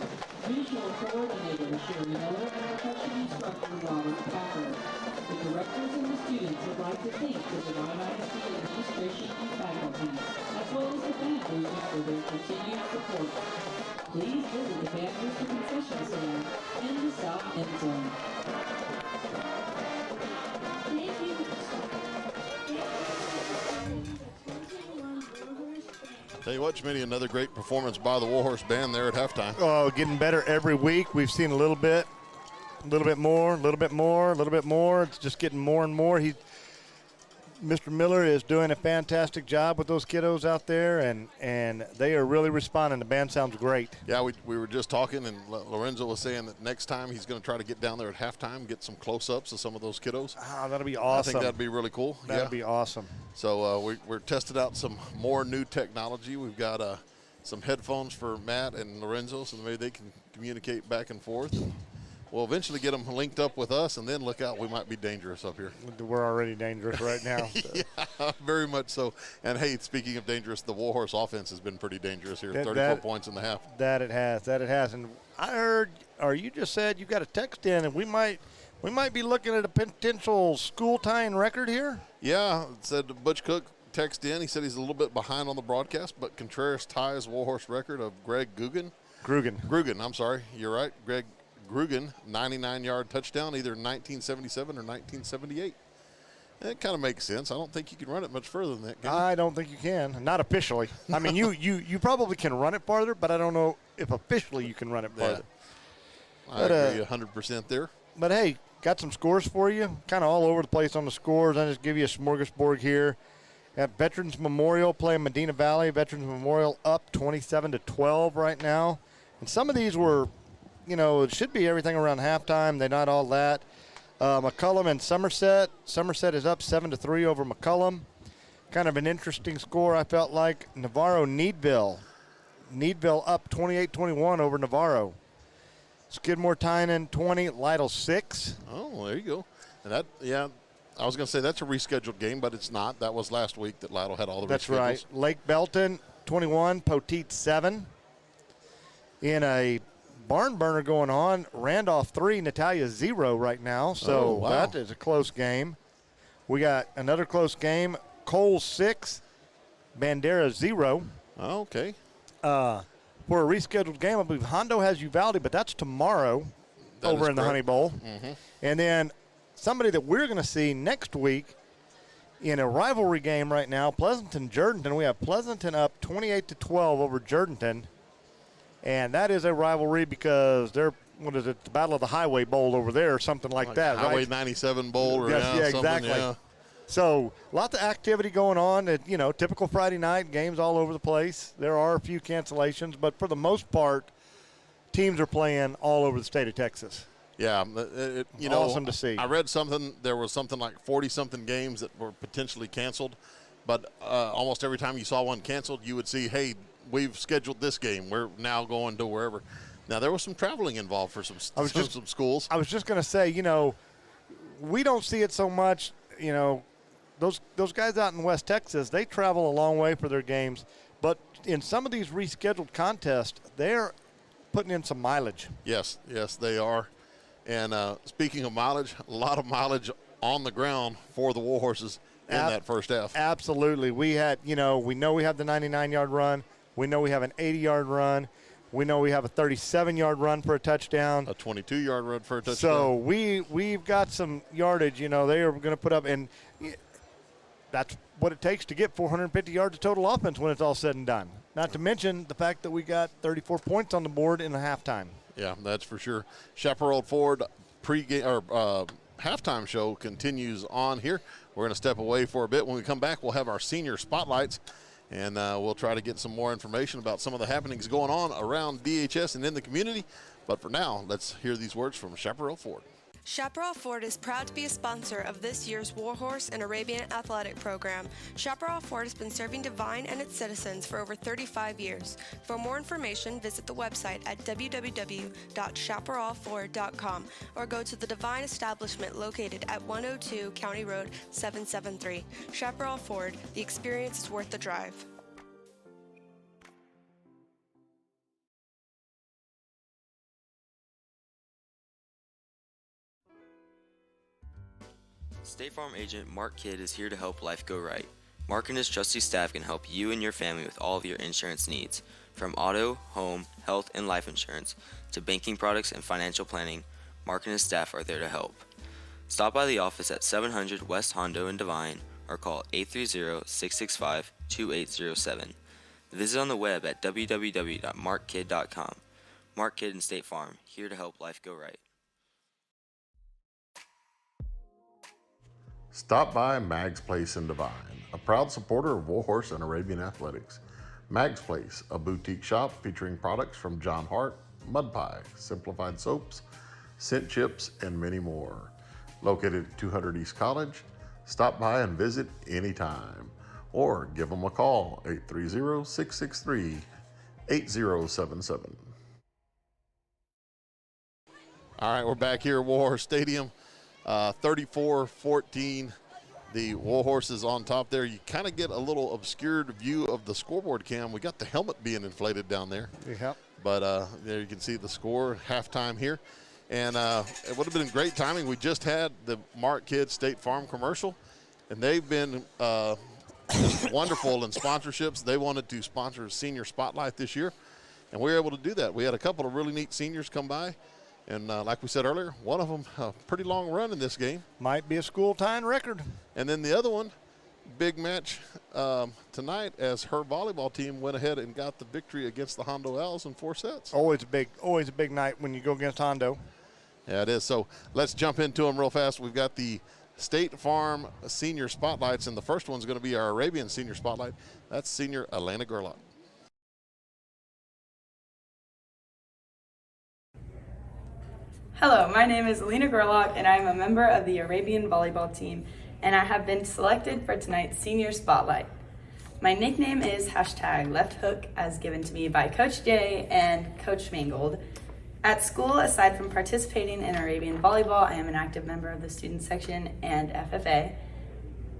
S18: Visual Coordinator Sherry Miller, and Percussion Instructor Robert Packer. The directors and the students would like to thank the Devine ISD administration and faculty, as well as the band boosters for their continued support. Please visit the band booster concession stand in the south end zone.
S1: Tell you what, Schmitty, another great performance by the Warhorse Band there at halftime.
S2: Oh, getting better every week. We've seen a little bit more, a little bit more, a little bit more. It's just getting more and more. Mr. Miller is doing a fantastic job with those kiddos out there, and they are really responding. The band sounds great.
S1: Yeah, we were just talking, and Lorenzo was saying that next time he's going to try to get down there at halftime, get some close-ups of some of those kiddos.
S2: Oh, that'll be awesome.
S1: I think that'd be really cool.
S2: That'd be awesome.
S1: So we're tested out some more new technology. We've got some headphones for Matt and Lorenzo, so maybe they can communicate back and forth. And we'll eventually get them linked up with us, and then look out, we might be dangerous up here.
S2: We're already dangerous right now. So.
S1: Yeah, very much so. And, hey, speaking of dangerous, the Warhorse offense has been pretty dangerous here, 34 points in the half.
S2: That it has. And I heard, or you just said you got a text in, and we might be looking at a potential school tying record here?
S1: Yeah, it said Butch Cook text in. He said he's a little bit behind on the broadcast, but Contreras ties Warhorse record of Greg Grugan, I'm sorry. You're right, Greg Grugan, 99-yard touchdown, either 1977 or 1978. It kind of makes sense. I don't think you can run it much further than that, can you?
S2: I don't think you can. Not officially. I mean, you probably can run it farther, but I don't know if officially you can run it farther.
S1: Yeah. I agree 100% there.
S2: But, hey, got some scores for you, kind of all over the place on the scores. I'll just give you a smorgasbord here. At Veterans Memorial playing Medina Valley. Veterans Memorial up 27-12 right now. And some of these were, it should be everything around halftime. They're not all that. McCullum and Somerset. Somerset is up 7-3 over McCullum. Kind of an interesting score, I felt like. Navarro-Needville. Needville up 28-21 over Navarro. Skidmore Tynan 20, Lytle 6.
S1: Oh, there you go. And that, yeah, I was going to say that's a rescheduled game, but it's not. That was last week that Lytle had all the reschedules.
S2: That's right. Lake Belton 21, Poteet 7. In a barn burner going on, Randolph 3, Natalia 0 right now. So that is a close game. We got another close game. Cole 6, Bandera 0.
S1: Oh, okay.
S2: For a rescheduled game, I believe Hondo has Uvalde, but that's tomorrow over in the Honey Bowl.
S1: Mm-hmm.
S2: And then somebody that we're going to see next week in a rivalry game right now, Pleasanton-Jourdanton. We have Pleasanton up 28-12 over Jourdanton. And that is a rivalry because they're, the Battle of the Highway Bowl over there or something like that,
S1: Highway
S2: right?
S1: 97 Bowl or
S2: exactly.
S1: Yeah.
S2: So lots of activity going on. Typical Friday night, games all over the place. There are a few cancellations, but for the most part, teams are playing all over the state of Texas.
S1: Yeah,
S2: awesome to see.
S1: I read something, there was something like 40-something games that were potentially canceled, but almost every time you saw one canceled, you would see, hey, we've scheduled this game. We're now going to wherever. Now, there was some traveling involved for some schools.
S2: I was just going to say, we don't see it so much. Those guys out in West Texas, they travel a long way for their games. But in some of these rescheduled contests, they're putting in some mileage.
S1: Yes, they are. And speaking of mileage, a lot of mileage on the ground for the Warhorses in that first half.
S2: Absolutely. We had, we know we have the 99-yard run. We know we have an 80-yard run. We know we have a 37-yard run for a touchdown.
S1: A 22-yard run for a touchdown.
S2: So we've got some yardage, they are going to put up, and that's what it takes to get 450 yards of total offense when it's all said and done. Not to mention the fact that we got 34 points on the board in the halftime.
S1: Yeah, that's for sure. Chaparral Ford pregame or halftime show continues on here. We're going to step away for a bit. When we come back, we'll have our senior spotlights, and we'll try to get some more information about some of the happenings going on around DHS and in the community. But for now, let's hear these words from Chaparral Ford.
S6: Chaparral Ford is proud to be a sponsor of this year's Warhorse and Arabian athletic program. Chaparral Ford has been serving Devine and its citizens for over 35 years. For more information, visit the website at www.chaparralford.com or go to the Devine establishment located at 102 County Road 773. Chaparral Ford, the experience is worth the drive.
S7: State Farm agent Mark Kidd is here to help life go right. Mark and his trusty staff can help you and your family with all of your insurance needs. From auto, home, health, and life insurance to banking products and financial planning, Mark and his staff are there to help. Stop by the office at 700 West Hondo in Devine or call 830-665-2807. Visit on the web at www.markkid.com. Mark Kidd and State Farm, here to help life go right.
S1: Stop by Mag's Place in Devine, a proud supporter of Warhorse and Arabian Athletics. Mag's Place, a boutique shop featuring products from John Hart, Mud Pie, Simplified Soaps, Scent Chips, and many more. Located at 200 East College, stop by and visit anytime. Or give them a call, 830-663-8077. All right, we're back here at Warhorse Stadium. 34-14, the Warhorses on top there. You kind of get a little obscured view of the scoreboard cam. We got the helmet being inflated down there.
S2: Yeah.
S1: But there you can see the score, halftime here. And it would have been great timing. We just had the Mark Kidd State Farm commercial, and they've been just wonderful in sponsorships. They wanted to sponsor Senior Spotlight this year, and we were able to do that. We had a couple of really neat seniors come by. And like we said earlier, one of them, a pretty long run in this game.
S2: Might be a school tying record.
S1: And then the other one, big match tonight as her volleyball team went ahead and got the victory against the Hondo Owls in 4 sets.
S2: Always a big night when you go against Hondo.
S1: Yeah, it is. So let's jump into them real fast. We've got the State Farm Senior Spotlights, and the first one's going to be our Arabian Senior Spotlight. That's senior Elena Gerlach.
S19: Hello, my name is Alina Gerlach, and I am a member of the Arabian volleyball team, and I have been selected for tonight's Senior Spotlight. My nickname is #LeftHook, as given to me by Coach Jay and Coach Mangold. At school, aside from participating in Arabian volleyball, I am an active member of the student section and FFA.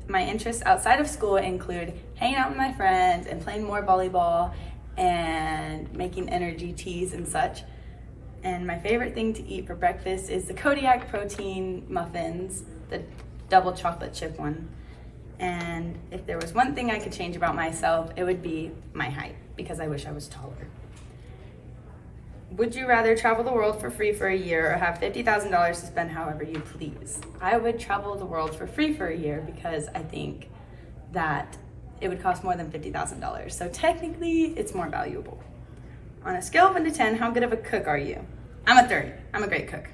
S19: My interests outside of school include hanging out with my friends and playing more volleyball and making energy teas and such. And my favorite thing to eat for breakfast is the Kodiak protein muffins, the double chocolate chip one. And if there was one thing I could change about myself, it would be my height, because I wish I was taller. Would you rather travel the world for free for a year or have $50,000 to spend however you please? I would travel the world for free for a year because I think that it would cost more than $50,000. So technically, it's more valuable. On a scale of 1 to 10, how good of a cook are you? I'm a 30. I'm a great cook.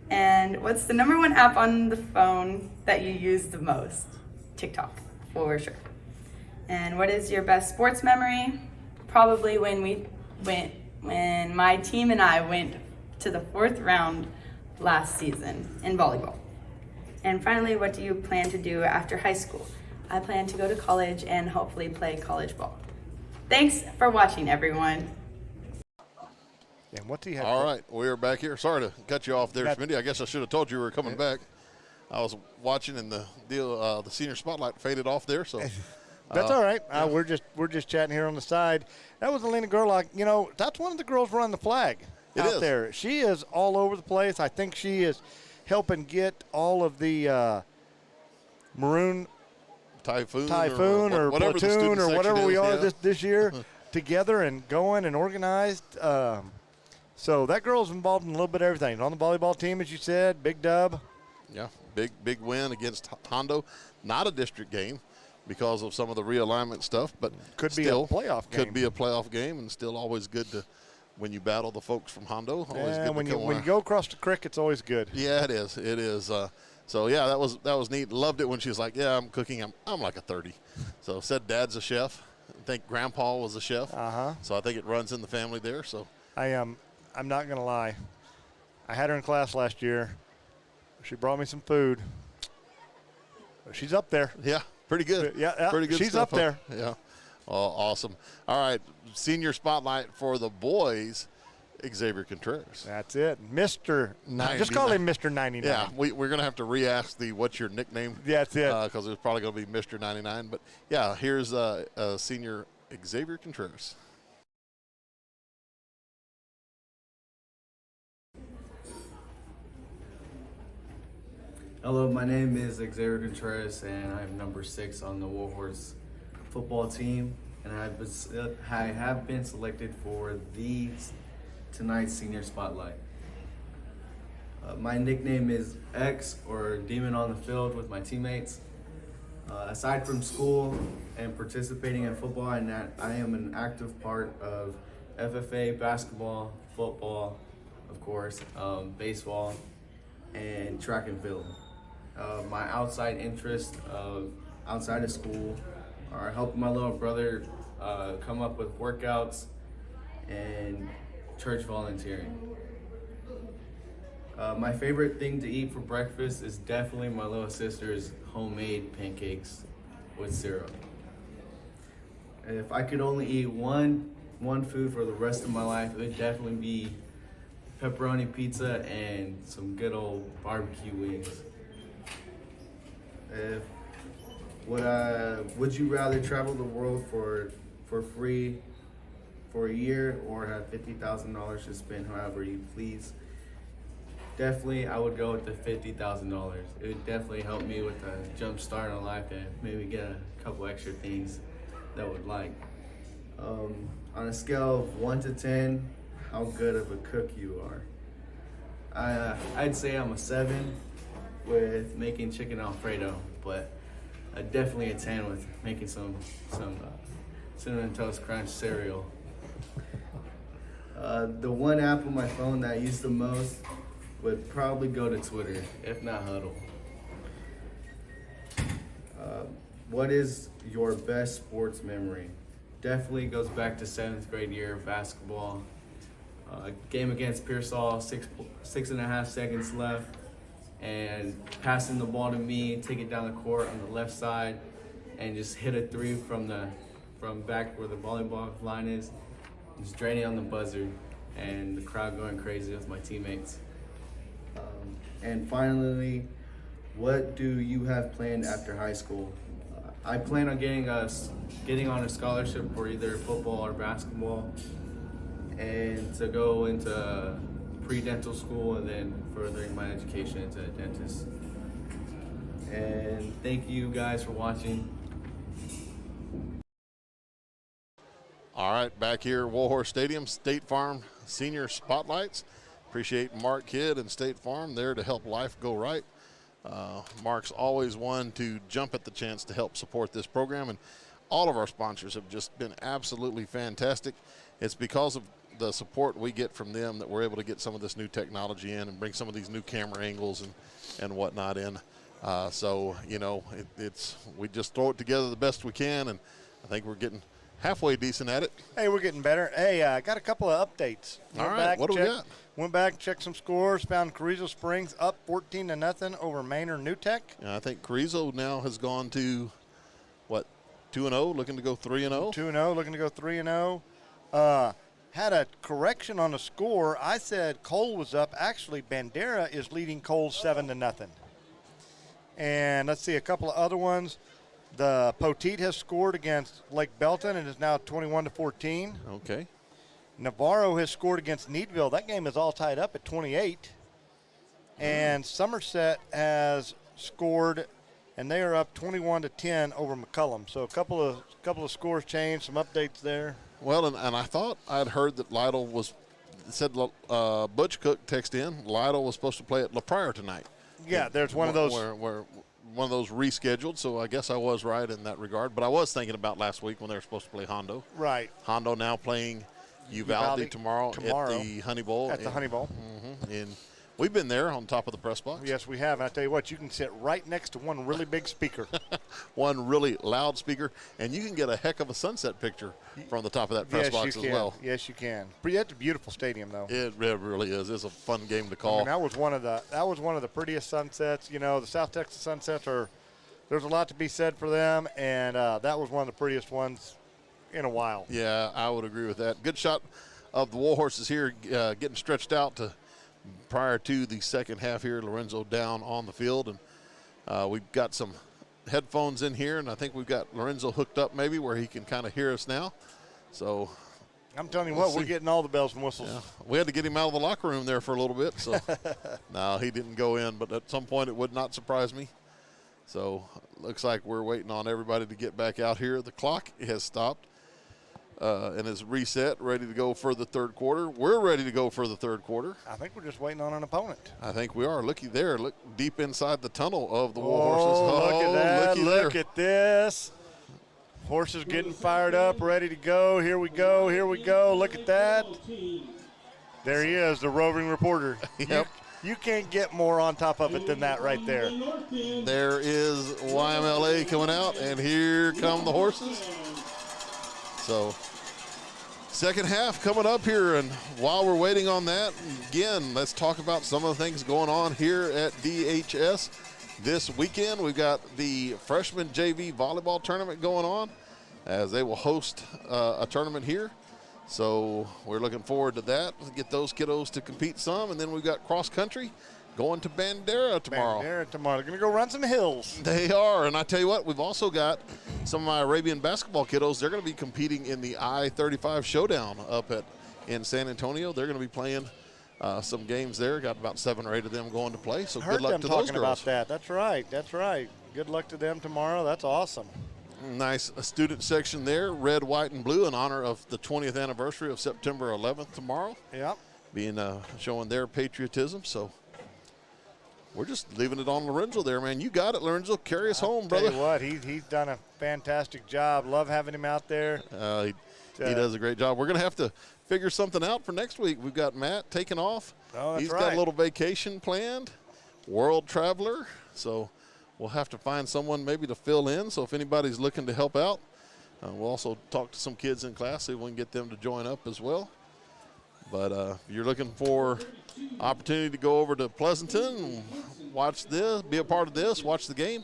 S19: And what's the #1 app on the phone that you use the most? TikTok, for sure. And what is your best sports memory? Probably when my team and I went to the 4th round last season in volleyball. And finally, what do you plan to do after high school? I plan to go to college and hopefully play college ball. Thanks for watching, everyone.
S2: And what do you have?
S1: All right, we are back here. Sorry to cut you off there, Smitty. I guess I should have told you we were coming back. I was watching, and the Senior Spotlight faded off there. So
S2: that's all right. We're just chatting here on the side. That was Alina Gerlach. You know, that's one of the girls running the flag out there. She is all over the place. I think she is helping get all of the maroon.
S1: Typhoon
S2: or platoon or whatever we are this year together and going and organized. So that girl's involved in a little bit of everything. On the volleyball team, as you said, big dub.
S1: Yeah, big win against Hondo. Not a district game because of some of the realignment stuff, but
S2: could be
S1: still
S2: a playoff game.
S1: Could be a playoff game, and still always good to when you battle the folks from Hondo. Always good
S2: when you go across the creek, it's always good.
S1: Yeah, it is. It is. So yeah, that was neat. Loved it when she was like, "Yeah, I'm cooking. I'm like a 30." So said Dad's a chef. I think Grandpa was a chef. So I think it runs in the family there. So
S2: I'm not gonna lie. I had her in class last year. She brought me some food. She's up there.
S1: Yeah, pretty good.
S2: Yeah,
S1: pretty good
S2: she's
S1: stuff,
S2: up there.
S1: huh? Yeah. Oh, awesome. All right, senior spotlight for the boys, Xavier Contreras.
S2: That's it. Mr.
S1: 99.
S2: Just call him Mr. 99.
S1: Yeah, we're going to have to re-ask the what's your nickname.
S2: Yeah, that's it.
S1: Because it's probably going to be Mr. 99. But, yeah, here's senior Xavier Contreras.
S20: Hello, my name is Xavier Contreras, and I'm number 6 on the Warhorse Football team, and I have been selected for tonight's Senior Spotlight. My nickname is X, or Demon on the Field, with my teammates. Aside from school and participating in football, I am an active part of FFA, basketball, football, of course, baseball, and track and field. My outside interests outside of school are helping my little brother come up with workouts and church volunteering. My favorite thing to eat for breakfast is definitely my little sister's homemade pancakes with syrup. If I could only eat one food for the rest of my life, it would definitely be pepperoni pizza and some good old barbecue wings. Would you rather travel the world for free for a year or have $50,000 to spend however you please? Definitely, I would go with the $50,000. It would definitely help me with a jump start in life and maybe get a couple extra things that I would like. On a scale of 1 to 10, how good of a cook you are? I'd say I'm a 7 with making chicken Alfredo, but definitely a 10 with making some Cinnamon Toast Crunch cereal. The one app on my phone that I use the most would probably go to Twitter, if not Huddle. What is your best sports memory? Definitely goes back to 7th grade year of basketball. Game against Pearsall, 6.5 seconds left, and passing the ball to me, take it down the court on the left side, and just hit a 3 from back where the volleyball line is, just draining on the buzzer, and the crowd going crazy with my teammates. And finally, what do you have planned after high school? I plan on getting on a scholarship for either football or basketball, and to go into pre-dental school and then furthering my education into a dentist. And thank you guys for watching.
S1: All right, back here at Warhorse Stadium, State Farm Senior Spotlights. Appreciate Mark Kidd and State Farm there to help life go right. Mark's always one to jump at the chance to help support this program, and all of our sponsors have just been absolutely fantastic. It's because of the support we get from them that we're able to get some of this new technology in and bring some of these new camera angles and whatnot in. So, you know, we just throw it together the best we can, and I think we're getting halfway decent at it.
S2: Hey, we're getting better. Hey, I got a couple of updates.
S1: All right, what do we got?
S2: Went back, checked some scores, found Carrizo Springs up 14-0 over Manor New Tech.
S1: I think Carrizo now has gone to, 2-0, looking to go 3-0?
S2: 2-0, looking to go 3-0. Had a correction on the score. I said Cole was up. Actually, Bandera is leading Cole 7-0. And let's see, a couple of other ones. The Poteet has scored against Lake Belton and is now 21-14.
S1: Okay.
S2: Navarro has scored against Needville. That game is all tied up at 28. And Somerset has scored, and they are up 21-10 over McCullum. So a couple of scores changed, some updates there.
S1: Well, and I thought I'd heard that Lytle said Butch Cook texted in. Lytle was supposed to play at La Prairie tonight.
S2: Yeah, there's one of those.
S1: Where one of those rescheduled, so I guess I was right in that regard. But I was thinking about last week when they were supposed to play Hondo.
S2: Right.
S1: Hondo now playing Uvalde tomorrow at the Honey Bowl.
S2: At the Honey Bowl.
S1: In We've been there on top of the press box.
S2: Yes, we have. And I tell you what, you can sit right next to one really big speaker.
S1: One really loud speaker, and you can get a heck of a sunset picture from the top of that press box as well.
S2: Yes, you can. It's a beautiful stadium, though.
S1: It really is. It's a fun game to call.
S2: I mean, that was one of the prettiest sunsets. You know, the South Texas sunsets there's a lot to be said for them, and that was one of the prettiest ones in a while.
S1: Yeah, I would agree with that. Good shot of the Warhorses here getting stretched out prior to the second half here. Lorenzo down on the field, and we've got some headphones in here, and I think we've got Lorenzo hooked up maybe where he can kind of hear us now. So
S2: I'm telling you what, we're getting all the bells and whistles.
S1: Yeah. We had to get him out of the locker room there for a little bit. So no, he didn't go in, but at some point it would not surprise me. So looks like we're waiting on everybody to get back out here. The clock has stopped and is reset, ready to go for the third quarter. We're ready to go for the third quarter.
S2: I think we're just waiting on an opponent.
S1: I think we are. Looky there. Look deep inside the tunnel of the Warhorses.
S2: Look at that. Look
S1: there.
S2: at this. Horses getting fired up, ready to go. Here we go. Here we go. Look at that. There he is, the roving reporter.
S1: Yep.
S2: You can't get more on top of it than that right there.
S1: There is YMLA coming out, and here come the horses. So second half coming up here, and while we're waiting on that, again, let's talk about some of the things going on here at DHS this weekend. We've got the freshman JV volleyball tournament going on as they will host a tournament here. So we're looking forward to that. We'll get those kiddos to compete some, and then we've got cross country going to Bandera tomorrow.
S2: They're going to go run some hills.
S1: They are, and I tell you what, we've also got some of my Arabian basketball kiddos. They're going to be competing in the I-35 Showdown up in San Antonio. They're going to be playing some games there. Got about 7 or 8 of them going to play, so good luck to those girls.
S2: About that. That's right. Good luck to them tomorrow. That's awesome.
S1: Nice student section there, red, white, and blue in honor of the 20th anniversary of September 11th tomorrow.
S2: Yep.
S1: Being showing their patriotism, so we're just leaving it on Lorenzo there, man. You got it, Lorenzo. Carry us home, brother.
S2: Tell you what, he's done a fantastic job. Love having him out there.
S1: He does a great job. We're going to have to figure something out for next week. We've got Matt taking off.
S2: Oh, that's
S1: He's got a little vacation planned, world traveler, so we'll have to find someone maybe to fill in. So if anybody's looking to help out, we'll also talk to some kids in class, see if we can get them to join up as well. But if you're looking for opportunity to go over to Pleasanton, watch this, be a part of this, watch the game,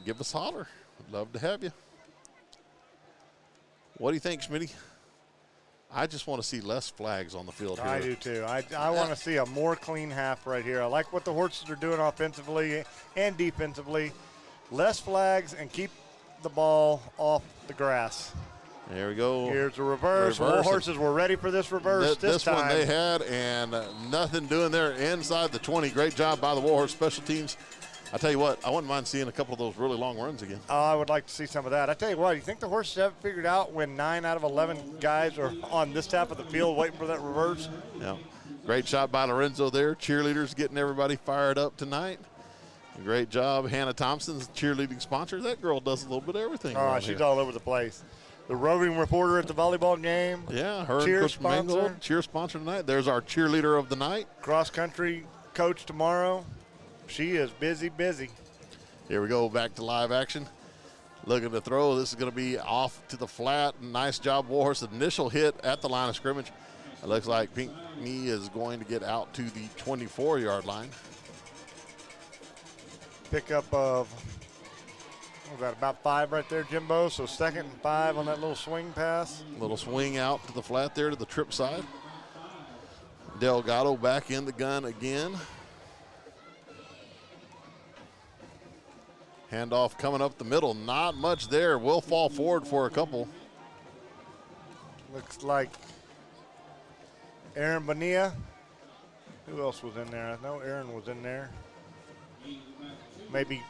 S1: give us a holler. We'd love to have you. What do you think, Schmitty? I just want to see less flags on the field here.
S2: I do too. I want to see a more clean half right here. I like what the horses are doing offensively and defensively. Less flags and keep the ball off the grass.
S1: There we go.
S2: Here's a reverse. More horses were ready for this reverse this time.
S1: This one they had, and nothing doing there inside the 20. Great job by the Warhorse special teams. I tell you what, I wouldn't mind seeing a couple of those really long runs again.
S2: Oh, I would like to see some of that. I tell you what, you think the horses have figured out when 9 out of 11 guys are on this half of the field waiting for that reverse?
S1: Yeah. Great shot by Lorenzo there. Cheerleaders getting everybody fired up tonight. Great job. Hannah Thompson's cheerleading sponsor. That girl does a little bit of everything.
S2: Oh, she's all over the place. The roving reporter at the volleyball game.
S1: Yeah, her
S2: cheer
S1: and Coach
S2: sponsor.
S1: Mangold, cheer sponsor tonight. There's our cheerleader of the night.
S2: Cross country coach tomorrow. She is busy.
S1: Here we go, back to live action. Looking to throw. This is going to be off to the flat. Nice job, Warhorse. Initial hit at the line of scrimmage. It looks like Pinckney is going to get out to the 24-yard line.
S2: Pickup of, we've got about 5 right there, Jimbo. So 2nd and 5 on that little swing pass.
S1: Little swing out to the flat there to the trip side. Delgado back in the gun again. Handoff coming up the middle. Not much there. Will fall forward for a couple.
S2: Looks like Aaron Bonilla. Who else was in there? I know Aaron was in there. Maybe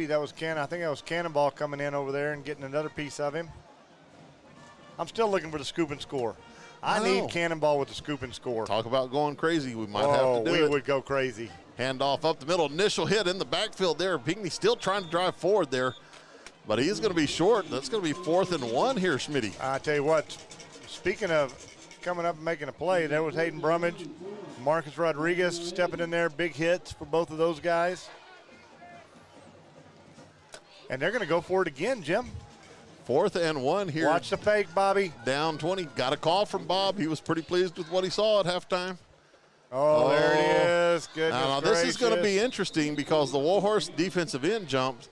S2: that was I think that was Cannonball coming in over there and getting another piece of him. I'm still looking for the scoop and score. I need Cannonball with the scoop and score.
S1: Talk about going crazy. We might have to do it.
S2: We would go crazy.
S1: Handoff up the middle. Initial hit in the backfield there. Pinckney still trying to drive forward there, but he's going to be short. That's going to be 4th and 1 here, Schmitty.
S2: I tell you what, speaking of coming up and making a play. There was Hayden Brummage, Marcus Rodriguez stepping in there. Big hits for both of those guys. And they're going to go for it again, Jim.
S1: 4th and 1 here.
S2: Watch the fake, Bobby.
S1: Down 20. Got a call from Bob. He was pretty pleased with what he saw at halftime.
S2: Oh, there it is. Goodness
S1: Now this is going to be
S2: gracious.
S1: interesting because the Warhorse defensive end jumped,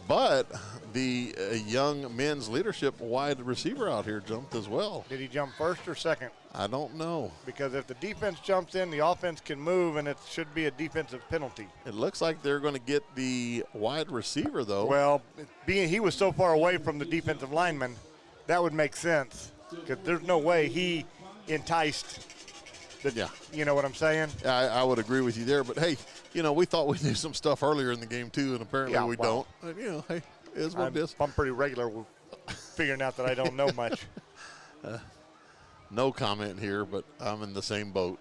S1: but the young men's leadership wide receiver out here jumped as well.
S2: Did he jump first or second?
S1: I don't know.
S2: Because if the defense jumps in, the offense can move, and it should be a defensive penalty.
S1: It looks like they're going to get the wide receiver, though.
S2: Well, being he was so far away from the defensive lineman, that would make sense. Because there's no way he enticed
S1: yeah.
S2: You know what I'm saying?
S1: I would agree with you there. But, hey, you know, we thought we knew some stuff earlier in the game, too, and apparently we don't. And, you know, hey, it is what it is.
S2: I'm pretty regular with figuring out that I don't know much.
S1: No comment here, but I'm in the same boat.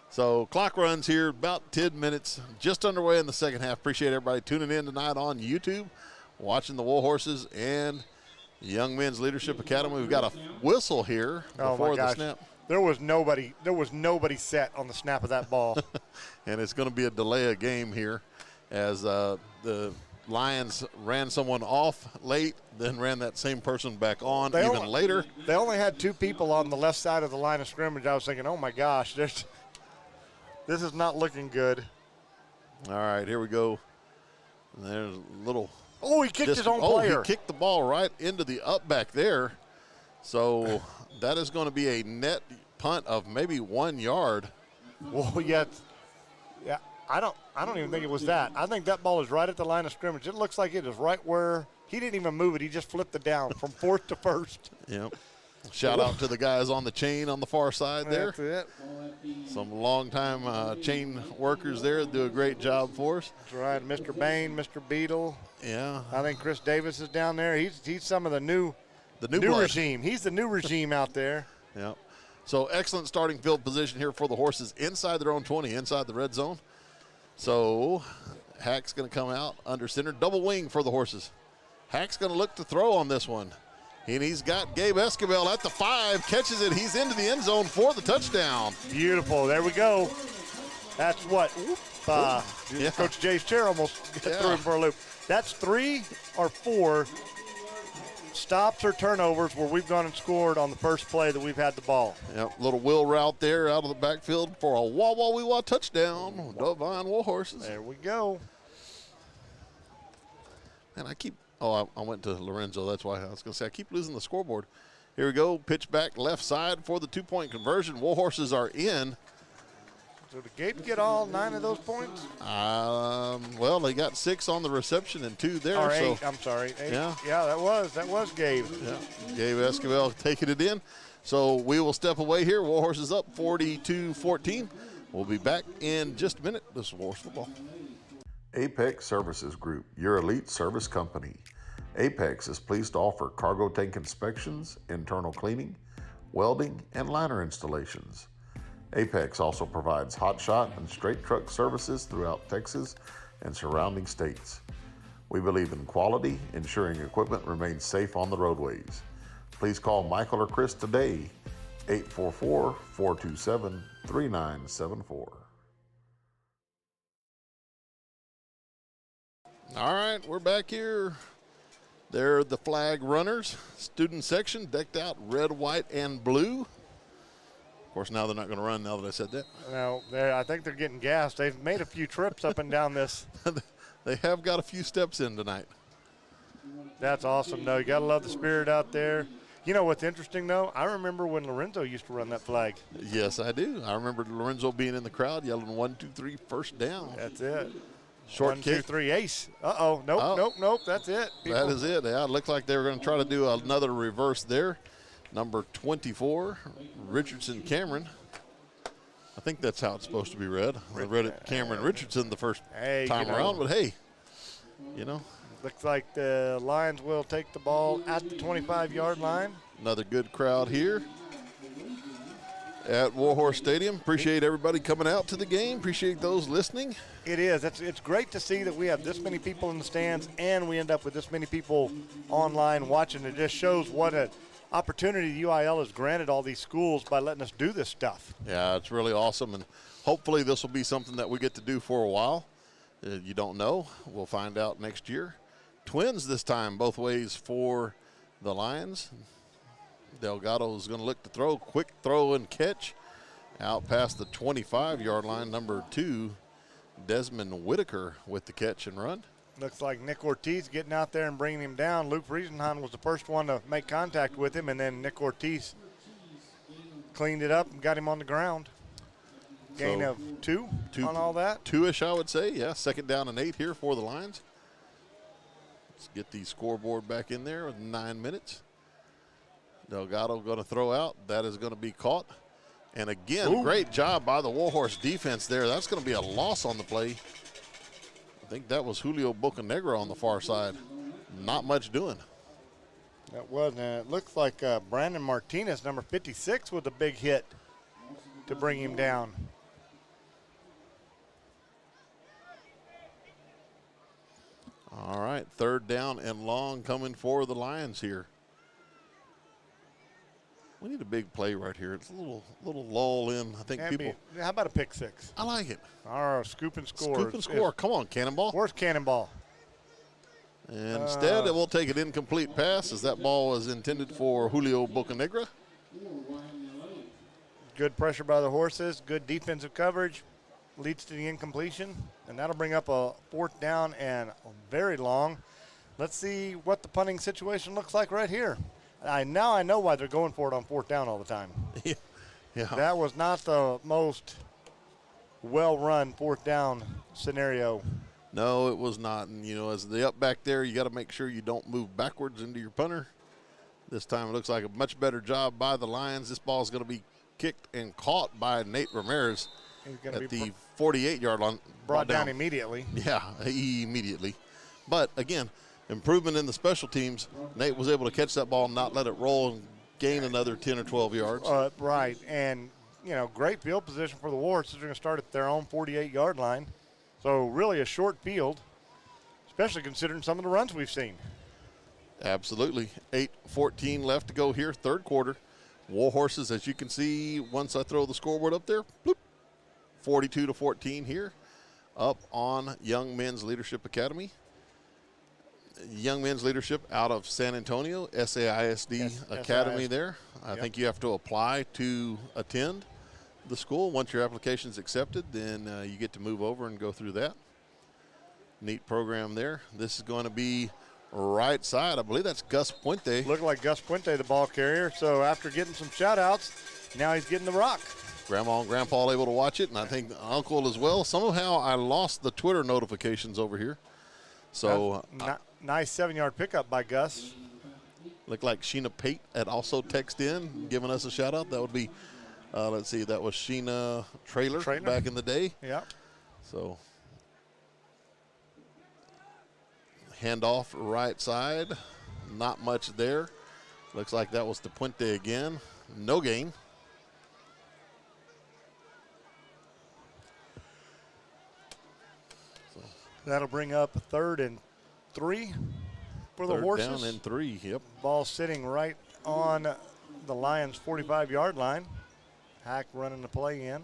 S1: So clock runs here, about 10 minutes, just underway in the second half. Appreciate everybody tuning in tonight on YouTube, watching the Warhorses and Young Men's Leadership Academy. We've got a whistle here before the snap.
S2: There was nobody set on the snap of that ball.
S1: And it's going to be a delay of game here as the Lions ran someone off late, then ran that same person back on later.
S2: They only had 2 people on the left side of the line of scrimmage. I was thinking, oh, my gosh, this is not looking good.
S1: All right, here we go. And there's a little.
S2: Oh, he kicked his own player.
S1: He kicked the ball right into the up back there. So that is going to be a net punt of maybe 1 yard.
S2: Well, yeah. I don't even think it was that. I think that ball is right at the line of scrimmage. It looks like it is right where he didn't even move it. He just flipped it down from 4th to 1st.
S1: Yep. Shout out to the guys on the chain on the far side there.
S2: That's it.
S1: Some long-time chain workers there do a great job for us.
S2: That's right. Mr. Bain, Mr. Beadle.
S1: Yeah.
S2: I think Chris Davis is down there. He's some of the new
S1: blood.
S2: regime. He's the new regime out there.
S1: Yep. So excellent starting field position here for the Horses inside their own 20, inside the red zone. So Hack's going to come out under center. Double wing for the Horses. Hack's going to look to throw on this one. And he's got Gabe Esquivel at the 5, catches it. He's into the end zone for the touchdown.
S2: Beautiful. There we go. That's what Coach Jay's chair almost threw him for a loop. That's 3 or 4 stops or turnovers where we've gone and scored on the first play that we've had the ball.
S1: Yep, little wheel route there out of the backfield for a wah-wah-wee-wah touchdown. Devine Warhorses.
S2: There we go.
S1: And I went to Lorenzo. That's why I was going to say I keep losing the scoreboard. Here we go. Pitch back left side for the 2-point conversion. Warhorses are in.
S2: So did Gabe get all 9 of those points?
S1: Well, they got 6 on the reception and 2 there.
S2: Or 8,
S1: so,
S2: I'm sorry. 8.
S1: Yeah.
S2: Yeah, that was Gabe.
S1: Yeah, Gabe Esquivel taking it in. So we will step away here. Warhorses up 42-14. We'll be back in just a minute. This is Warhorse Football.
S21: Apex Services Group, your elite service company. Apex is pleased to offer cargo tank inspections, internal cleaning, welding, and liner installations. Apex also provides hot shot and straight truck services throughout Texas and surrounding states. We believe in quality, ensuring equipment remains safe on the roadways. Please call Michael or Chris today, 844-427-3974.
S1: All right, we're back here. They're the flag runners. Student section decked out red, white, and blue. Of course, now they're not going to run now that I said that.
S2: No, I think they're getting gassed. They've made a few trips up and down this.
S1: They have got a few steps in tonight.
S2: That's awesome, though. You got to love the spirit out there. You know what's interesting, though? I remember when Lorenzo used to run that flag.
S1: Yes, I do. I remember Lorenzo being in the crowd yelling 1, 2, 3, first down.
S2: That's it.
S1: Short
S2: 1,
S1: kick.
S2: 2, 3, ace. Uh-oh. Nope. That's it.
S1: That is it. Yeah, it looked like they were going to try to do another reverse there. Number 24, Richardson Cameron. I think that's how it's supposed to be read. I read it Cameron Richardson the first time around, but hey, you know.
S2: Looks like the Lions will take the ball at the 25-yard line.
S1: Another good crowd here at Warhorse Stadium. Appreciate everybody coming out to the game. Appreciate those listening.
S2: It is. It's great to see that we have this many people in the stands and we end up with this many people online watching. It just shows what opportunity UIL has granted all these schools by letting us do this stuff.
S1: Yeah, it's really awesome, and hopefully this will be something that we get to do for a while. You don't know. We'll find out next year. Twins this time, both ways for the Lions. Delgado is going to look to throw. Quick throw and catch. Out past the 25-yard line, number 2, Desmond Whitaker with the catch and run.
S2: Looks like Nick Ortiz getting out there and bringing him down. Luke Friesenhan was the first one to make contact with him, and then Nick Ortiz cleaned it up and got him on the ground. Gain of two on all that.
S1: 2-ish, I would say. Yeah, 2nd down and 8 here for the Lions. Let's get the scoreboard back in there with 9 minutes. Delgado going to throw out. That is going to be caught. And again, great job by the Warhorse defense there. That's going to be a loss on the play. I think that was Julio Bocanegra on the far side. Not much doing.
S2: That wasn't. It looks like Brandon Martinez, number 56, with a big hit to bring him down.
S1: All right, 3rd down and long coming for the Lions here. We need a big play right here. It's a little lull in. I think
S2: How about a pick 6?
S1: I like it.
S2: Or scoop and score.
S1: Scoop and score. Come on, Cannonball.
S2: Where's Cannonball?
S1: And instead, it will take an incomplete pass as that ball was intended for Julio Bocanegra.
S2: Good pressure by the Horses. Good defensive coverage. Leads to the incompletion. And that'll bring up a 4th down and very long. Let's see what the punting situation looks like right here. Now I know why they're going for it on 4th down all the time.
S1: Yeah.
S2: That was not the most well-run 4th down scenario.
S1: No, it was not. And, as the up back there, you got to make sure you don't move backwards into your punter. This time it looks like a much better job by the Lions. This ball is going to be kicked and caught by Nate Ramirez at the 48-yard line.
S2: Brought down immediately.
S1: Yeah, immediately. But, again, improvement in the special teams. Nate was able to catch that ball and not let it roll and gain another 10 or 12 yards.
S2: Right, and, great field position for the Warhorses. They're going to start at their own 48-yard line. So really a short field, especially considering some of the runs we've seen.
S1: Absolutely. 8:14 left to go here, 3rd quarter. Warhorses, as you can see, once I throw the scoreboard up there, bloop, 42-14 here, up on Young Men's Leadership Academy. Young Men's Leadership out of San Antonio, SAISD Academy there. I think you have to apply to attend the school. Once your application's accepted, then you get to move over and go through that. Neat program there. This is going to be right side. I believe that's Gus Puente.
S2: Looked like Gus Puente, the ball carrier. So after getting some shout-outs, now he's getting the rock.
S1: Grandma and Grandpa able to watch it, and I think Uncle as well. Somehow I lost the Twitter notifications over here. So
S2: nice 7-yard pickup by Gus.
S1: Looked like Sheena Pate had also texted in, giving us a shout-out. That would be let's see, that was Sheena Trailer back in the day.
S2: Yeah.
S1: So, handoff right side. Not much there. Looks like that was to Puente again. No gain.
S2: That'll bring up 3rd and 3 for the Horses.
S1: 3rd down and 3, yep.
S2: Ball sitting right on the Lions' 45-yard line. Hack running the play in.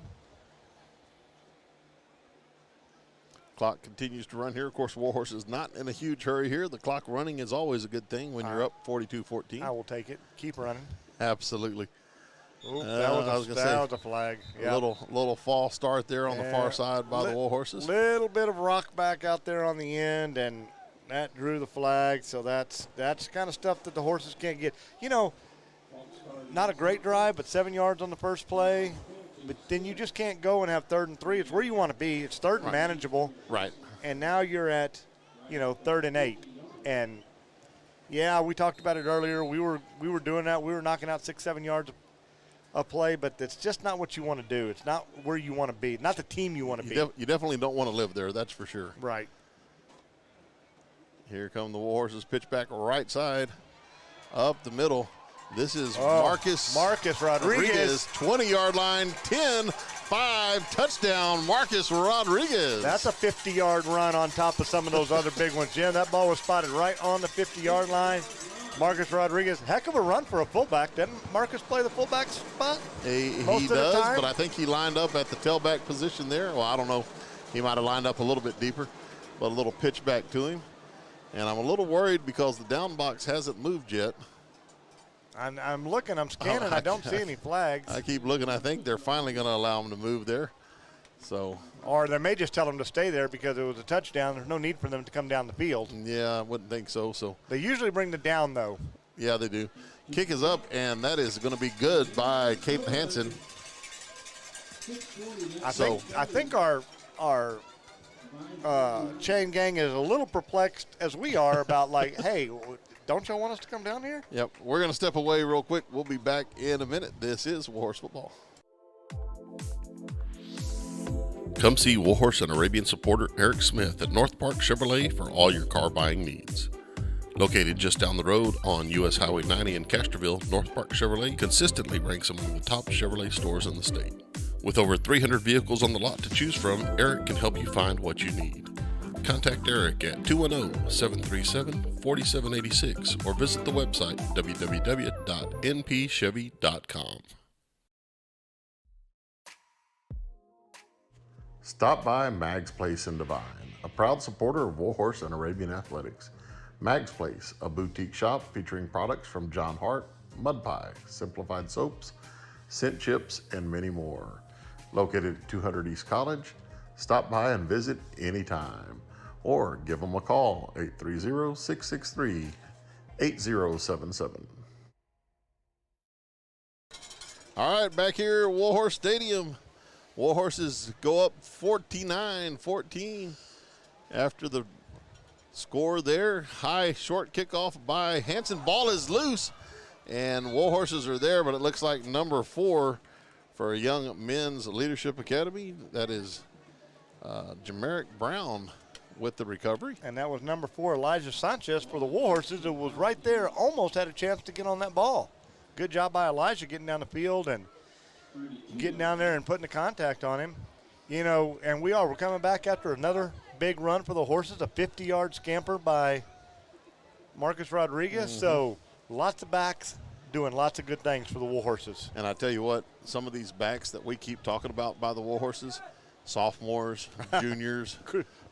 S1: Clock continues to run here. Of course, Warhorse is not in a huge hurry here. The clock running is always a good thing when you're up 42-14.
S2: I will take it. Keep running.
S1: Absolutely.
S2: Ooh, that was a flag.
S1: Yeah. A little false start there on the far side by the Warhorses.
S2: Little bit of rock back out there on the end, and that drew the flag. So that's the kind of stuff that the Horses can't get. Not a great drive, but 7 yards on the first play. But then you just can't go and have 3rd and 3. It's where you want to be. It's 3rd and manageable.
S1: Right.
S2: And now you're at, 3rd and 8. And, yeah, we talked about it earlier. We were doing that. We were knocking out 6-7 yards a play, but that's just not what you want to do. It's not where you want to be. Not the team you want to be.
S1: You definitely don't want to live there, that's for sure.
S2: Right.
S1: Here come the Warhorses. Pitch back right side. Up the middle. This is Marcus Rodriguez, 20-yard line, 10-5, touchdown, Marcus Rodriguez.
S2: That's a 50-yard run on top of some of those other big ones, Jim. That ball was spotted right on the 50-yard line. Marcus Rodriguez, heck of a run for a fullback. Didn't Marcus play the fullback spot?
S1: He
S2: most of the
S1: does,
S2: time?
S1: but I think he lined up at the tailback position there. Well, I don't know. He might have lined up a little bit deeper, but a little pitch back to him. And I'm a little worried because the down box hasn't moved yet.
S2: I'm looking, I'm scanning. I don't see any flags.
S1: I keep looking. I think they're finally going to allow him to move there. So,
S2: or they may just tell them to stay there because it was a touchdown. There's no need for them to come down the field.
S1: Yeah, I wouldn't think so. So
S2: they usually bring the down, though.
S1: Yeah, they do. Kick is up, and that is going to be good by Caden Hansen.
S2: I think our chain gang is a little perplexed as we are about like, hey, don't y'all want us to come down here?
S1: Yep, we're going to step away real quick. We'll be back in a minute. This is Warhorse Football. Come see Warhorse and Arabian supporter Eric Smith at North Park Chevrolet for all your car buying needs. Located just down the road on U.S. Highway 90 in Castroville, North Park Chevrolet consistently ranks among the top Chevrolet stores in the state. With over 300 vehicles on the lot to choose from, Eric can help you find what you need. Contact Eric at 210-737-4786 or visit the website www.npchevy.com. Stop by Mag's Place in Devine, a proud supporter of Warhorse and Arabian Athletics. Mag's Place, a boutique shop featuring products from John Hart, Mud Pie, Simplified Soaps, Scent Chips, and many more. Located at 200 East College, stop by and visit anytime. Or give them a call, 830-663-8077. All right, back here at Warhorse Stadium. Warhorses go up 49-14 after the score there. High short kickoff by Hansen. Ball is loose, and Warhorses are there, but it looks like number 4 for Young Men's Leadership Academy. That is Jamerick Brown with the recovery.
S2: And that was number 4, Elijah Sanchez for the Warhorses. It was right there, almost had a chance to get on that ball. Good job by Elijah getting down the field and getting down there and putting the contact on him. You know, and we're coming back after another big run for the Horses, a 50-yard scamper by Marcus Rodriguez. Mm-hmm. So lots of backs doing lots of good things for the Warhorses.
S1: And I tell you what, some of these backs that we keep talking about by the Warhorses, sophomores, juniors.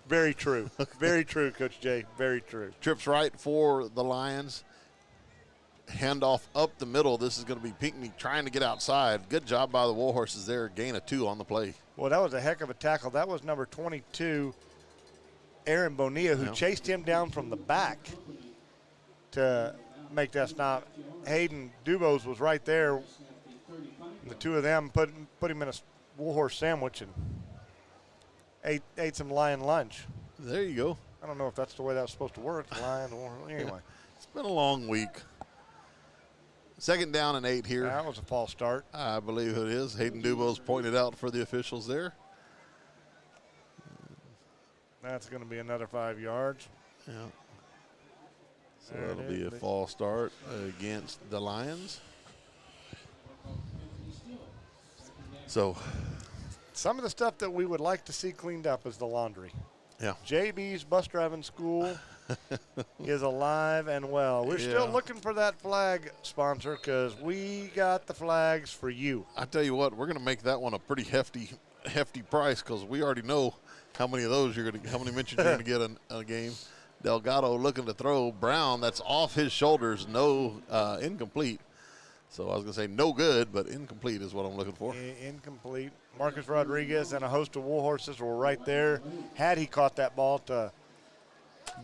S2: Very true. Very true, Coach Jay. Very true.
S1: Trips right for the Lions. Handoff up the middle. This is going to be Pinckney trying to get outside. Good job by the Warhorses there. Gain of 2 on the play.
S2: Well, that was a heck of a tackle. That was number 22, Aaron Bonilla, who chased him down from the back to make that stop. Hayden Dubose was right there. The two of them put him in a Warhorse sandwich and ate some Lion lunch.
S1: There you go.
S2: I don't know if that's the way that's supposed to work. Lion, anyway.
S1: It's been a long week. 2nd down and 8 here.
S2: That was a false start.
S1: I believe it is. Hayden Dubose pointed out for the officials there.
S2: That's going to be another 5 yards.
S1: Yeah. So that'll be a false start against the Lions. So
S2: some of the stuff that we would like to see cleaned up is the laundry.
S1: Yeah.
S2: JB's Bus Driving School is alive and well. We're still looking for that flag sponsor because we got the flags for you.
S1: I tell you what, we're going to make that one a pretty hefty price because we already know how many of those how many mentions you're going to get in a game. Delgado looking to throw. Brown, that's off his shoulders, no incomplete. So I was going to say no good, but incomplete is what I'm looking for.
S2: Incomplete. Marcus Rodriguez and a host of Warhorses were right there. Had he caught that ball to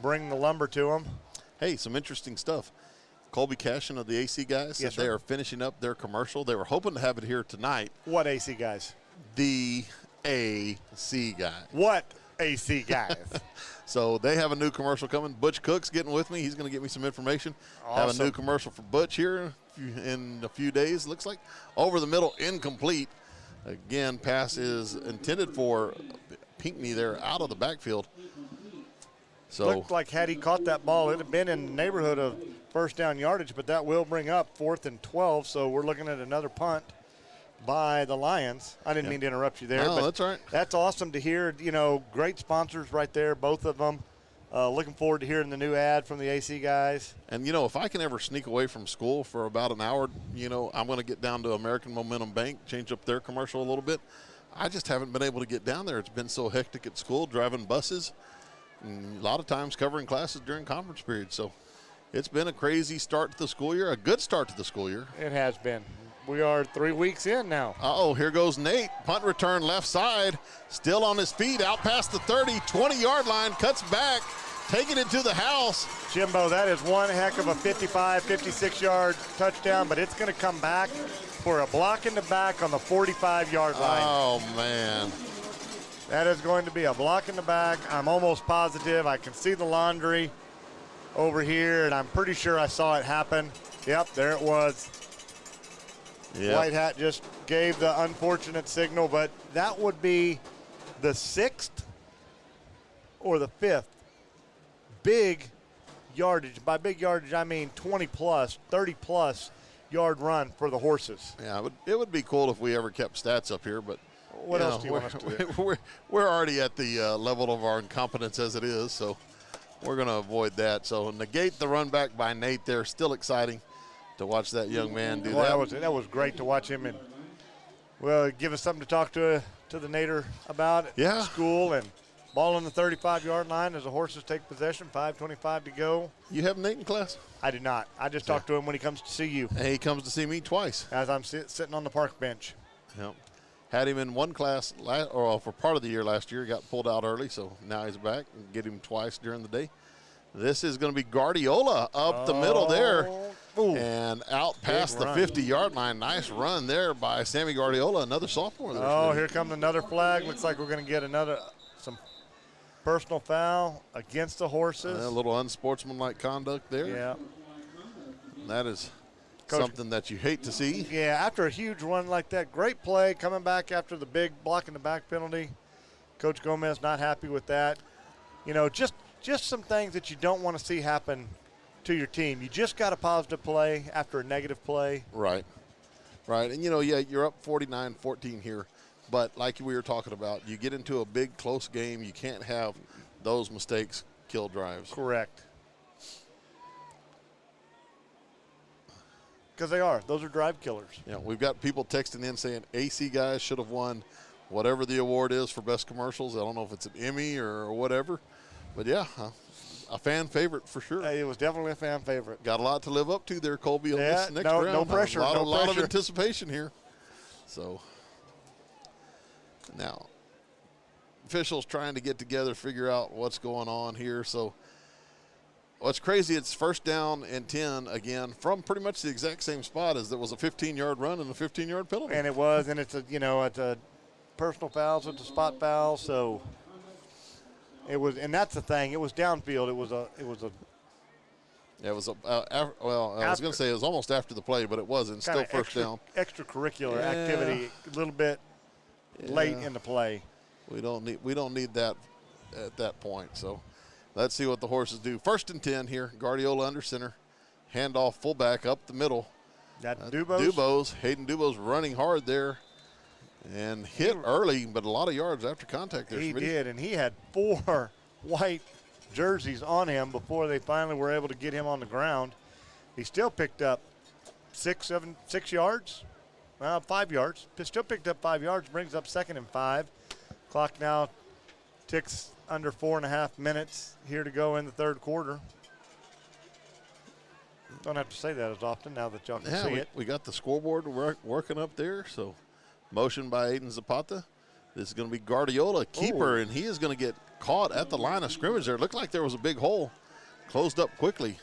S2: bring the lumber to him.
S1: Hey, some interesting stuff. Colby Cashin of the AC guys said they are finishing up their commercial. They were hoping to have it here tonight.
S2: What AC guys?
S1: The AC guys.
S2: What AC guys?
S1: So they have a new commercial coming. Butch Cook's getting with me. He's going to get me some information.
S2: Awesome.
S1: Have a new commercial for Butch here in a few days. Looks like over the middle, incomplete. Again, pass is intended for Pinckney there out of the backfield. So
S2: looked like had he caught that ball, it would have been in the neighborhood of first down yardage, but that will bring up 4th and 12. So we're looking at another punt by the Lions. I didn't mean to interrupt you there.
S1: No,
S2: but
S1: that's all right.
S2: That's awesome to hear. You know, great sponsors right there, both of them. Looking forward to hearing the new ad from the AC guys.
S1: And, if I can ever sneak away from school for about an hour, I'm going to get down to American Momentum Bank, change up their commercial a little bit. I just haven't been able to get down there. It's been so hectic at school, driving buses, and a lot of times covering classes during conference periods. So it's been a crazy start to the school year, a good start to the school year.
S2: It has been. We are 3 weeks in now.
S1: Uh-oh, here goes Nate. Punt return left side, still on his feet, out past the 30, 20-yard line, cuts back, taking it to the house.
S2: Jimbo, that is one heck of a 55, 56-yard touchdown, but it's going to come back for a block in the back on the 45-yard line.
S1: Oh, man.
S2: That is going to be a block in the back. I'm almost positive. I can see the laundry over here, and I'm pretty sure I saw it happen. Yep, there it was. Yep. White Hat just gave the unfortunate signal, but that would be the 6th or the 5th big yardage. By big yardage, I mean 20-plus, 30-plus yard run for the Horses.
S1: Yeah, it would be cool if we ever kept stats up here, but
S2: what else do you want us to do?
S1: We're already at the level of our incompetence as it is, so we're going to avoid that. So negate the run back by Nate there. Still exciting to watch that young man do that.
S2: That was great to watch him, and give us something to talk to the Nader about at school. And ball on the 35-yard line as the Horses take possession, 5:25 to go.
S1: You have Nate in class?
S2: I do not. I just talked to him when he comes to see you.
S1: Hey, he comes to see me twice.
S2: As I'm sitting on the park bench.
S1: Yep. Had him in one class for part of the year last year. He got pulled out early, so now he's back. And get him twice during the day. This is going to be Guardiola up the middle there.
S2: Ooh.
S1: And out past the 50-yard line. Nice run there by Sammy Guardiola, another sophomore.
S2: Here comes another flag. Looks like we're going to get some personal foul against the Horses.
S1: A little unsportsmanlike conduct there.
S2: Yeah.
S1: That is something that you hate to see.
S2: Yeah, after a huge run like that, great play coming back after the big block in the back penalty. Coach Gomez not happy with that. Just some things that you don't want to see happen to your team. You just got a positive play after a negative play.
S1: Right. And, you're up 49-14 here. But like we were talking about, you get into a big, close game, you can't have those mistakes kill drives.
S2: Correct. Because they are. Those are drive killers.
S1: Yeah, we've got people texting in saying AC guys should have won whatever the award is for best commercials. I don't know if it's an Emmy or whatever. But, yeah, a fan favorite for sure.
S2: It was definitely a fan favorite.
S1: Got a lot to live up to there, Colby, on this next round.
S2: No pressure.
S1: A lot of anticipation here. So, now, officials trying to get together, figure out what's going on here. So, what's crazy, it's first down and 10 again from pretty much the exact same spot as there was a 15-yard run and a 15-yard penalty.
S2: And it was, and it's a personal foul, so it's a spot foul. So it was, and that's the thing. It was downfield. It was a.
S1: Yeah, it was I was going to say it was almost after the play, but it wasn't. Still first down.
S2: Extracurricular activity, a little bit late in the play.
S1: We don't need that at that point. So let's see what the Horses do. First and 10 here. Guardiola under center. Handoff fullback up the middle.
S2: Dubose.
S1: Hayden Dubose running hard there. And hit early, but a lot of yards after contact there.
S2: He did, and he had 4 white jerseys on him before they finally were able to get him on the ground. He still picked up 6 yards, 5 yards. Still picked up 5 yards, brings up 2nd and 5. Clock now ticks under 4.5 minutes here to go in the third quarter. Don't have to say that as often now that y'all can see it.
S1: We got the scoreboard working up there, so motion by Aiden Zapata. This is going to be Guardiola, keeper, and he is going to get caught at the line of scrimmage there. It looked like there was a big hole. Closed up quickly.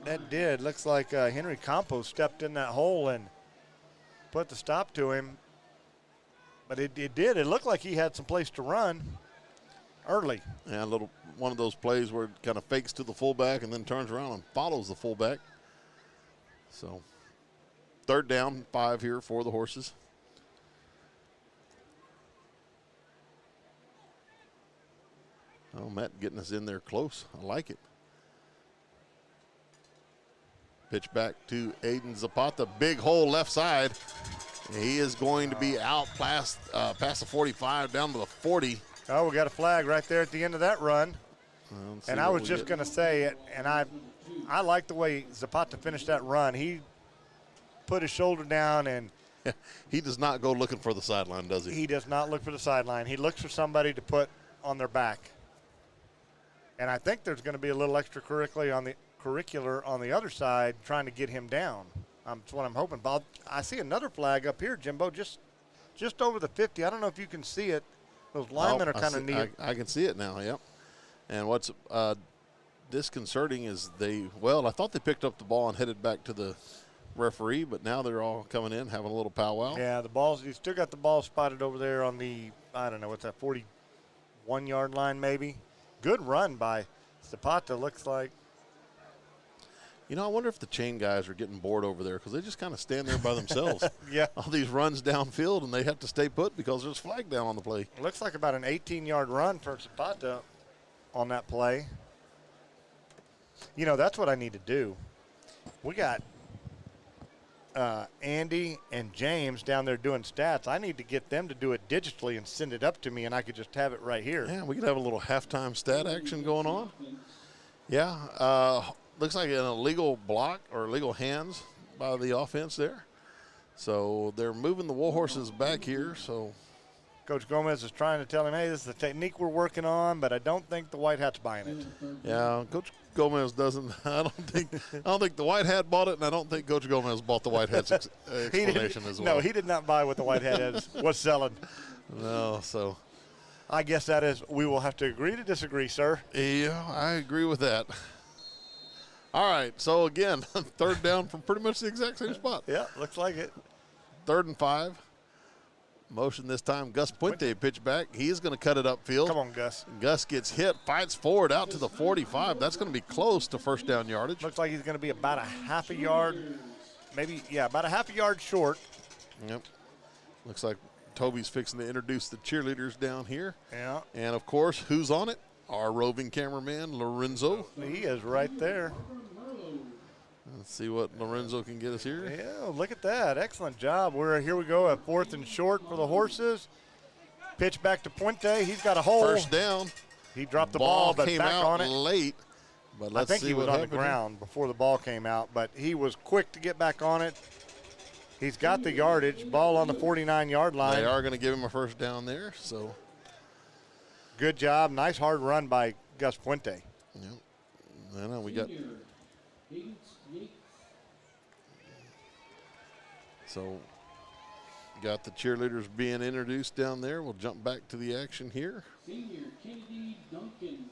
S2: That did. Looks like Henry Campos stepped in that hole and put the stop to him. But it did. It looked like he had some place to run early.
S1: Yeah, one of those plays where it kind of fakes to the fullback and then turns around and follows the fullback. So, third down, 5 here for the Horses. Oh, Matt getting us in there close. I like it. Pitch back to Aiden Zapata. Big hole left side. He is going to be out past the 45 down to the 40.
S2: Oh, we got a flag right there at the end of that run. And I was just going to say it, and I like the way Zapata finished that run. He put his shoulder down, and
S1: he does not go looking for the sideline, does he?
S2: He does not look for the sideline. He looks for somebody to put on their back. And I think there's going to be a little extracurricular on the other side trying to get him down. That's what I'm hoping. Bob, I see another flag up here, Jimbo, just over the 50. I don't know if you can see it. Those linemen are kind of neat.
S1: I can see it now, yep. And what's disconcerting is I thought they picked up the ball and headed back to the referee, but now they're all coming in, having a little powwow.
S2: Yeah, you still got the ball spotted over there on the, I don't know, what's that, 41-yard line maybe? Good run by Zapata, looks like.
S1: You know, I wonder if the chain guys are getting bored over there because they just kind of stand there by themselves.
S2: Yeah.
S1: All these runs downfield, and they have to stay put because there's a flag down on the play.
S2: It looks like about an 18-yard run for Zapata on that play. You know, that's what I need to do. We got Andy and James down there doing stats. I need to get them to do it digitally and send it up to me, and I could just have it right here.
S1: Yeah, we could have a little halftime stat action going on. Yeah, looks like an illegal block or illegal hands by the offense there. So they're moving the Warhorses back here. So
S2: Coach Gomez is trying to tell him, hey, this is the technique we're working on, but I don't think the White Hat's buying it.
S1: Yeah, Coach Gomez doesn't. I don't think the White Hat bought it, and I don't think Coach Gomez bought the White Hat's explanation as well.
S2: No, he did not buy what the White Hat was selling.
S1: No, so
S2: I guess that is, we will have to agree to disagree, sir.
S1: Yeah, I agree with that. All right, so again, third down from pretty much the exact same spot.
S2: Yeah, looks like it.
S1: 3rd and 5. Motion this time. Gus Puente pitch back. He's going to cut it upfield.
S2: Come on, Gus.
S1: Gus gets hit, fights forward out to the 45. That's going to be close to first down yardage.
S2: Looks like he's going to be about a half a yard, about a half a yard short.
S1: Yep. Looks like Toby's fixing to introduce the cheerleaders down here.
S2: Yeah.
S1: And, of course, who's on it? Our roving cameraman, Lorenzo.
S2: He is right there.
S1: Let's see what Lorenzo can get us here.
S2: Yeah, look at that. Excellent job. Here we go at 4th and short for the Horses. Pitch back to Puente. He's got a hole.
S1: First down.
S2: He dropped the ball, but
S1: came
S2: back
S1: out
S2: on it.
S1: Late. But let's
S2: I think
S1: see
S2: he was
S1: what
S2: on the ground before the ball came out, but he was quick to get back on it. He's got the yardage. Ball on the 49-yard line.
S1: They are going to give him a first down there. So
S2: good job. Nice hard run by Gus Puente.
S1: Yep. I know we got. So got the cheerleaders being introduced down there. We'll jump back to the action here.
S18: Senior Kennedy Duncan.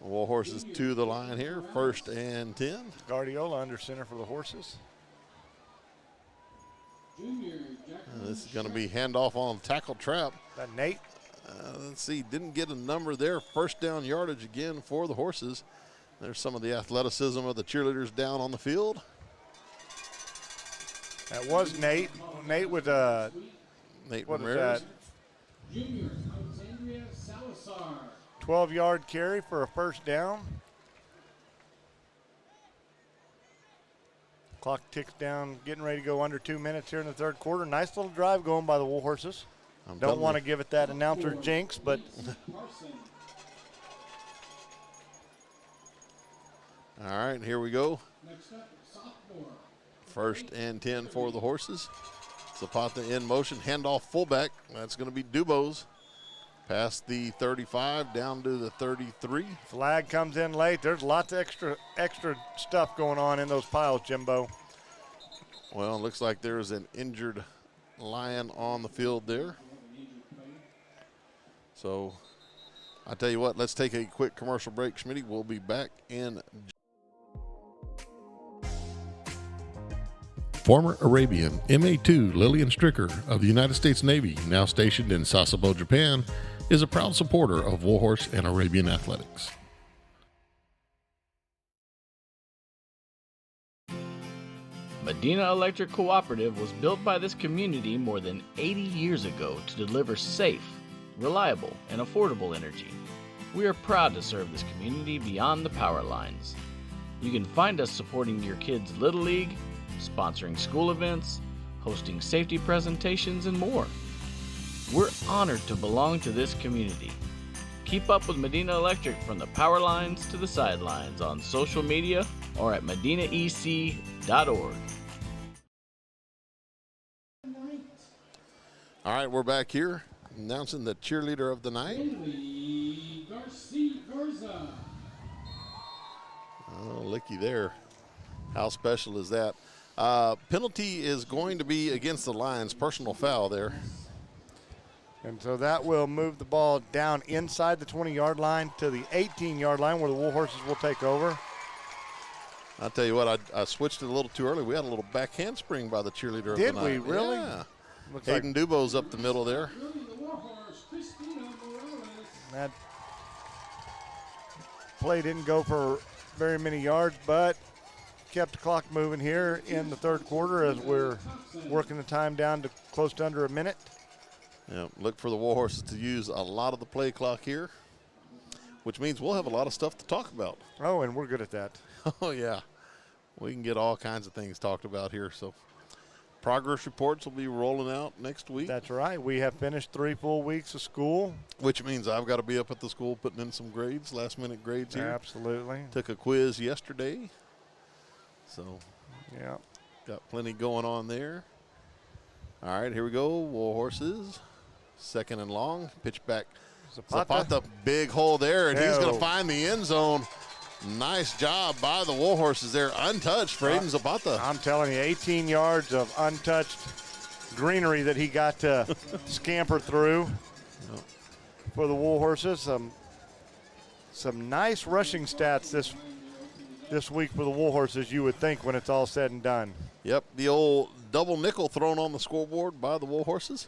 S1: Warhorses to the line here. 1st and 10.
S2: Guardiola under center for the Horses.
S1: This is going to be handoff on tackle trap.
S2: That Nate.
S1: Let's see, didn't get a number there. First down yardage again for the Horses. There's some of the athleticism of the cheerleaders down on the field.
S2: That was Nate. Nate with
S1: Nate
S2: what
S1: Ramirez.
S2: Is that?
S18: Junior Alexandria Salazar.
S2: 12-yard carry for a first down. Clock ticks down, getting ready to go under 2 minutes here in the 3rd quarter. Nice little drive going by the Warhorses. Don't want to give it that announcer jinx, but
S1: all right, here we go.
S18: Next up, sophomore.
S1: 1st and 10 for the Horses. Zapata in motion, handoff fullback. That's going to be Dubose. Past the 35, down to the 33.
S2: Flag comes in late. There's lots of extra stuff going on in those piles, Jimbo.
S1: Well, it looks like there's an injured Lion on the field there. So I tell you what, let's take a quick commercial break, Schmitty. We'll be back in. Former Arabian MA2 Lillian Stricker of the United States Navy, now stationed in Sasebo, Japan, is a proud supporter of Warhorse and Arabian athletics.
S11: Medina Electric Cooperative was built by this community more than 80 years ago to deliver safe, reliable, and affordable energy. We are proud to serve this community beyond the power lines. You can find us supporting your kids' Little League, sponsoring school events, hosting safety presentations, and more. We're honored to belong to this community. Keep up with Medina Electric from the power lines to the sidelines on social media or at medinaec.org.
S1: All right, we're back here announcing the cheerleader of the night. Oh, looky there. How special is that? Penalty is going to be against the Lions. Personal foul there.
S2: And so that will move the ball down inside the 20-yard line to the 18-yard line where the Warhorses will take over.
S1: I'll tell you what, I switched it a little too early. We had a little back handspring by the cheerleader of the night.
S2: Did we really?
S1: Yeah.
S2: Looks
S1: Hayden Dubo's up the middle there.
S2: That play didn't go for very many yards, but kept the clock moving here in the third quarter as we're working the time down to close to under a minute.
S1: Yeah, look for the Warhorses to use a lot of the play clock here, which means we'll have a lot of stuff to talk about.
S2: Oh, and we're good at that.
S1: Oh, yeah. We can get all kinds of things talked about here. So progress reports will be rolling out next week.
S2: That's right. We have finished 3 full weeks of school.
S1: Which means I've got to be up at the school putting in some grades, last-minute grades here.
S2: Absolutely.
S1: Took a quiz yesterday. So,
S2: yeah,
S1: got plenty going on there. All right, here we go. Warhorses. Second and long. Pitch back. Zapata, big hole there, and he's going to find the end zone. Nice job by the Warhorses there. Untouched for Aiden Zapata.
S2: I'm telling you, 18 yards of untouched greenery that he got to scamper through for the Warhorses. Some nice rushing stats this week for the Warhorses, you would think, when it's all said and done.
S1: Yep, the old double nickel thrown on the scoreboard by the Warhorses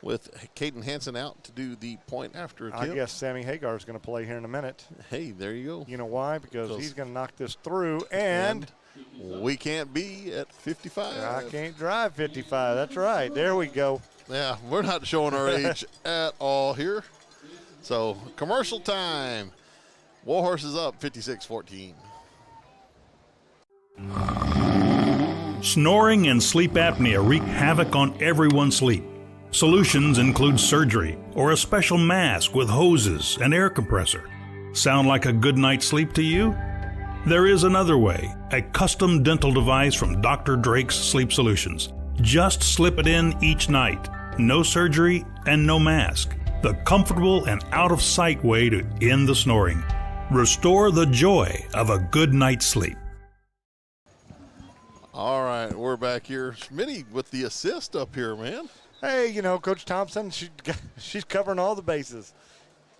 S1: with Caden Hansen out to do the point after attempt.
S2: I guess Sammy Hagar is going to play here in a minute.
S1: Hey, there you go.
S2: You know why? Because he's going to knock this through, and
S1: we can't be at 55.
S2: I can't drive 55. That's right. There we go.
S1: Yeah, we're not showing our age at all here. So, commercial time. Warhorses up 56-14.
S12: Snoring and sleep apnea wreak havoc on everyone's sleep. Solutions include surgery or a special mask with hoses and air compressor. Sound like a good night's sleep to you? There is another way, a custom dental device from Dr. Drake's Sleep Solutions. Just slip it in each night. No surgery and no mask. The comfortable and out-of-sight way to end the snoring. Restore the joy of a good night's sleep.
S1: All right, we're back here. Schmitty with the assist up here, man.
S2: Hey, you know, Coach Thompson, she's covering all the bases.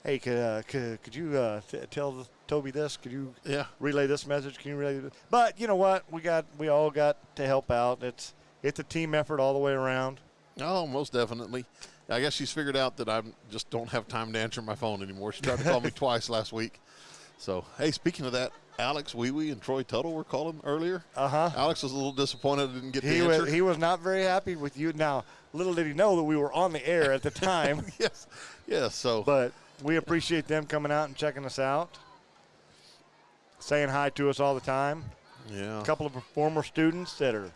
S2: Hey, could you tell Toby this? Could you relay this message? Can you relay this? But you know what? We all got to help out. It's a team effort all the way around.
S1: Oh, most definitely. I guess she's figured out that I just don't have time to answer my phone anymore. She tried to call me twice last week. So, hey, speaking of that, Alex Wee and Troy Tuttle were calling earlier. Alex was a little disappointed I didn't get the answer.
S2: He was not very happy with you. Now, little did he know that we were on the air at the time.
S1: Yes. So,
S2: but we appreciate them coming out and checking us out, saying hi to us all the time.
S1: Yeah.
S2: A couple of former students that are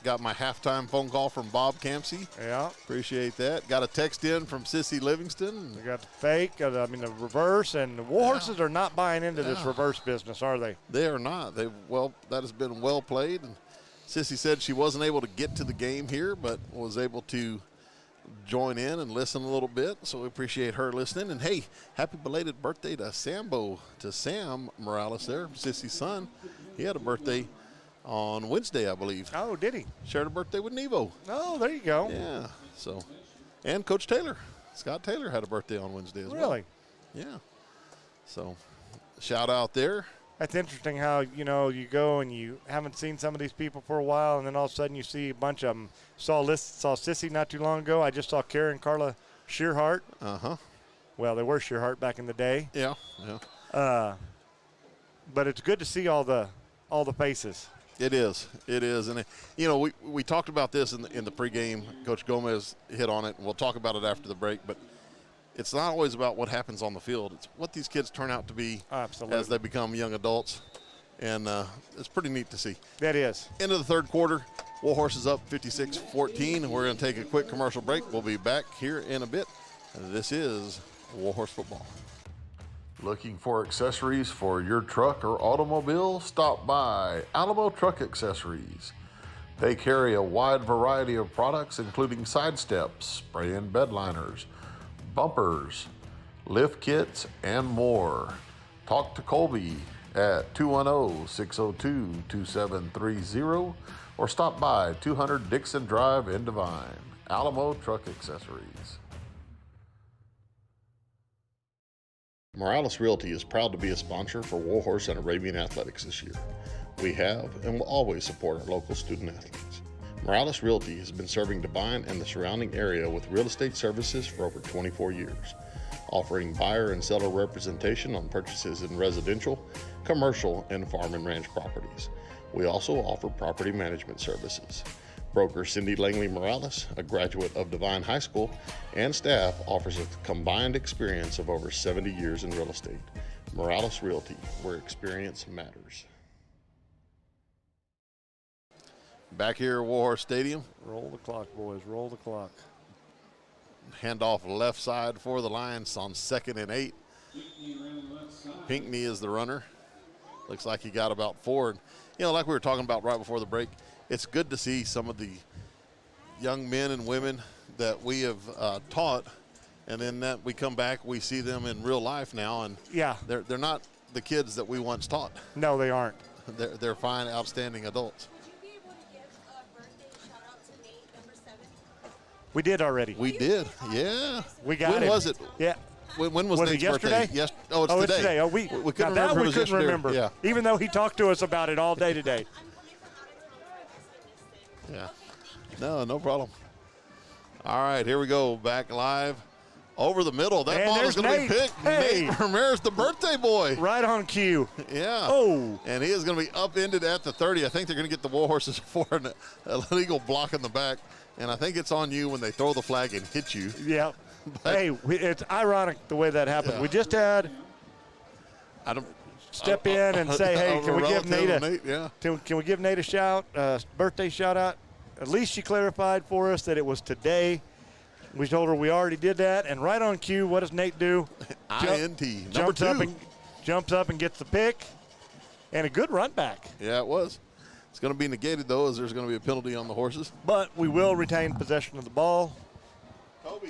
S1: got my halftime phone call from Bob Campsey.
S2: Yeah.
S1: Appreciate that. Got a text in from Sissy Livingston.
S2: We got the fake, the reverse, and the Warhorses are not buying into this reverse business, are they?
S1: They are not. That has been well played. And Sissy said she wasn't able to get to the game here, but was able to join in and listen a little bit. So we appreciate her listening. And hey, happy belated birthday to Sam Morales there, Sissy's son. He had a birthday on Wednesday, I believe.
S2: Oh, did he?
S1: Shared a birthday with Nevo.
S2: Oh, there you go.
S1: Yeah. So, and Coach Taylor, Scott Taylor, had a birthday on Wednesday as well.
S2: Really?
S1: Yeah. So, shout out there.
S2: That's interesting how, you go and you haven't seen some of these people for a while, and then all of a sudden you see a bunch of them. Saw Sissy not too long ago. I just saw Karen and Carla Shearhart. Well, they were Shearhart back in the day.
S1: Yeah.
S2: But it's good to see all the faces.
S1: It is, and we talked about this in the pregame. Coach Gomez hit on it, and we'll talk about it after the break. But it's not always about what happens on the field; it's what these kids turn out to be as they become young adults, and it's pretty neat to see.
S2: That is.
S1: End of the third quarter, Warhorse is up 56-14. We're going to take a quick commercial break. We'll be back here in a bit. This is Warhorse Football. Looking for accessories for your truck or automobile? Stop by Alamo Truck Accessories. They carry a wide variety of products, including side steps, spray and bed liners, bumpers, lift kits, and more. Talk to Colby at 210-602-2730 or stop by 200 Dixon Drive in Devine. Alamo Truck Accessories. Morales Realty is proud to be a sponsor for Warhorse and Arabian Athletics this year. We have and will always support our local student athletes. Morales Realty has been serving Devine and the surrounding area with real estate services for over 24 years, offering buyer and seller representation on purchases in residential, commercial, and farm and ranch properties. We also offer property management services. Broker Cindy Langley Morales, a graduate of Devine High School, and staff offers a combined experience of over 70 years in real estate. Morales Realty, where experience matters. Back here at Warhorse Stadium.
S2: Roll the clock, boys. Roll the clock.
S1: Handoff left side for the Lions on 2nd and 8. Pinckney is the runner. Looks like he got about 4. And, like we were talking about right before the break, it's good to see some of the young men and women that we have taught, and then that we come back, we see them in real life now, and
S2: yeah,
S1: they're not the kids that we once taught.
S2: No, they aren't.
S1: They're fine, outstanding adults.
S2: We did already.
S1: We did, yeah.
S2: We got it.
S1: When was it?
S2: Yeah.
S1: When was Nate's
S2: yesterday?
S1: birthday? Yes. Oh, it's today.
S2: Oh, we
S1: couldn't
S2: now
S1: remember.
S2: We couldn't remember.
S1: Yeah.
S2: Even though he talked to us about it all day today.
S1: Yeah. No problem. All right, here we go. Back live. Over the middle. That ball is going to be picked.
S2: Hey.
S1: Nate Ramirez, the birthday boy.
S2: Right on cue.
S1: Yeah.
S2: Oh.
S1: And he is going to be upended at the 30. I think they're going to get the Warhorses for an illegal block in the back. And I think it's on you when they throw the flag and hit you.
S2: Yeah. Hey, it's ironic the way that happened. Yeah. We just had step in and say, hey, can we give Nate can we give Nate a shout, birthday shout out? At least she clarified for us that it was today. We told her we already did that, and right on cue, what does Nate do?
S1: INT, number 2.
S2: Jumps up and gets the pick, and a good run back.
S1: Yeah, it was. It's going to be negated, though, as there's going to be a penalty on the horses.
S2: But we will retain possession of the ball.
S1: Kobe.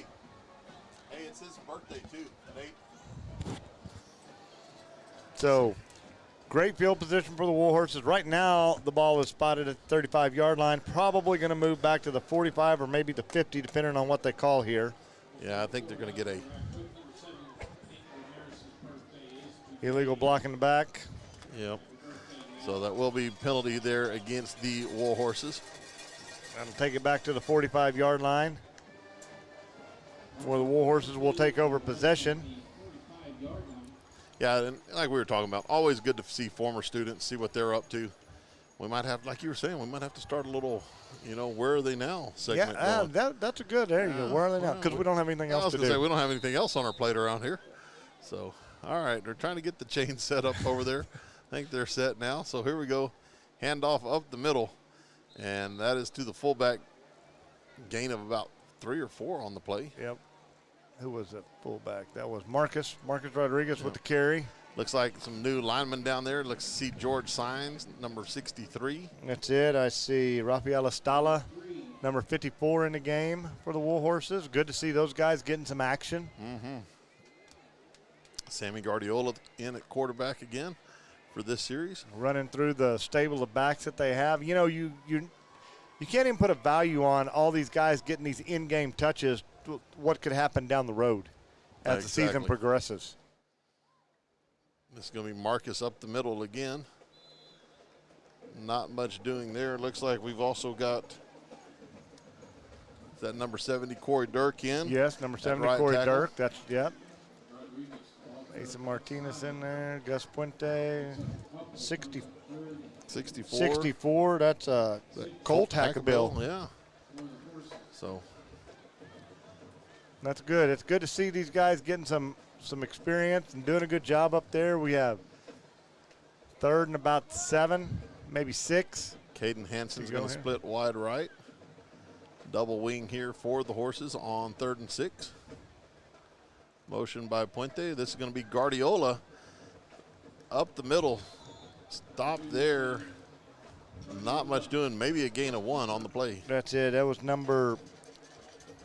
S1: Hey, it's his birthday, too, Nate.
S2: So, great field position for the Warhorses. Right now, the ball is spotted at the 35-yard line. Probably going to move back to the 45 or maybe the 50, depending on what they call here.
S1: Yeah, I think they're going to get a
S2: illegal block in the back.
S1: Yep. So that will be penalty there against the Warhorses.
S2: That'll take it back to the 45-yard line, where the Warhorses will take over possession.
S1: Yeah, and like we were talking about, always good to see former students, see what they're up to. We might have, like you were saying, we might have to start a little, where are they now segment.
S2: Yeah, that's a good, there you go. Where are they now? Because we don't have anything else to do.
S1: We don't have anything else on our plate around here. So, all right, they're trying to get the chain set up over there. I think they're set now. So here we go. Handoff up the middle. And that is to the fullback. Gain of about 3 or 4 on the play.
S2: Yep. Who was that fullback? That was Marcus Rodriguez with the carry.
S1: Looks like some new linemen down there. Let's see George Sines, number 63.
S2: That's it. I see Rafael Estala, number 54 in the game for the Warhorses. Good to see those guys getting some action.
S1: Mm-hmm. Sammy Guardiola in at quarterback again for this series.
S2: Running through the stable of backs that they have. You can't even put a value on all these guys getting these in-game touches, what could happen down the road as the season progresses.
S1: This is going to be Marcus up the middle again. Not much doing there. Looks like we've also got that number 70, Corey Dirk in.
S2: Yes, number 70, right Corey Dirk. That's, yep. Mason Martinez in there. Gus Puente, 64. 64. That's Colt Hackabill.
S1: Yeah. So
S2: that's good. It's good to see these guys getting some experience and doing a good job up there. We have 3rd and about 7, maybe 6.
S1: Caden Hansen's going to split wide right. Double wing here for the Horses on 3rd and 6. Motion by Puente. This is going to be Guardiola up the middle. Stop there. Not much doing. Maybe a gain of 1 on the play.
S2: That's it. That was number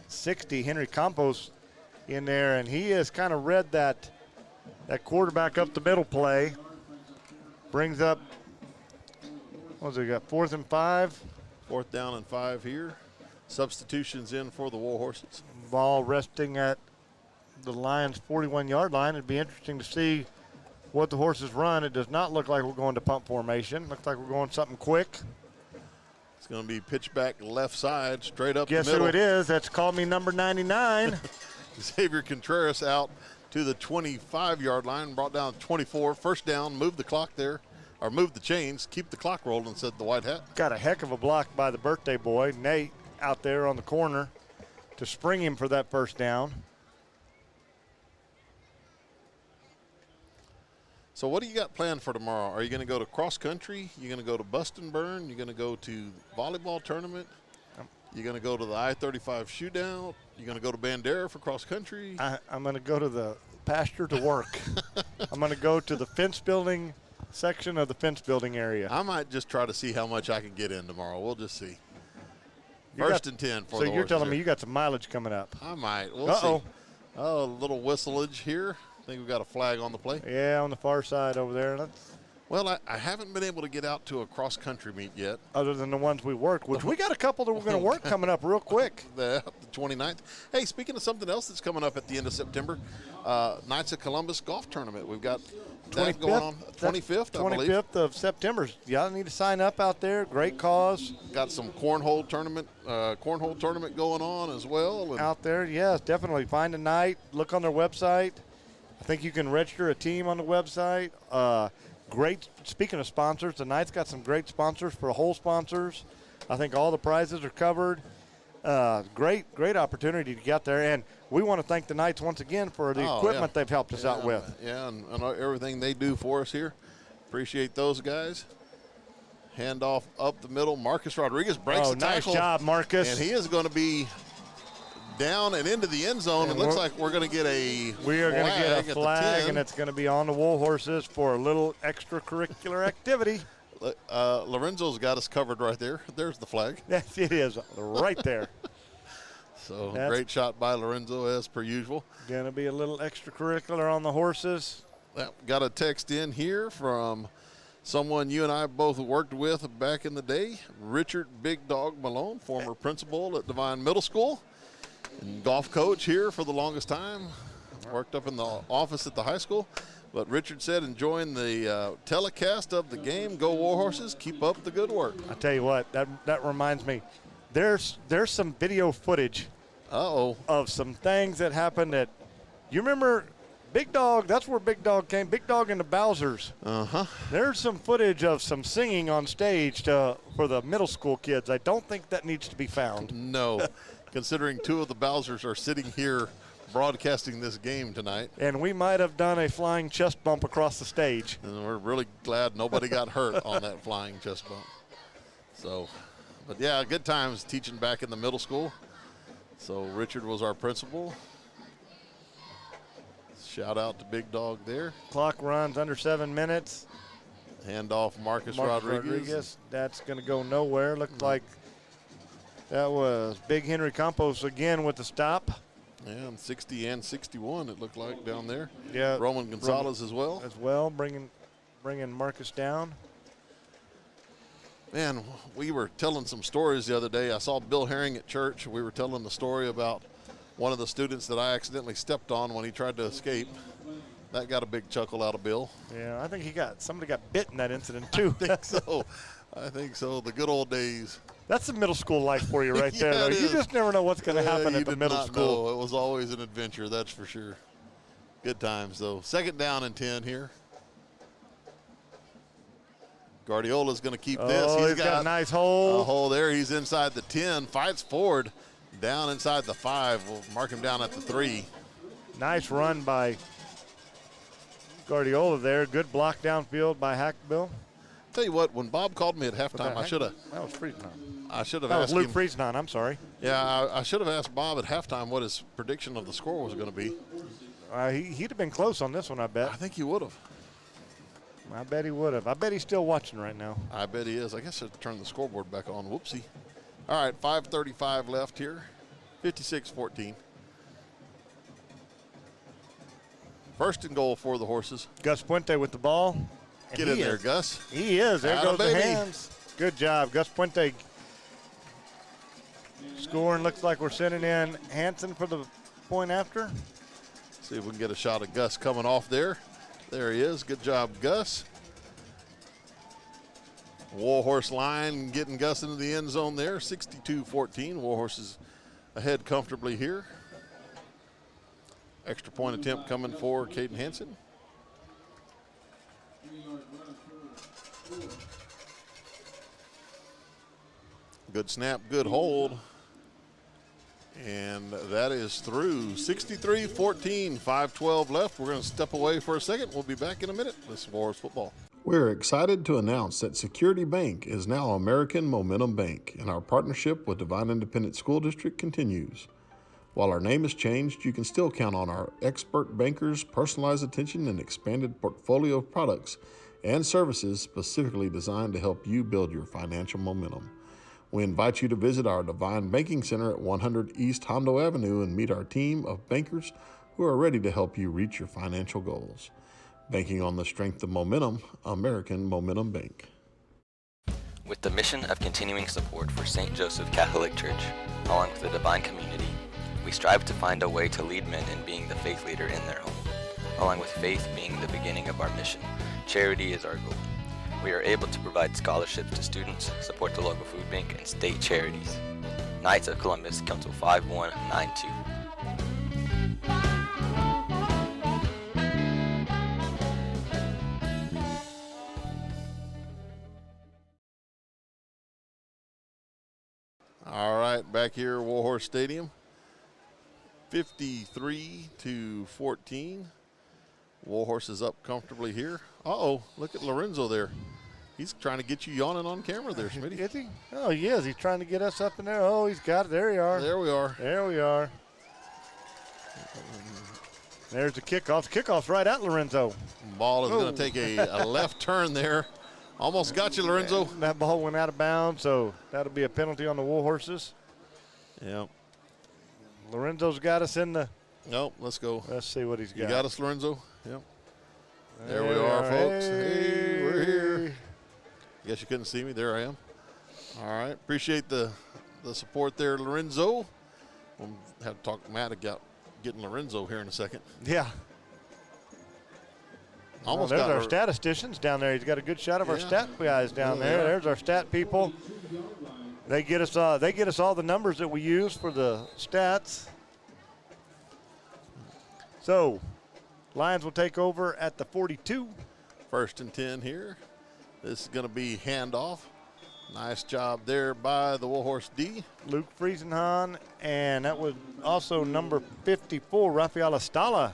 S2: 60, Henry Campos, in there, and he has kind of read that quarterback up the middle play. Brings up, what was it, got 4th and 5?
S1: 4th down and 5 here. Substitutions in for the Warhorses.
S2: Ball resting at the Lions' 41-yard line. It'd be interesting to see what the Horses run. It does not look like we're going to punt formation. Looks like we're going something quick.
S1: It's going to be pitch back left side, straight up
S2: Guess
S1: the middle.
S2: who it is? That's called me number 99.
S1: Xavier Contreras out to the 25-yard line, brought down 24. First down, move the clock there, or move the chains, keep the clock rolling, said the white hat.
S2: Got a heck of a block by the birthday boy, Nate, out there on the corner to spring him for that first down.
S1: So what do you got planned for tomorrow? Are you going to go to cross country? You're going to go to Buston Burn? You're going to go to volleyball tournament? You're going to go to the I-35 shootout? You're going to go to Bandera for cross country?
S2: I'm going to go to the pasture to work. I'm going to go to the fence building section of the fence building area.
S1: I might just try to see how much I can get in tomorrow. We'll just see.
S2: You
S1: First
S2: got,
S1: and 10 for
S2: so
S1: the
S2: you're
S1: Horses
S2: telling
S1: here.
S2: me you got some mileage coming up.
S1: I might. We'll see. Oh, a little whistleage here. I think we've got a flag on the play.
S2: Yeah, on the far side over there.
S1: Well, I haven't been able to get out to a cross-country meet yet.
S2: Other than the ones we work, which we got a couple that we're going to work coming up real quick.
S1: The 29th. Hey, speaking of something else that's coming up at the end of September, Knights of Columbus golf tournament. We've got that going on 25th, I believe.
S2: 25th of September. Y'all need to sign up out there. Great cause.
S1: Got some cornhole tournament going on as well. And
S2: out there, yes, definitely. Find a night. Look on their website. I think you can register a team on the website. Great. Speaking of sponsors, the Knights got some great sponsors for hole sponsors. I think all the prizes are covered. Great opportunity to get there, and we want to thank the Knights once again for the equipment they've helped us out with.
S1: Yeah, and everything they do for us here. Appreciate those guys. Handoff up the middle. Marcus Rodriguez breaks the tackle.
S2: Nice job, Marcus.
S1: And he is going to be down and into the end zone. And it looks like we're going to get a
S2: flag, and it's going to be on the Warhorses for a little extracurricular activity.
S1: Lorenzo's got us covered right there. There's the flag.
S2: Yes, it is right there.
S1: So great shot by Lorenzo as per usual.
S2: Going to be a little extracurricular on the Horses.
S1: Got a text in here from someone you and I both worked with back in the day, Richard Big Dog Malone, former principal at Devine Middle School and golf coach here for the longest time. Worked up in the office at the high school. But Richard said, enjoying the telecast of the game. Go Warhorses. Keep up the good work.
S2: I tell you what, that reminds me. There's some video footage of some things that happened at, you remember Big Dog, that's where Big Dog came, Big Dog and the Bowsers. There's some footage of some singing on stage for the middle school kids. I don't think that needs to be found.
S1: No, considering two of the Bowsers are sitting here broadcasting this game tonight.
S2: And we might have done a flying chest bump across the stage.
S1: And we're really glad nobody got hurt on that flying chest bump. So, but yeah, good times teaching back in the middle school. So Richard was our principal. Shout out to Big Dog there.
S2: Clock runs under 7 minutes.
S1: Hand off Marcus Rodriguez.
S2: That's going to go nowhere. Looked like that was Big Henry Campos again with the stop.
S1: Yeah, and 60 and 61 it looked like down there.
S2: Yeah,
S1: Roman Gonzalez as well.
S2: Bringing Marcus down.
S1: Man, we were telling some stories the other day. I saw Bill Herring at church. We were telling the story about one of the students that I accidentally stepped on when he tried to escape. That got a big chuckle out of Bill.
S2: Yeah, I think somebody got bit in that incident too.
S1: I think so. The good old days.
S2: That's the middle school life for you right there, though. You just never know what's going to happen at the middle school.
S1: Know. It was always an adventure, that's for sure. Good times, though. 2nd down and 10 here. Guardiola's going to keep this.
S2: He's got a nice hole.
S1: A hole there. He's inside the 10. Fights forward. Down inside the 5. We'll mark him down at the 3.
S2: Nice run by Guardiola there. Good block downfield by Hackbill.
S1: tell you what, when Bob called me at halftime, I should have.
S2: That was Friesenhahn.
S1: I should have
S2: That
S1: asked
S2: was Luke
S1: him.
S2: Friesenhahn, I'm sorry.
S1: Yeah, I should have asked Bob at halftime what his prediction of the score was going to be.
S2: He'd have been close on this one, I bet.
S1: I think he would have.
S2: I bet he would have. I bet he's still watching right now.
S1: I bet he is. I guess I have to turn the scoreboard back on. Whoopsie. All right, 5:35 left here. 56-14. First and goal for the Horses.
S2: Gus Puente with the ball.
S1: Get in there, Gus.
S2: He is. There goes the hands. Good job. Gus Puente scoring. Looks like we're sending in Hansen for the point after.
S1: See if we can get a shot of Gus coming off there. There he is. Good job, Gus. Warhorse line getting Gus into the end zone there. 62-14. Warhorse is ahead comfortably here. Extra point attempt coming for Caden Hansen. Good snap, good hold. And that is through. 63-14, 5:12 left. We're going to step away for a second. We'll be back in a minute. This is Warhorse Football.
S21: We're excited to announce that Security Bank is now American Momentum Bank, and our partnership with Devine Independent School District continues. While our name has changed, you can still count on our expert bankers' personalized attention and expanded portfolio of products and services specifically designed to help you build your financial momentum. We invite you to visit our Devine Banking Center at 100 East Hondo Avenue and meet our team of bankers who are ready to help you reach your financial goals. Banking on the strength of momentum, American Momentum Bank.
S17: With the mission of continuing support for St. Joseph Catholic Church, along with the Devine community, we strive to find a way to lead men in being the faith leader in their home. Along with faith being the beginning of our mission, charity is our goal. We are able to provide scholarships to students, support the local food bank, and state charities. Knights of Columbus, Council 5192.
S1: All right, back here at Warhorse Stadium. 53-14. Warhorse is up comfortably here. Uh-oh, look at Lorenzo there. He's trying to get you yawning on camera there, Smitty.
S2: Is he? Oh, he is. He's trying to get us up in there. Oh, he's got it. There you are.
S1: There we are.
S2: There we are. There's the kickoff. Kickoff's right at Lorenzo.
S1: Ball is going to take a left turn there. Almost got you, Lorenzo.
S2: That ball went out of bounds, so that'll be a penalty on the Warhorses.
S1: Yeah.
S2: Lorenzo's got us in the.
S1: Nope, let's go.
S2: Let's see what he's got.
S1: You got us, Lorenzo? Yep. There we are, folks. Hey, we're here. Guess you couldn't see me. There I am. All right. Appreciate the support there, Lorenzo. We'll have to talk to Matt about getting Lorenzo here in a second.
S2: Yeah.
S1: Almost
S2: there's
S1: got
S2: our statisticians down there. He's got a good shot of our stat guys down there.
S1: Yeah.
S2: There's our stat people. They get us all the numbers that we use for the stats. So, Lions will take over at the 42.
S1: 1st and 10 here. This is going to be handoff. Nice job there by the Warhorse D.
S2: Luke Friesenhahn, and that was also number 54, Rafael Estala,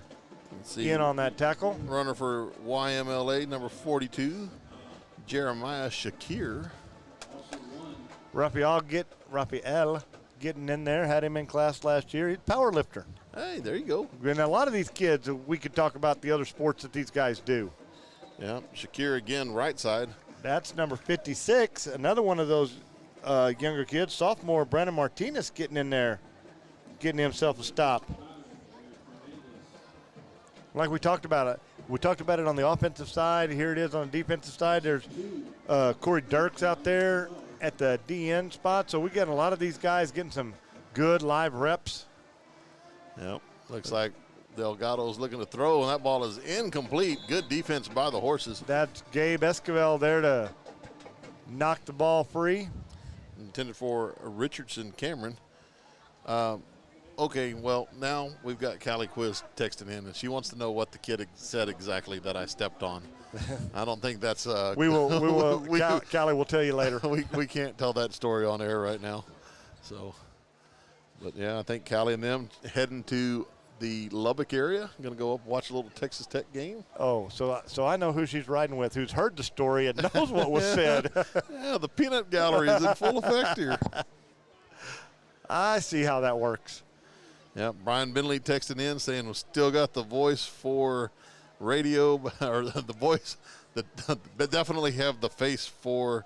S2: in on that tackle.
S1: Runner for YMLA, number 42, Jeremiah Shakir.
S2: Rafael getting in there, had him in class last year. He's a power lifter.
S1: Hey, there you go.
S2: And a lot of these kids, we could talk about the other sports that these guys do.
S1: Yeah, Shakir again, right side.
S2: That's number 56, another one of those younger kids. Sophomore Brandon Martinez getting in there, getting himself a stop. Like we talked about it. We talked about it on the offensive side. Here it is on the defensive side. There's Corey Dirks out there at the DN spot. So we got a lot of these guys getting some good live reps.
S1: Yep, looks like Delgado's looking to throw, and that ball is incomplete. Good defense by the Horses.
S2: That's Gabe Esquivel there to knock the ball free.
S1: Intended for Richardson Cameron. Okay, well, now we've got Callie Quiz texting in, and she wants to know what the kid said exactly that I stepped on. I don't think that's
S2: we will Callie will tell you later.
S1: we can't tell that story on air right now. So, but yeah, I think Callie and them heading to the Lubbock area. I'm going to go up and watch a little Texas Tech game.
S2: Oh, so I know who she's riding with, who's heard the story and knows what was said.
S1: Yeah, the peanut gallery is in full effect here.
S2: I see how that works.
S1: Yeah, Brian Bentley texting in saying we still got the voice for radio, or the voice that definitely have the face for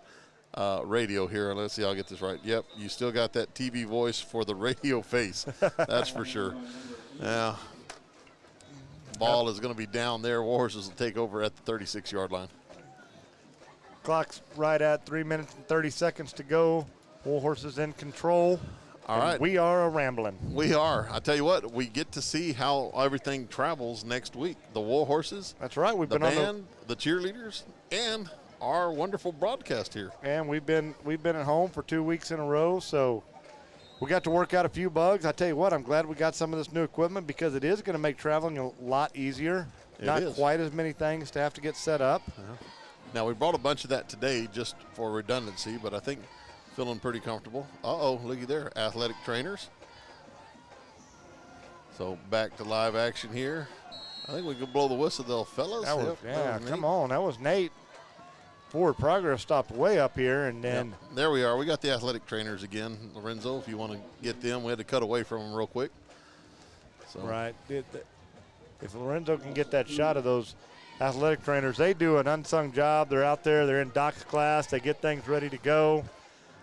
S1: radio here. Let's see, I'll get this right. Yep, you still got that TV voice for the radio face. That's for sure. Yeah. Ball is going to be down there. Warhorses will take over at the 36-yard line.
S2: Clock's right at 3 minutes and 30 seconds to go. Warhorses in control.
S1: All right.
S2: We are a rambling.
S1: We are. I tell you what, we get to see how everything travels next week. The Warhorses.
S2: That's right. We've
S1: the
S2: been
S1: band,
S2: on
S1: the cheerleaders, and our wonderful broadcast here.
S2: And we've been at home for 2 weeks in a row, so we got to work out a few bugs. I tell you what, I'm glad we got some of this new equipment because it is going to make traveling a lot easier. Not quite as many things to have to get set up.
S1: Now, we brought a bunch of that today just for redundancy, but I think feeling pretty comfortable. Uh-oh, looky there, athletic trainers. So back to live action here. I think we can blow the whistle, though, fellas.
S2: That was,
S1: That was
S2: come on. That was Nate. Forward progress stopped way up here, and then.
S1: Yep. There we are. We got the athletic trainers again. Lorenzo, if you want to get them, we had to cut away from them real quick. So.
S2: Right. If Lorenzo can get that shot of those athletic trainers, they do an unsung job. They're out there. They're in Doc's class. They get things ready to go.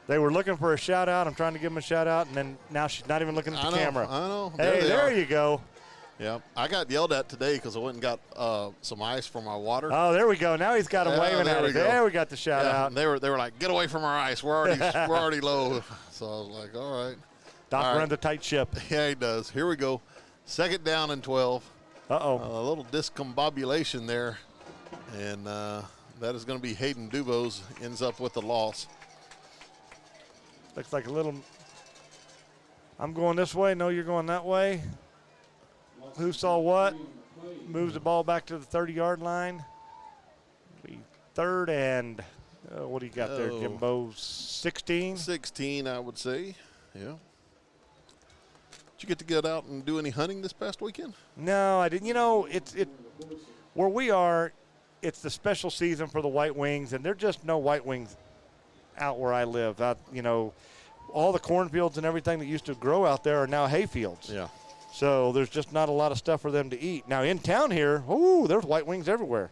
S2: They were looking for a shout out. I'm trying to give them a shout out, and then now she's not even looking at the camera.
S1: I know.
S2: Hey, there you go.
S1: Yeah, I got yelled at today because I went and got some ice for my water.
S2: Oh, there we go. Now he's got him waving at us. There we got the shout out.
S1: They were like, get away from our ice. We're already low. So I was like, all right.
S2: Doc runs a tight ship.
S1: Yeah, he does. Here we go. 2nd down and 12.
S2: Uh-oh.
S1: A little discombobulation there, and that is going to be Hayden Dubose ends up with the loss.
S2: Looks like a little. I'm going this way. No, you're going that way. Who saw what? Moves the ball back to the 30-yard line. Be 3rd and what do you got there, Jimbo? 16?
S1: 16, I would say. Yeah. Did you get out and do any hunting this past weekend?
S2: No, I didn't. You know, where we are, it's the special season for the white wings, and there's just no white wings out where I live. All the cornfields and everything that used to grow out there are now hay fields.
S1: Yeah.
S2: So there's just not a lot of stuff for them to eat. Now in town here, there's white wings everywhere.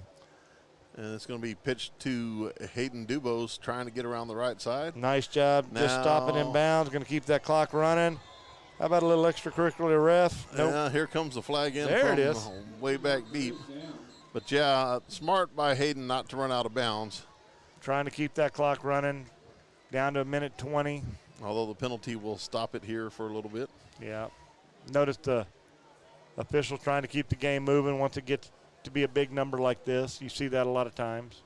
S1: And it's going to be pitched to Hayden Dubose trying to get around the right side.
S2: Nice job just stopping in bounds. Going to keep that clock running. How about a little extracurricular ref? Nope.
S1: Yeah, here comes the flag in
S2: there
S1: from
S2: it is.
S1: Way back deep. But, yeah, smart by Hayden not to run out of bounds.
S2: Trying to keep that clock running down to 1:20.
S1: Although the penalty will stop it here for a little bit.
S2: Yeah. Notice the official trying to keep the game moving once it gets to be a big number like this. You see that a lot of times.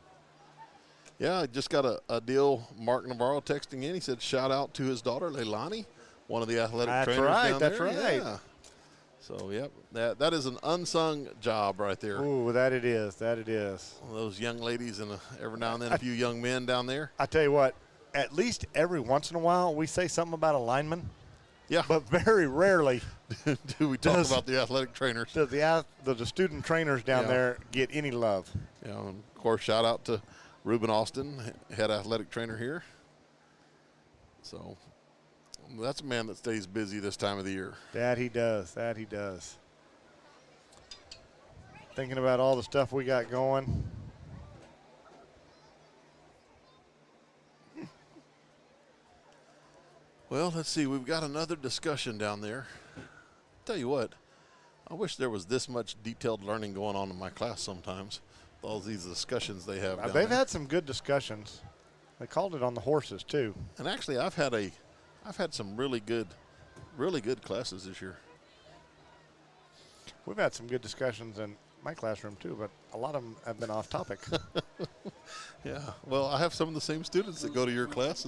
S1: Yeah, I just got a deal. Mark Navarro texting in. He said shout out to his daughter, Leilani, one of the athletic trainers down there.
S2: That's right.
S1: Yeah. So, yep, that is an unsung job right there.
S2: Ooh, that it is. That it is.
S1: One of those young ladies and every now and then a few young men down there.
S2: I tell you what, at least every once in a while we say something about a lineman.
S1: Yeah.
S2: But very rarely
S1: do we talk about the athletic trainers.
S2: Does the student trainers down there get any love?
S1: Yeah, and of course, shout out to Ruben Austin, head athletic trainer here. So that's a man that stays busy this time of the year.
S2: That he does. That he does. Thinking about all the stuff we got going.
S1: Well, let's see. We've got another discussion down there. Tell you what, I wish there was this much detailed learning going on in my class sometimes. All these discussions they have down
S2: They've
S1: there.
S2: had some good discussions. They called it on the horses, too.
S1: And actually, I've had some really good classes this year.
S2: We've had some good discussions in my classroom, too, but a lot of them have been off topic.
S1: Yeah. Well, I have some of the same students that go to your class.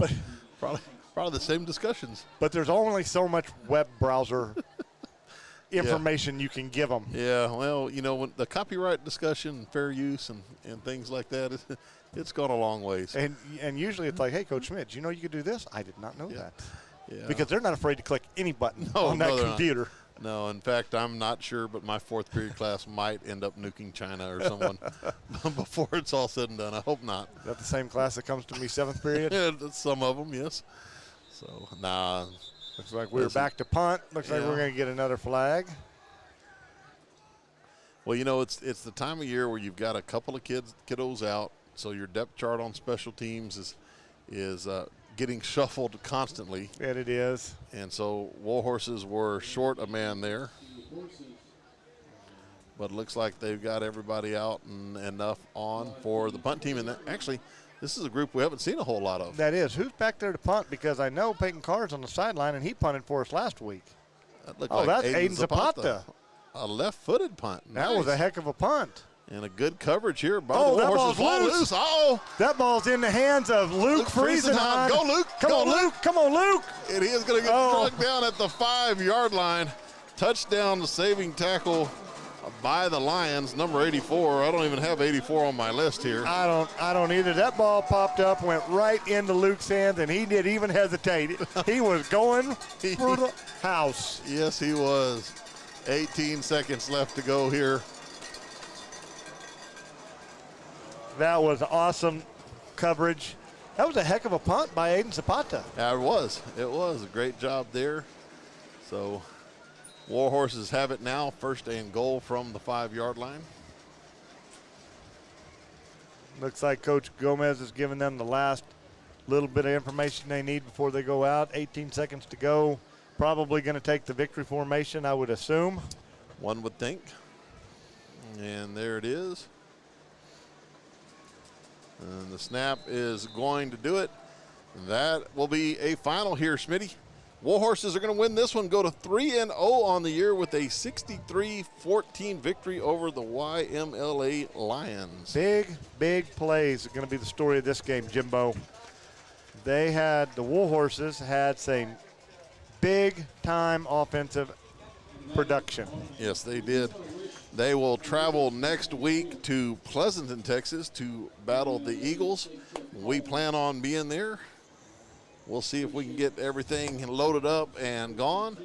S1: Probably the same discussions.
S2: But there's only so much web browser information you can give them.
S1: Yeah, well, when the copyright discussion, fair use, and things like that, it's gone a long ways.
S2: And usually it's like, hey, Coach Schmidt, you know you could do this? I did not know that.
S1: Yeah.
S2: Because they're not afraid to click any button on that computer.
S1: No, in fact, I'm not sure, but my fourth period class might end up nuking China or someone before it's all said and done. I hope not.
S2: Is that the same class that comes to me seventh period?
S1: Yeah, some of them, yes. So, nah.
S2: Looks like we're back to punt. Looks like we're going to get another flag.
S1: Well, it's the time of year where you've got a couple of kiddos out, so your depth chart on special teams is getting shuffled constantly.
S2: And it is.
S1: And so Warhorses were short a man there. But it looks like they've got everybody out and enough on for the punt team. And actually, this is a group we haven't seen a whole lot of.
S2: That is. Who's back there to punt? Because I know Peyton Carr's on the sideline, and he punted for us last week.
S1: That looked like
S2: that's Aiden Zapata.
S1: A left-footed punt.
S2: That was a heck of a punt.
S1: And a good coverage here by
S2: the
S1: Warhorses.
S2: ball's loose.
S1: Oh,
S2: that ball's in the hands of Luke Friesenheim.
S1: Go, Luke.
S2: Come on, Luke. Come on, Luke.
S1: And he is going to get struck down at the 5-yard line. Touchdown, saving tackle by the Lions, number 84. I don't even have 84 on my list here.
S2: I don't either. That ball popped up, went right into Luke's hands, and he didn't even hesitate. He was going for the house.
S1: Yes, he was. 18 seconds left to go here.
S2: That was awesome coverage. That was a heck of a punt by Aiden Zapata.
S1: Yeah, it was. It was a great job there. So Warhorses have it now, 1st and goal from the 5-yard line.
S2: Looks like Coach Gomez is giving them the last little bit of information they need before they go out. 18 seconds to go. Probably going to take the victory formation, I would assume.
S1: One would think. And there it is. And the snap is going to do it. That will be a final here, Smitty. Warhorses are going to win this one, go to 3-0 on the year with a 63-14 victory over the YMLA Lions.
S2: Big plays are going to be the story of this game, Jimbo. The Warhorses had some big-time offensive production.
S1: Yes, they did. They will travel next week to Pleasanton, Texas to battle the Eagles. We plan on being there. We'll see if we can get everything loaded up and gone.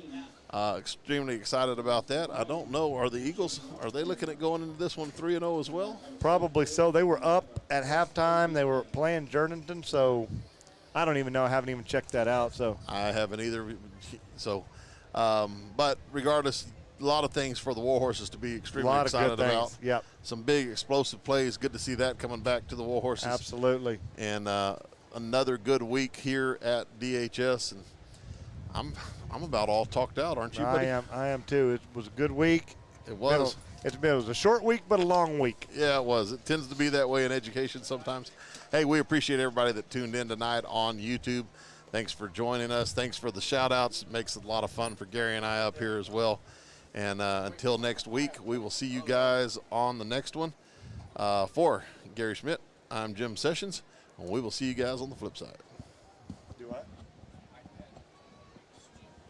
S1: Extremely excited about that. I don't know, are the Eagles, are they looking at going into this one 3-0 as well?
S2: Probably so. They were up at halftime. They were playing Jordanton, so I don't even know. I haven't even checked that out. So
S1: I haven't either. So, but regardless, a lot of things for the Warhorses to be extremely excited about.
S2: Yep.
S1: Some big explosive plays. Good to see that coming back to the Warhorses.
S2: Absolutely.
S1: And another good week here at DHS, and I'm about all talked out, aren't you, buddy?
S2: I am too. It was a good week.
S1: It was.
S2: It was a short week, but a long week.
S1: Yeah, it was. It tends to be that way in education sometimes. Hey, we appreciate everybody that tuned in tonight on YouTube. Thanks for joining us. Thanks for the shout-outs. It makes it a lot of fun for Gary and I up here as well. And until next week, we will see you guys on the next one. For Gary Schmidt, I'm Jim Sessions, and we will see you guys on the flip side.